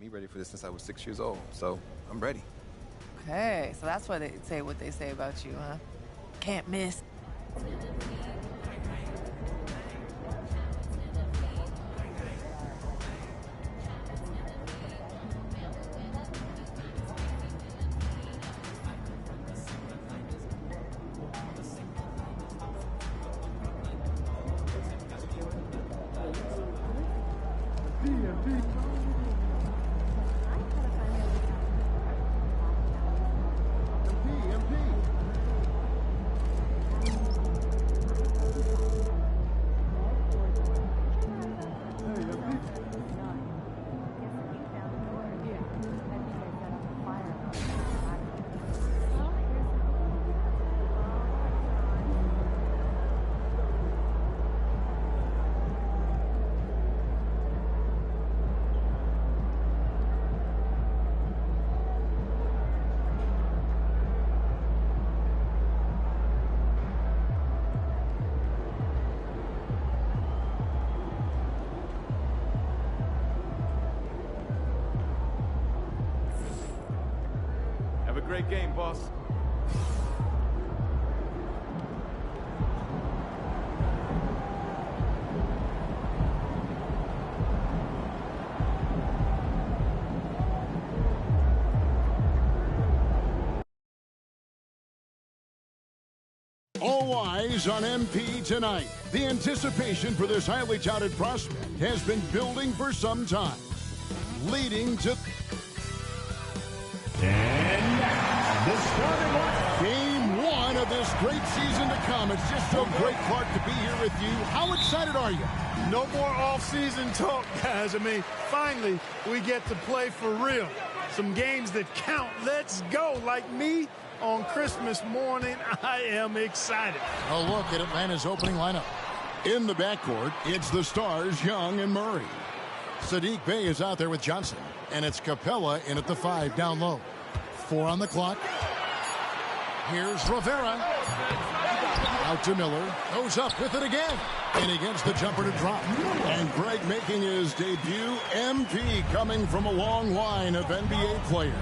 Ready for this since I was 6 years old, so I'm ready. Okay, so that's why they say what they say about you, huh? Can't miss. Great game, boss. All eyes on MP tonight. The anticipation for this highly touted prospect has been building for some time, leading to... And now, the starting line. Game one of this great season to come. It's just so great, Clark, to be here with you. How excited are you? No more off-season talk, guys. I mean, finally, we get to play for real. Some games that count. Let's go. Like me on Christmas morning, I am excited. A look at Atlanta's opening lineup. In the backcourt, it's the Stars, Young and Murray. Sadiq Bey is out there with Johnson, and it's Capella in at the 5 down low. 4 on the clock. Here's Rivera. Out to Miller. Goes up with it again. And he gets the jumper to drop. And Greg making his debut. MP coming from a long line of NBA players.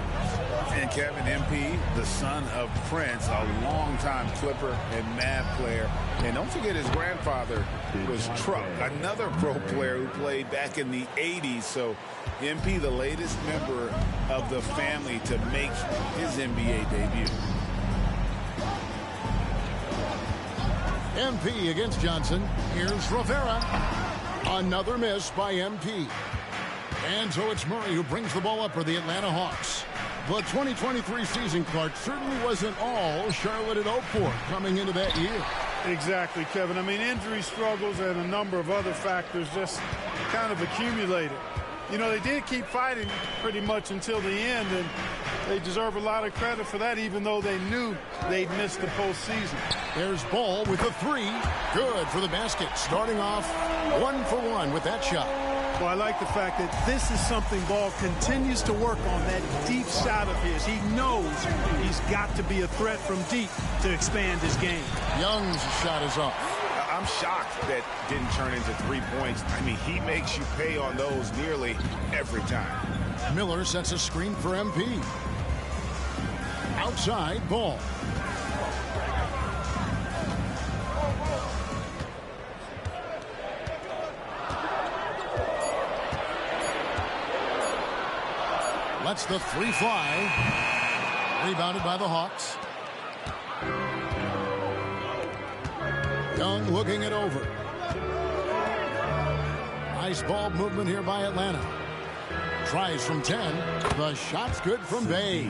And Kevin, MP, the son of Prince, a longtime Clipper and Mavs player. And don't forget his grandfather was Truck, another pro player who played back in the 80s. So MP, the latest member of the family to make his NBA debut. MP against Johnson. Here's Rivera. Another miss by MP. And so it's Murray who brings the ball up for the Atlanta Hawks. The 2023 season, Clark, certainly wasn't all Charlotte had hoped for coming into that year. Exactly, Kevin. I mean, injury struggles and a number of other factors just kind of accumulated. You know, they did keep fighting pretty much until the end, and they deserve a lot of credit for that, even though they knew they'd missed the postseason. There's Ball with a 3. Good for the basket. Starting off 1 for 1 with that shot. Well, I like the fact that this is something Ball continues to work on, that deep shot of his. He knows he's got to be a threat from deep to expand his game. Young's shot is off. I'm shocked that didn't turn into 3 points. I mean, he makes you pay on those nearly every time. Miller sets a screen for MP. Outside, Ball. Lets the 3 fly. Rebounded by the Hawks. Young looking it over. Nice ball movement here by Atlanta. Tries from 10. The shot's good from Bay.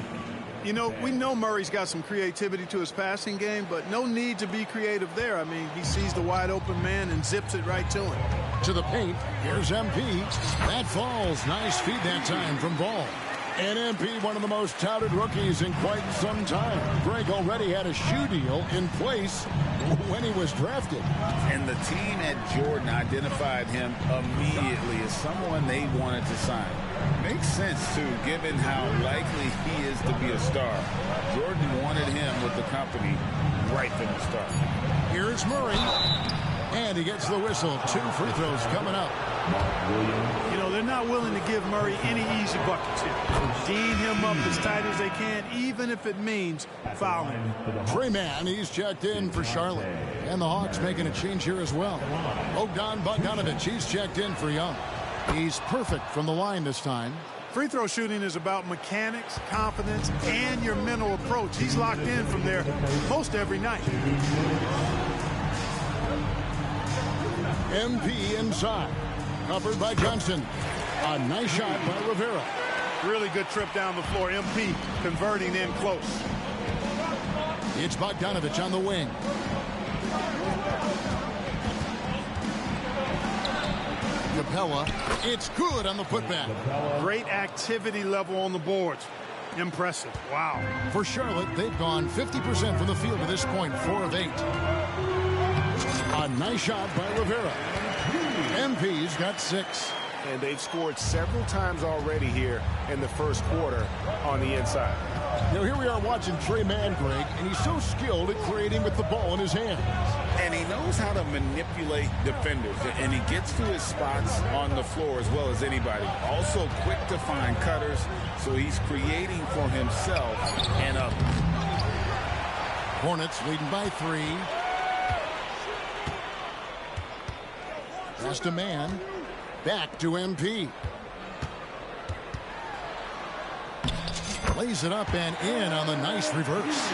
You know, we know Murray's got some creativity to his passing game, but no need to be creative there. I mean, he sees the wide open man and zips it right to him. To the paint. Here's MP. That falls. Nice feed that time from Ball. And MP, one of the most touted rookies in quite some time. Greg already had a shoe deal in place when he was drafted. And the team at Jordan identified him immediately as someone they wanted to sign. Makes sense, too, given how likely he is to be a star. Jordan wanted him with the company right from the start. Here's Murray. And he gets the whistle. 2 free throws coming up. You know, they're not willing to give Murray any easy buckets here. Dean him up as tight as they can, even if it means fouling. Freeman, he's checked in for Charlotte. And the Hawks making a change here as well. Bogdanovich, he's checked in for Young. He's perfect from the line this time. Free throw shooting is about mechanics, confidence, and your mental approach. He's locked in from there most every night. MP inside. Covered by Johnson. A nice shot by Rivera. Really good trip down the floor. MP converting in close. It's Bogdanovich on the wing. Capella. It's good on the putback. Great activity level on the boards. Impressive. Wow. For Charlotte, they've gone 50% from the field to this point, 4 of 8. A nice shot by Rivera. MP's got 6. And they've scored several times already here in the first quarter on the inside. Now here we are watching Trey Mann, Greg, and he's so skilled at creating with the ball in his hands. And he knows how to manipulate defenders, and he gets to his spots on the floor as well as anybody. Also quick to find cutters, so he's creating for himself and others. Hornets leading by 3. Pass to Mann. Back to MP. Lays it up and in on the nice reverse.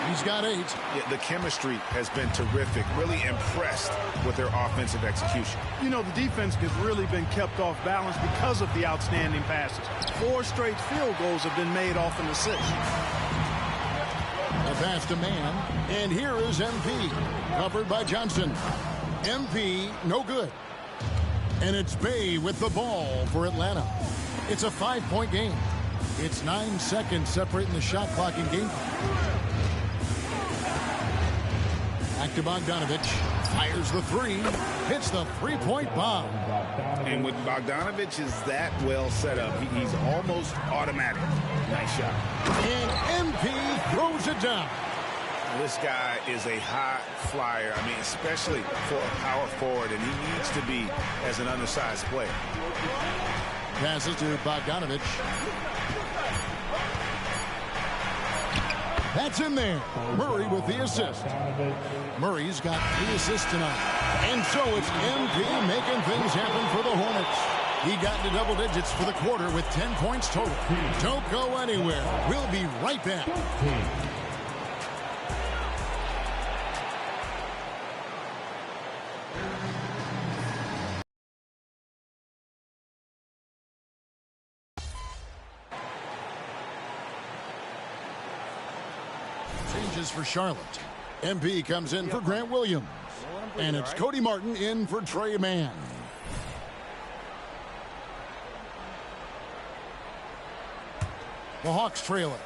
He's got 8. Yeah, the chemistry has been terrific. Really impressed with their offensive execution. You know, the defense has really been kept off balance because of the outstanding passes. 4 straight field goals have been made off an assist. The pass to Mann. And here is MP. Covered by Johnson. MP, no good. And it's Bay with the ball for Atlanta. It's a 5-point game. It's 9 seconds separating the shot clock and game clock. Back to Bogdanovich. Fires the three. Hits the three-point bomb. And with Bogdanovich is that well set up, he's almost automatic. Nice shot. And MP throws it down. This guy is a high flyer. I mean, especially for a power forward, and he needs to be as an undersized player. Passes to Bogdanovich. That's in there. Murray with the assist. Murray's got 3 assists tonight. And so it's MP making things happen for the Hornets. He got to double digits for the quarter with 10 points total. Don't go anywhere. We'll be right back. Changes for Charlotte. MP comes in for Grant Williams. And it's Cody Martin in for Trey Mann. The Hawks trail it.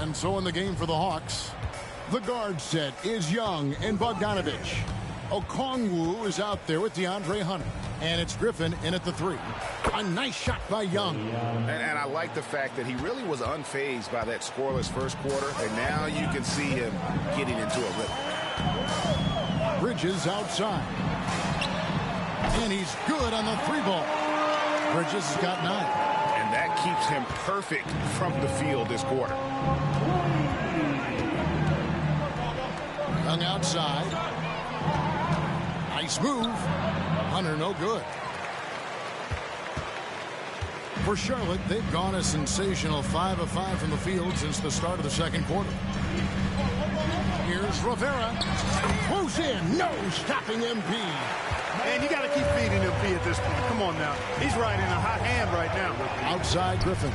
And so in the game for the Hawks, the guard set is Young and Bogdanovich. Okongwu is out there with DeAndre Hunter. And it's Griffin in at the 3. A nice shot by Young. And I like the fact that he really was unfazed by that scoreless first quarter. And now you can see him getting into a rhythm. Bridges outside. And he's good on the 3-ball. Bridges has got 9. And that keeps him perfect from the field this quarter. Young outside. Nice move. Hunter no good. For Charlotte, they've gone a sensational 5 of 5 from the field since the start of the second quarter. Here's Rivera. Goes in. No stopping MP. Man, you got to keep feeding MP at this point. Come on now. He's right in a hot hand right now. Outside Griffin.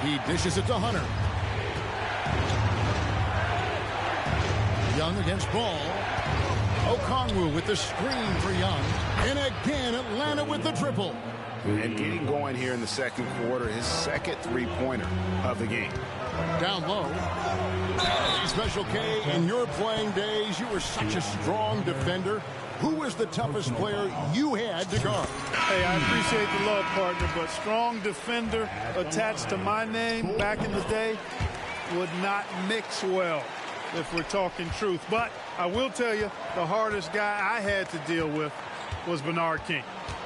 He dishes it to Hunter. Young against Ball. Okongwu with the screen for Young. And again, Atlanta with the triple. And getting going here in the second quarter, his second 3-pointer of the game. Down low. Special K, in your playing days, you were such a strong defender. Who was the toughest player you had to guard? Hey, I appreciate the love, partner, but strong defender attached to my name back in the day would not mix well, if we're talking truth. But I will tell you, the hardest guy I had to deal with was Bernard King.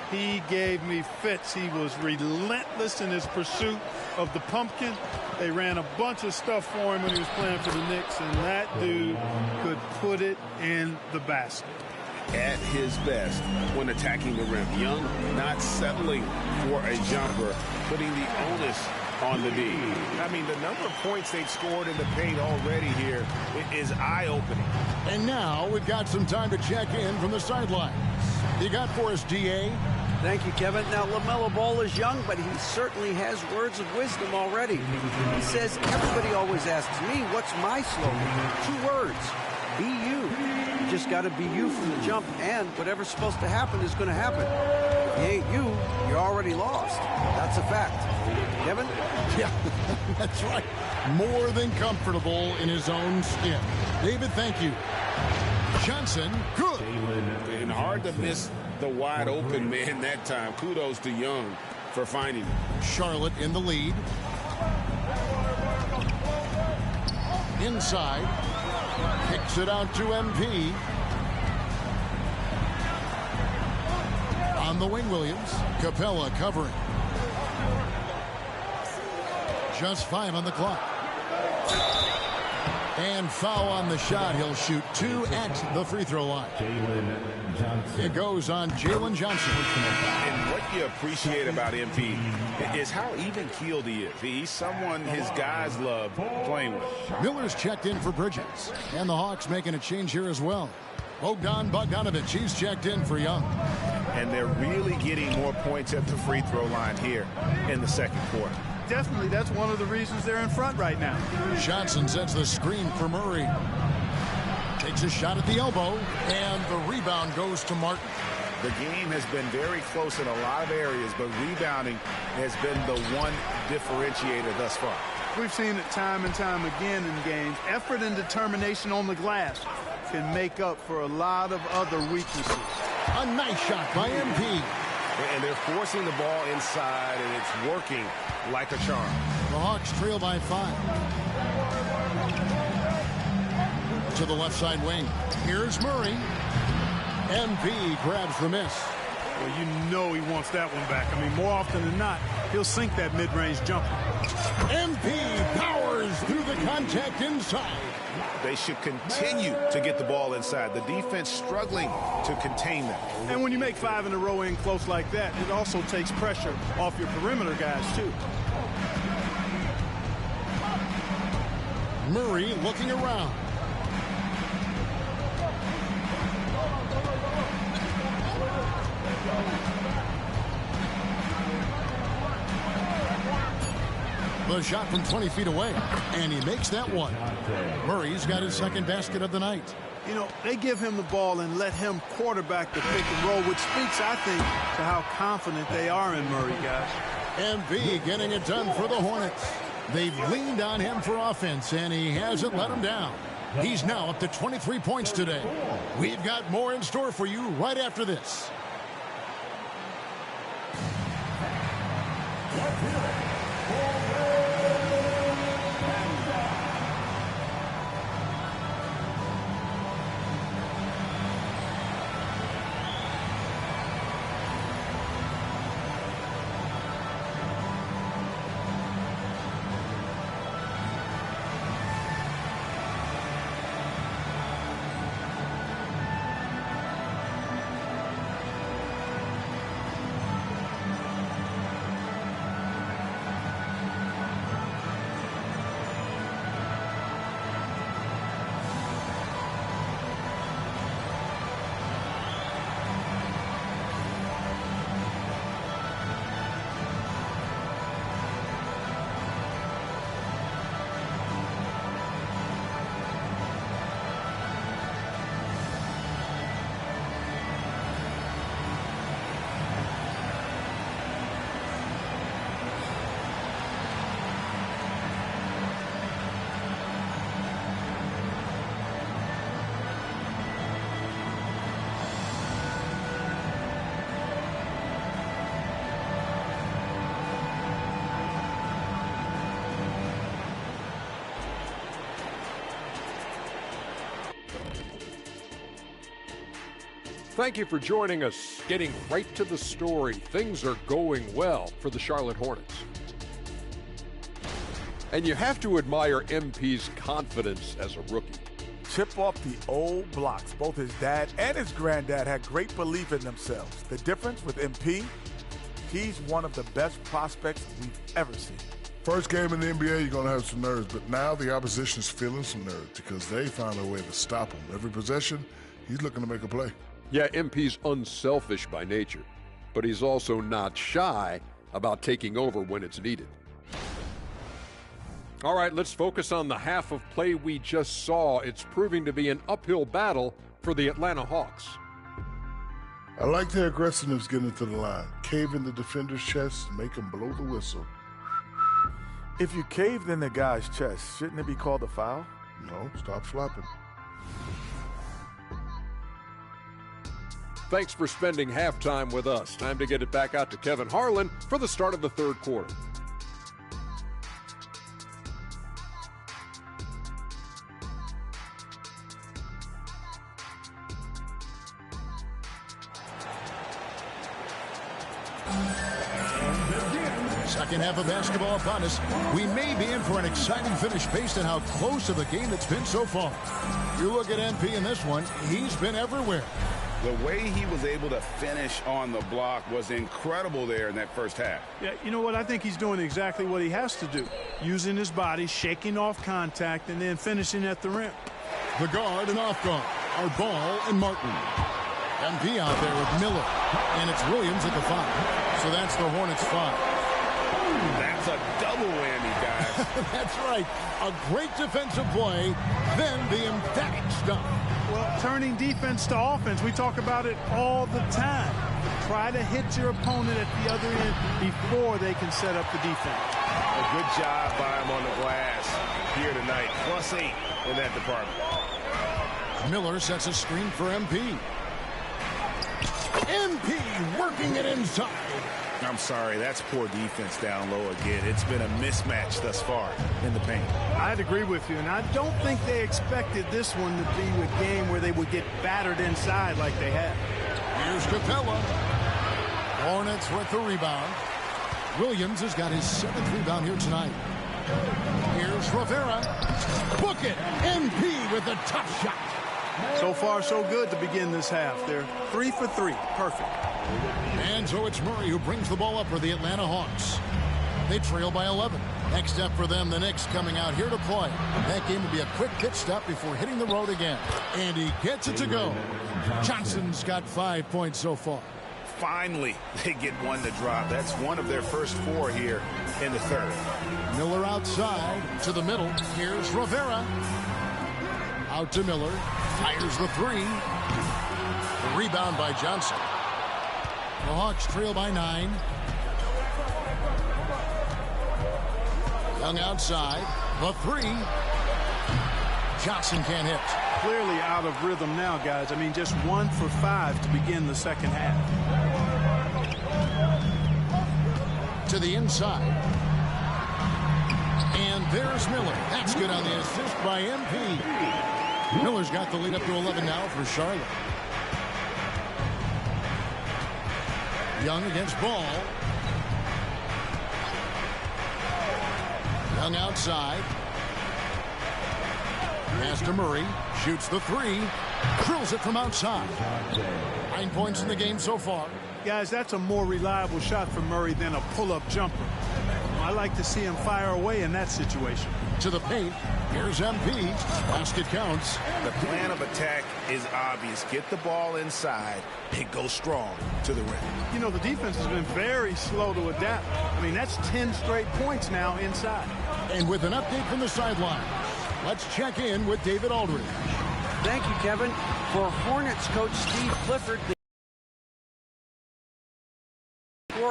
He gave me fits. He was relentless in his pursuit of the pumpkin. They ran a bunch of stuff for him when he was playing for the Knicks, and that dude could put it in the basket. At his best when attacking the rim. Young not settling for a jumper, putting the onus on the D. I mean, the number of points they've scored in the paint already here is eye-opening. And now we've got some time to check in from the sidelines. You got for us, DA? Thank you, Kevin. Now, LaMelo Ball is young, but he certainly has words of wisdom already. He says, everybody always asks me, what's my slogan? 2 words, be you. You just got to be you from the jump, and whatever's supposed to happen is going to happen. If you ain't you, you're already lost. That's a fact. Kevin? Yeah, that's right. More than comfortable in his own skin. David, thank you. Johnson, good. And hard to miss the wide open man that time. Kudos to Young for finding him. Charlotte in the lead. Inside. Kicks it out to MP. On the wing, Williams. Capella covering. Just 5 on the clock. And foul on the shot. He'll shoot 2 at the free throw line. It goes on Jalen Johnson. And what you appreciate about MP is how even-keeled he is. He's someone his guys love playing with. Miller's checked in for Bridges. And the Hawks making a change here as well. Bogdanovich, he's checked in for Young. And they're really getting more points at the free throw line here in the second quarter. Definitely, that's one of the reasons they're in front right now. Johnson sets the screen for Murray. Takes a shot at the elbow, and the rebound goes to Martin. The game has been very close in a lot of areas, but rebounding has been the one differentiator thus far. we've seen it time and time again in games. Effort and determination on the glass can make up for a lot of other weaknesses. A nice shot by MP. And they're forcing the ball inside, and it's working like a charm. The Hawks trail by 5. To the left side wing. Here's Murray. MP grabs the miss. Well, you know he wants that one back. I mean, more often than not, he'll sink that mid-range jumper. MP powers through the contact inside. They should continue to get the ball inside. The defense struggling to contain them. And when you make 5 in a row in close like that, it also takes pressure off your perimeter guys, too. Murray looking around. The shot from 20 feet away, and he makes that one. Murray's got his second basket of the night. You know, they give him the ball and let him quarterback the pick and roll, which speaks, I think, to how confident they are in Murray, guys. MP getting it done for the Hornets. They've leaned on him for offense, and he hasn't let them down. He's now up to 23 points today. We've got more in store for you right after this. Thank you for joining us. Getting right to the story, things are going well for the Charlotte Hornets. And you have to admire MP's confidence as a rookie. Chip off the old blocks. Both his dad and his granddad had great belief in themselves. The difference with MP, he's one of the best prospects we've ever seen. First game in the NBA, you're going to have some nerves, but now the opposition's feeling some nerves because they found a way to stop him. Every possession, he's looking to make a play. Yeah, MP's unselfish by nature, but he's also not shy about taking over when it's needed. All right, let's focus on the half of play we just saw. It's proving to be an uphill battle for the Atlanta Hawks. I like their aggressiveness getting to the line. Cave in the defender's chest, make him blow the whistle. If you caved in the guy's chest, shouldn't it be called a foul? No, stop flopping. Thanks for spending halftime with us. Time to get it back out to Kevin Harlan for the start of the third quarter. Second half of basketball upon us. We may be in for an exciting finish based on how close of a game it's been so far. You look at MP in this one, he's been everywhere. The way he was able to finish on the block was incredible there in that first half. Yeah, you know what? I think he's doing exactly what he has to do. Using his body, shaking off contact, and then finishing at the rim. The guard and off guard are Ball and Martin. MP out there with Miller. And it's Williams at the 5. So that's the Hornets 5. That's a double whammy, guys. That's right. A great defensive play, then the emphatic stuff. Well, turning defense to offense, we talk about it all the time. Try to hit your opponent at the other end before they can set up the defense. A good job by him on the glass here tonight. +8 in that department. Miller sets a screen for MP. MP working it inside. I'm sorry, that's poor defense down low again. It's been a mismatch thus far in the paint. I'd agree with you, and I don't think they expected this one to be a game where they would get battered inside like they had. Here's Capella. Hornets with the rebound. Williams has got his 7th rebound here tonight. Here's Rivera. Book it. MP with the tough shot. So far, so good to begin this half. They're 3 for 3. Perfect. And so it's Murray who brings the ball up for the Atlanta Hawks. They trail by 11. Next step for them, the Knicks coming out here to play. That game will be a quick pit stop before hitting the road again. And he gets it to go. Johnson's got 5 points so far. Finally, they get one to drop. That's one of their first 4 here in the third. Miller outside to the middle. Here's Rivera. Out to Miller. Fires the 3. The rebound by Johnson. The Hawks trail by 9. Young outside. The 3. Johnson can't hit. Clearly out of rhythm now, guys. I mean, just 1 for 5 to begin the second half. To the inside. And there's Miller. That's good on the assist by MP. Miller's got the lead up to 11 now for Charlotte. Young against Ball. Young outside. Pass to Murray. Shoots the 3. Drills it from outside. 9 points in the game so far. Guys, that's a more reliable shot for Murray than a pull-up jumper. I like to see him fire away in that situation. To the paint. Here's MP. Basket counts. The plan of attack is obvious. Get the ball inside and go strong to the rim. You know, the defense has been very slow to adapt. I mean, that's 10 straight points now inside. And with an update from the sideline, let's check in with David Aldridge. Thank you, Kevin. For Hornets coach Steve Clifford, the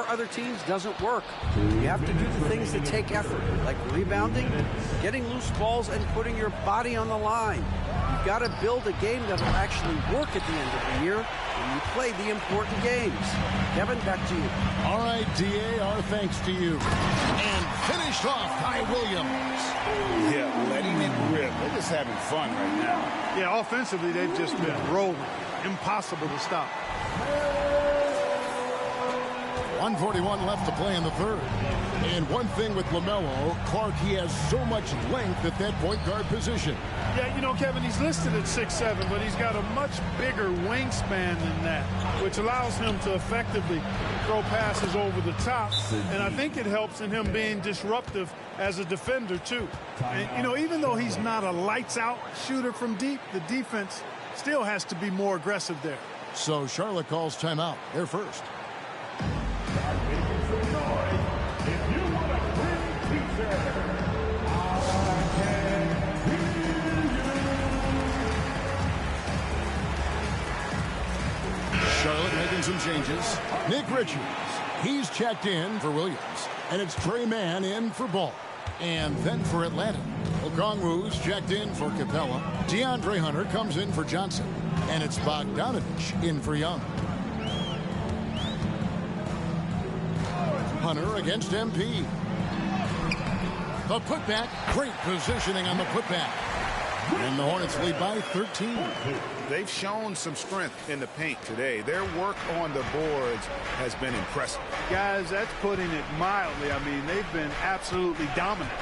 other teams doesn't work. You have to do the things that take effort, like rebounding, getting loose balls, and putting your body on the line. You've got to build a game that will actually work at the end of the year when you play the important games. Kevin, back to you. All right, DA, our thanks to you. And finished off by Williams. Yeah, letting it rip. They're just having fun right now. Yeah, offensively, they've just been rolling. Impossible to stop. 1:41 left to play in the third. And one thing with LaMelo, Clark, he has so much length at that point guard position. Yeah, you know, Kevin, he's listed at 6'7", but he's got a much bigger wingspan than that, which allows him to effectively throw passes over the top. And I think it helps in him being disruptive as a defender, too. And, you know, even though he's not a lights-out shooter from deep, the defense still has to be more aggressive there. So Charlotte calls timeout. They're first. Charlotte making some changes. Nick Richards, he's checked in for Williams. And it's Trey Mann in for Ball. And then for Atlanta, Okongwu's checked in for Capella. DeAndre Hunter comes in for Johnson. And it's Bogdanovich in for Young. Hunter against MP. The putback, great positioning on the putback. And the Hornets lead by 13. They've shown some strength in the paint today. Their work on the boards has been impressive. Guys, that's putting it mildly. I mean, they've been absolutely dominant.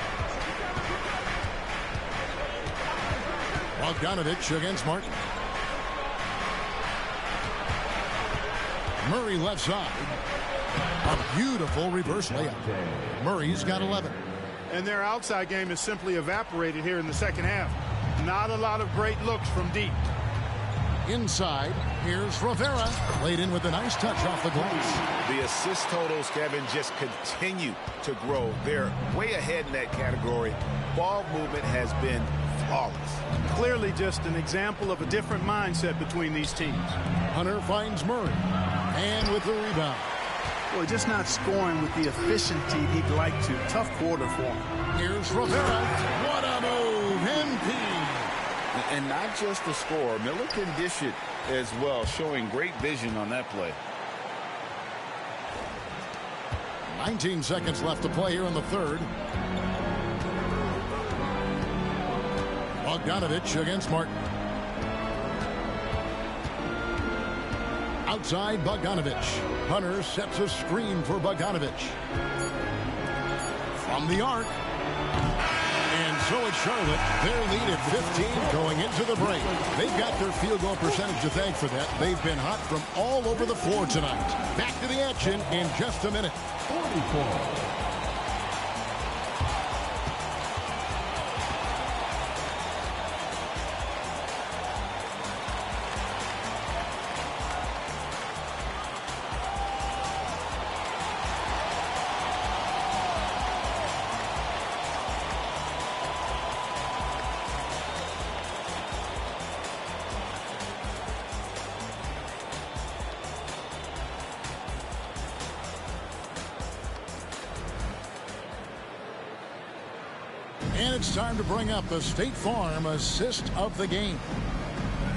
Bogdanovich against Martin. Murray left side. A beautiful reverse layup. Murray's got 11. And their outside game is simply evaporated here in the second half. Not a lot of great looks from deep. Inside, here's Rivera. Laid in with a nice touch off the glass. The assist totals, Kevin, just continue to grow. They're way ahead in that category. Ball movement has been flawless. Clearly just an example of a different mindset between these teams. Hunter finds Murray. And with the rebound. Well, just not scoring with the efficiency he'd like to. Tough quarter for him. Here's Rivera. What a move. MP. And not just the score. Miller can dish it as well, showing great vision on that play. 19 seconds left to play here in the third. Bogdanovich against Martin. Outside Bogdanovich. Hunter sets a screen for Bogdanovich. From the arc. And so it's Charlotte. Their lead at 15 going into the break. They've got their field goal percentage to thank for that. They've been hot from all over the floor tonight. Back to the action in just a minute. 44. And it's time to bring up the State Farm assist of the game.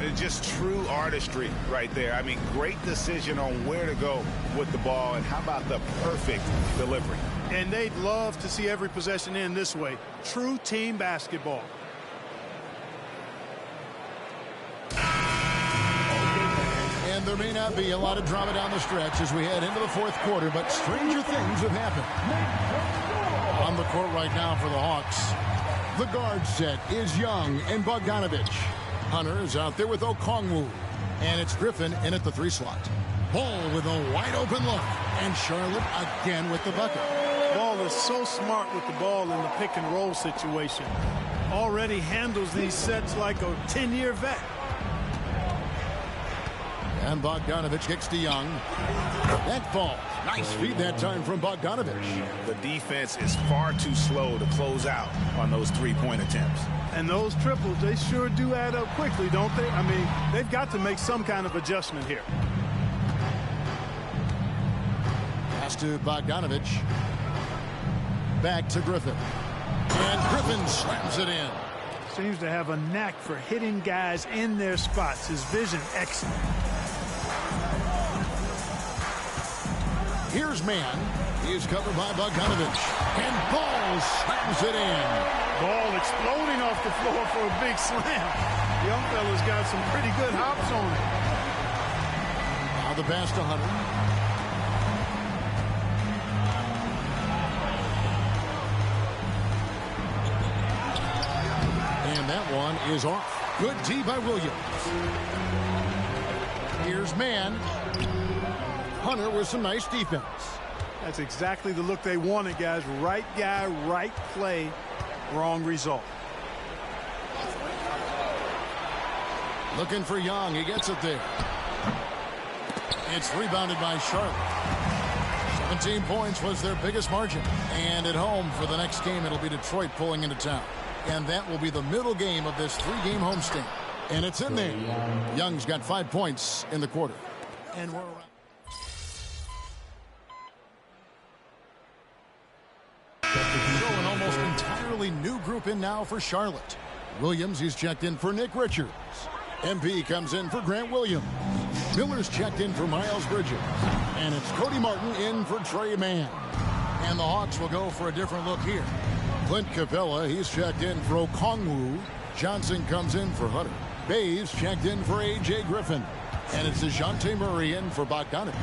It's just true artistry right there. I mean, great decision on where to go with the ball, and how about the perfect delivery? And they'd love to see every possession end this way. True team basketball. And there may not be a lot of drama down the stretch as we head into the fourth quarter, but stranger things have happened. On the court right now for the Hawks. The guard set is Young and Bogdanovich. Hunter is out there with Okongwu. And it's Griffin in at the 3 slot. Ball with a wide open look. And Charlotte again with the bucket. Ball is so smart with the ball in the pick and roll situation. Already handles these sets like a 10-year vet. And Bogdanovich kicks to Young. That falls. Nice feed that time from Bogdanovich. The defense is far too slow to close out on those 3-point attempts. And those triples, they sure do add up quickly, don't they? I mean, they've got to make some kind of adjustment here. Pass to Bogdanovich. Back to Griffin. And Griffin slams it in. Seems to have a knack for hitting guys in their spots. His vision excellent. Here's man. He's covered by Bogdanovich. And Ball slams it in. Ball exploding off the floor for a big slam. Young fella's got some pretty good hops on it. Now the pass to Hunter. And that one is off. Good D by Williams. Here's man. Hunter with some nice defense. That's exactly the look they wanted, guys. Right guy, right play, wrong result. Looking for Young. He gets it there. It's rebounded by Charlotte. 17 points was their biggest margin. And at home for the next game, it'll be Detroit pulling into town. And that will be the middle game of this 3-game homestand. And it's in there. Young's got 5 points in the quarter. And we're around. So an almost entirely new group in now for Charlotte. Williams, he's checked in for Nick Richards. MP comes in for Grant Williams. Miller's checked in for Miles Bridges. And it's Cody Martin in for Trey Mann. And the Hawks will go for a different look here. Clint Capella, he's checked in for Okongwu. Johnson comes in for Hunter. Bays checked in for A.J. Griffin. And it's DeJounte Murray in for Bogdanovich.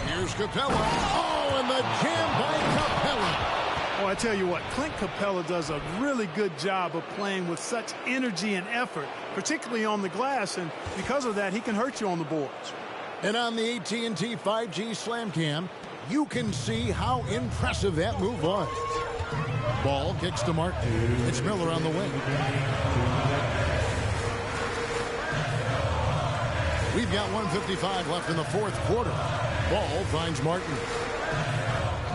Here's Capella. Oh, and the jam by Capella. Oh, I tell you what, Clint Capella does a really good job of playing with such energy and effort, particularly on the glass, and because of that, he can hurt you on the boards. And on the AT&T 5G Slam Cam, you can see how impressive that move was. Ball kicks to Martin. It's Miller on the wing. We've got 1:55 left in the fourth quarter. Ball finds Martin.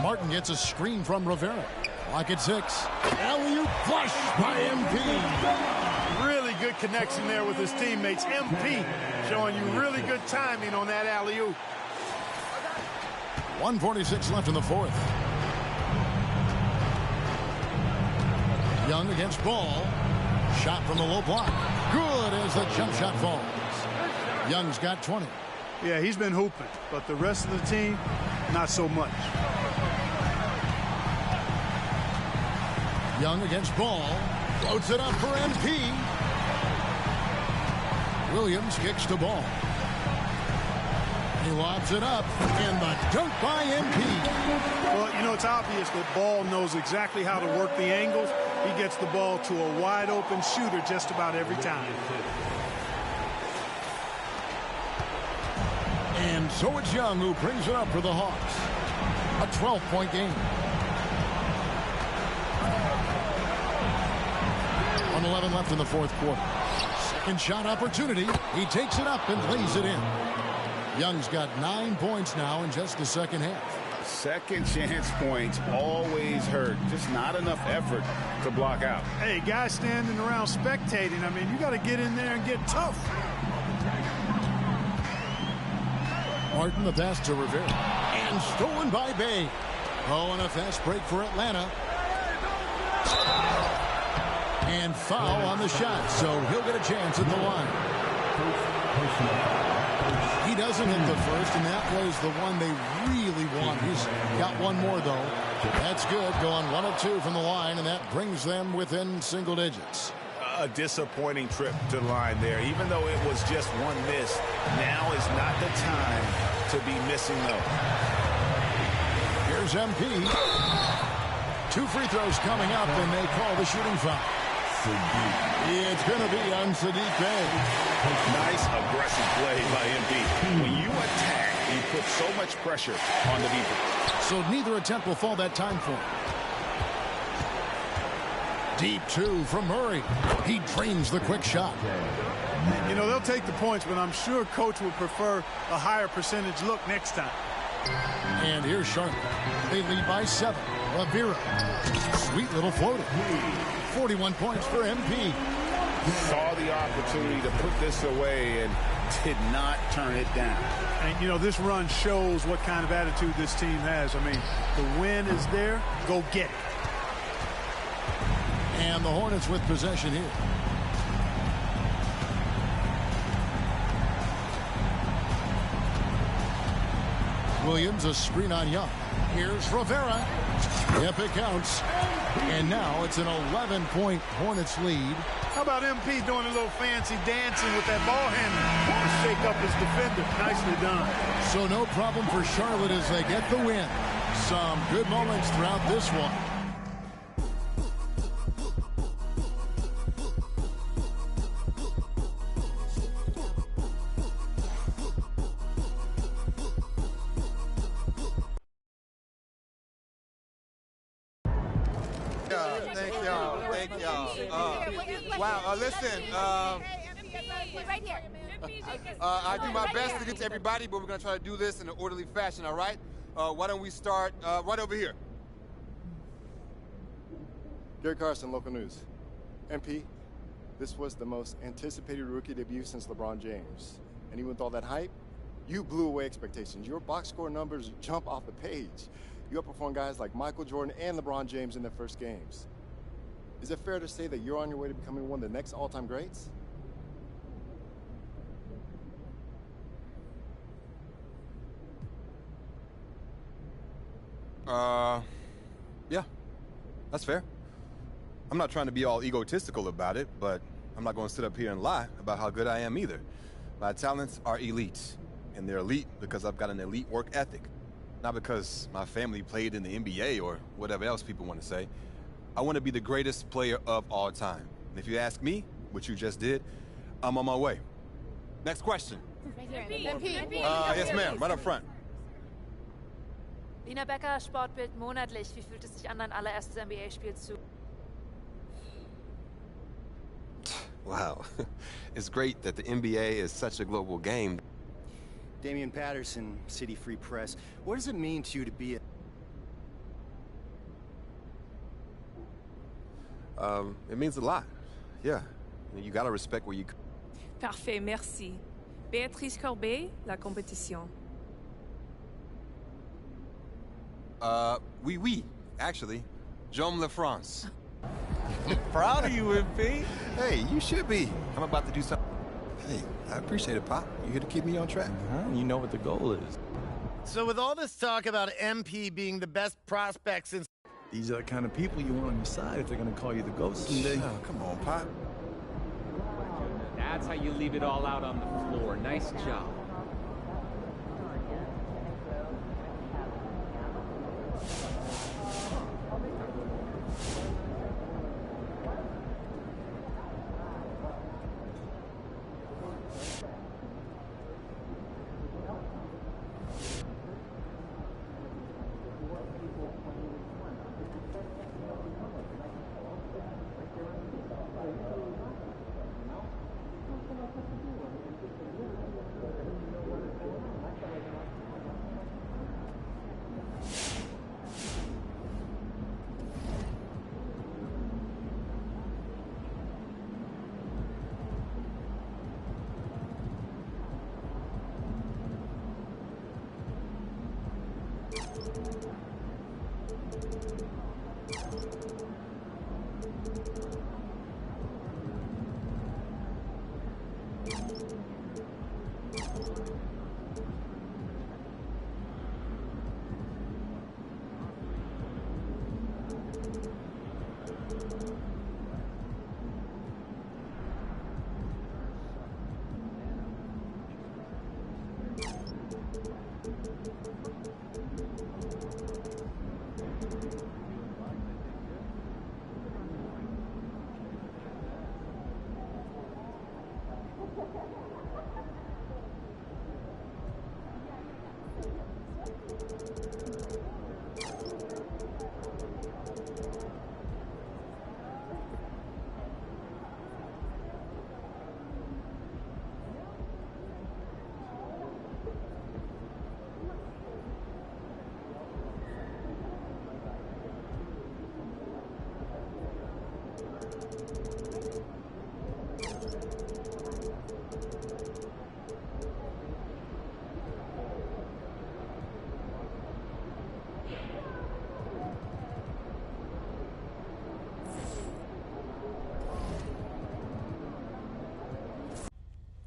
Martin gets a screen from Rivera. Clock at 6. Alley-oop flush by MP. Really good connection there with his teammates. MP showing you really good timing on that alley-oop. 1:46 left in the fourth. Young against Ball. Shot from the low block. Good as the jump shot falls. Young's got 20. Yeah, he's been hooping, but the rest of the team, not so much. Young against Ball. Floats it up for MP. Williams kicks the ball. He lobs it up, and the dunk by MP. Well, you know, it's obvious that Ball knows exactly how to work the angles. He gets the ball to a wide-open shooter just about every time. And so it's Young who brings it up for the Hawks. A 12-point game. 1:11 left in the fourth quarter. Second shot opportunity. He takes it up and lays it in. Young's got 9 points now in just the second half. Second chance points always hurt. Just not enough effort to block out. Hey, guys standing around spectating, I mean, you got to get in there and get tough. Martin, the pass to Rivera. And stolen by Bay. Oh, and a fast break for Atlanta. And foul on the shot, so he'll get a chance at the line. He doesn't hit the first, and that was the one they really want. He's got one more, though. That's good, going 1 of 2 from the line, and that brings them within single digits. A disappointing trip to the line there. Even though it was just one miss, now is not the time to be missing though. Here's MP. 2 free throws coming up, and they call the shooting foul. It's going to be on Sadiq Bey. Nice aggressive play by MP. When you attack, you put so much pressure on the defense. So neither attempt will fall that time for him. Deep 2 from Murray. He drains the quick shot. You know, they'll take the points, but I'm sure coach would prefer a higher percentage look next time. And here's Charlotte. They lead by 7. Rivera. Sweet little floater. 41 points for MP. Saw the opportunity to put this away and did not turn it down. And, you know, this run shows what kind of attitude this team has. I mean, the win is there. Go get it. And the Hornets with possession here. Williams, a screen on Young. Here's Rivera. Yep, it counts. And now it's an 11-point Hornets lead. How about MP doing a little fancy dancing with that ball handler to shake up his defender? Nicely done. So no problem for Charlotte as they get the win. Some good moments throughout this one. Thank y'all. Wow, listen, right here. I do my best to get to everybody, but we're going to try to do this in an orderly fashion, all right? Why don't we start right over here? Gary Carson, local news. MP, this was the most anticipated rookie debut since LeBron James. And even with all that hype, you blew away expectations. Your box score numbers jump off the page. You outperformed guys like Michael Jordan and LeBron James in their first games. Is it fair to say that you're on your way to becoming one of the next all-time greats? Yeah, that's fair. I'm not trying to be all egotistical about it, but I'm not going to sit up here and lie about how good I am either. My talents are elite, and they're elite because I've got an elite work ethic. Not because my family played in the NBA or whatever else people want to say. I want to be the greatest player of all time. And if you ask me, which you just did, I'm on my way. Next question. Yes, ma'am, right up front. Lina Becker, Sportbild monatlich. Wie fühlt es sich an, dein allererstes NBA-Spiel zu? Wow. It's great that the NBA is such a global game. Damian Patterson, City Free Press. What does it mean to you to be a... It means a lot. Yeah. You gotta respect where you... Parfait, merci. Béatrice Corbet, La Compétition. Oui, actually. J'aime la France. Proud of you, MP. Hey, you should be. I'm about to do something. Hey, I appreciate it, Pop. You're here to keep me on track. You know what the goal is. So with all this talk about MP being the best prospect since... These are the kind of people you want on your side if they're going to call you the GOAT someday. Oh, come on, Pop. That's how you leave it all out on the floor. Nice job.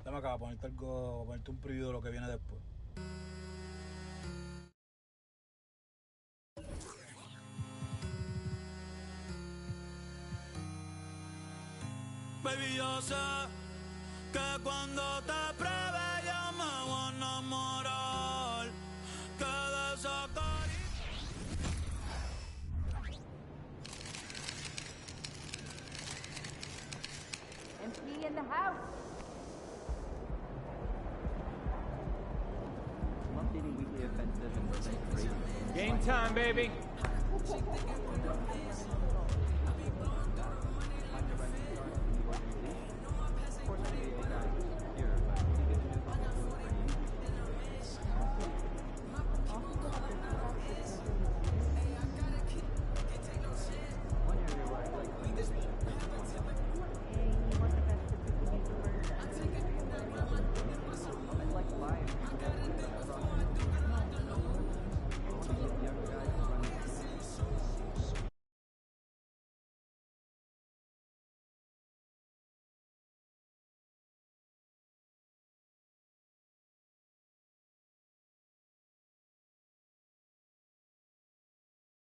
Dame acá, ponerte algo, ponerte un preview de lo que viene después. Baby, yo sé que cuando te pruebe yo me voy a enamorar. Que de esa MP in the house. Game time, baby.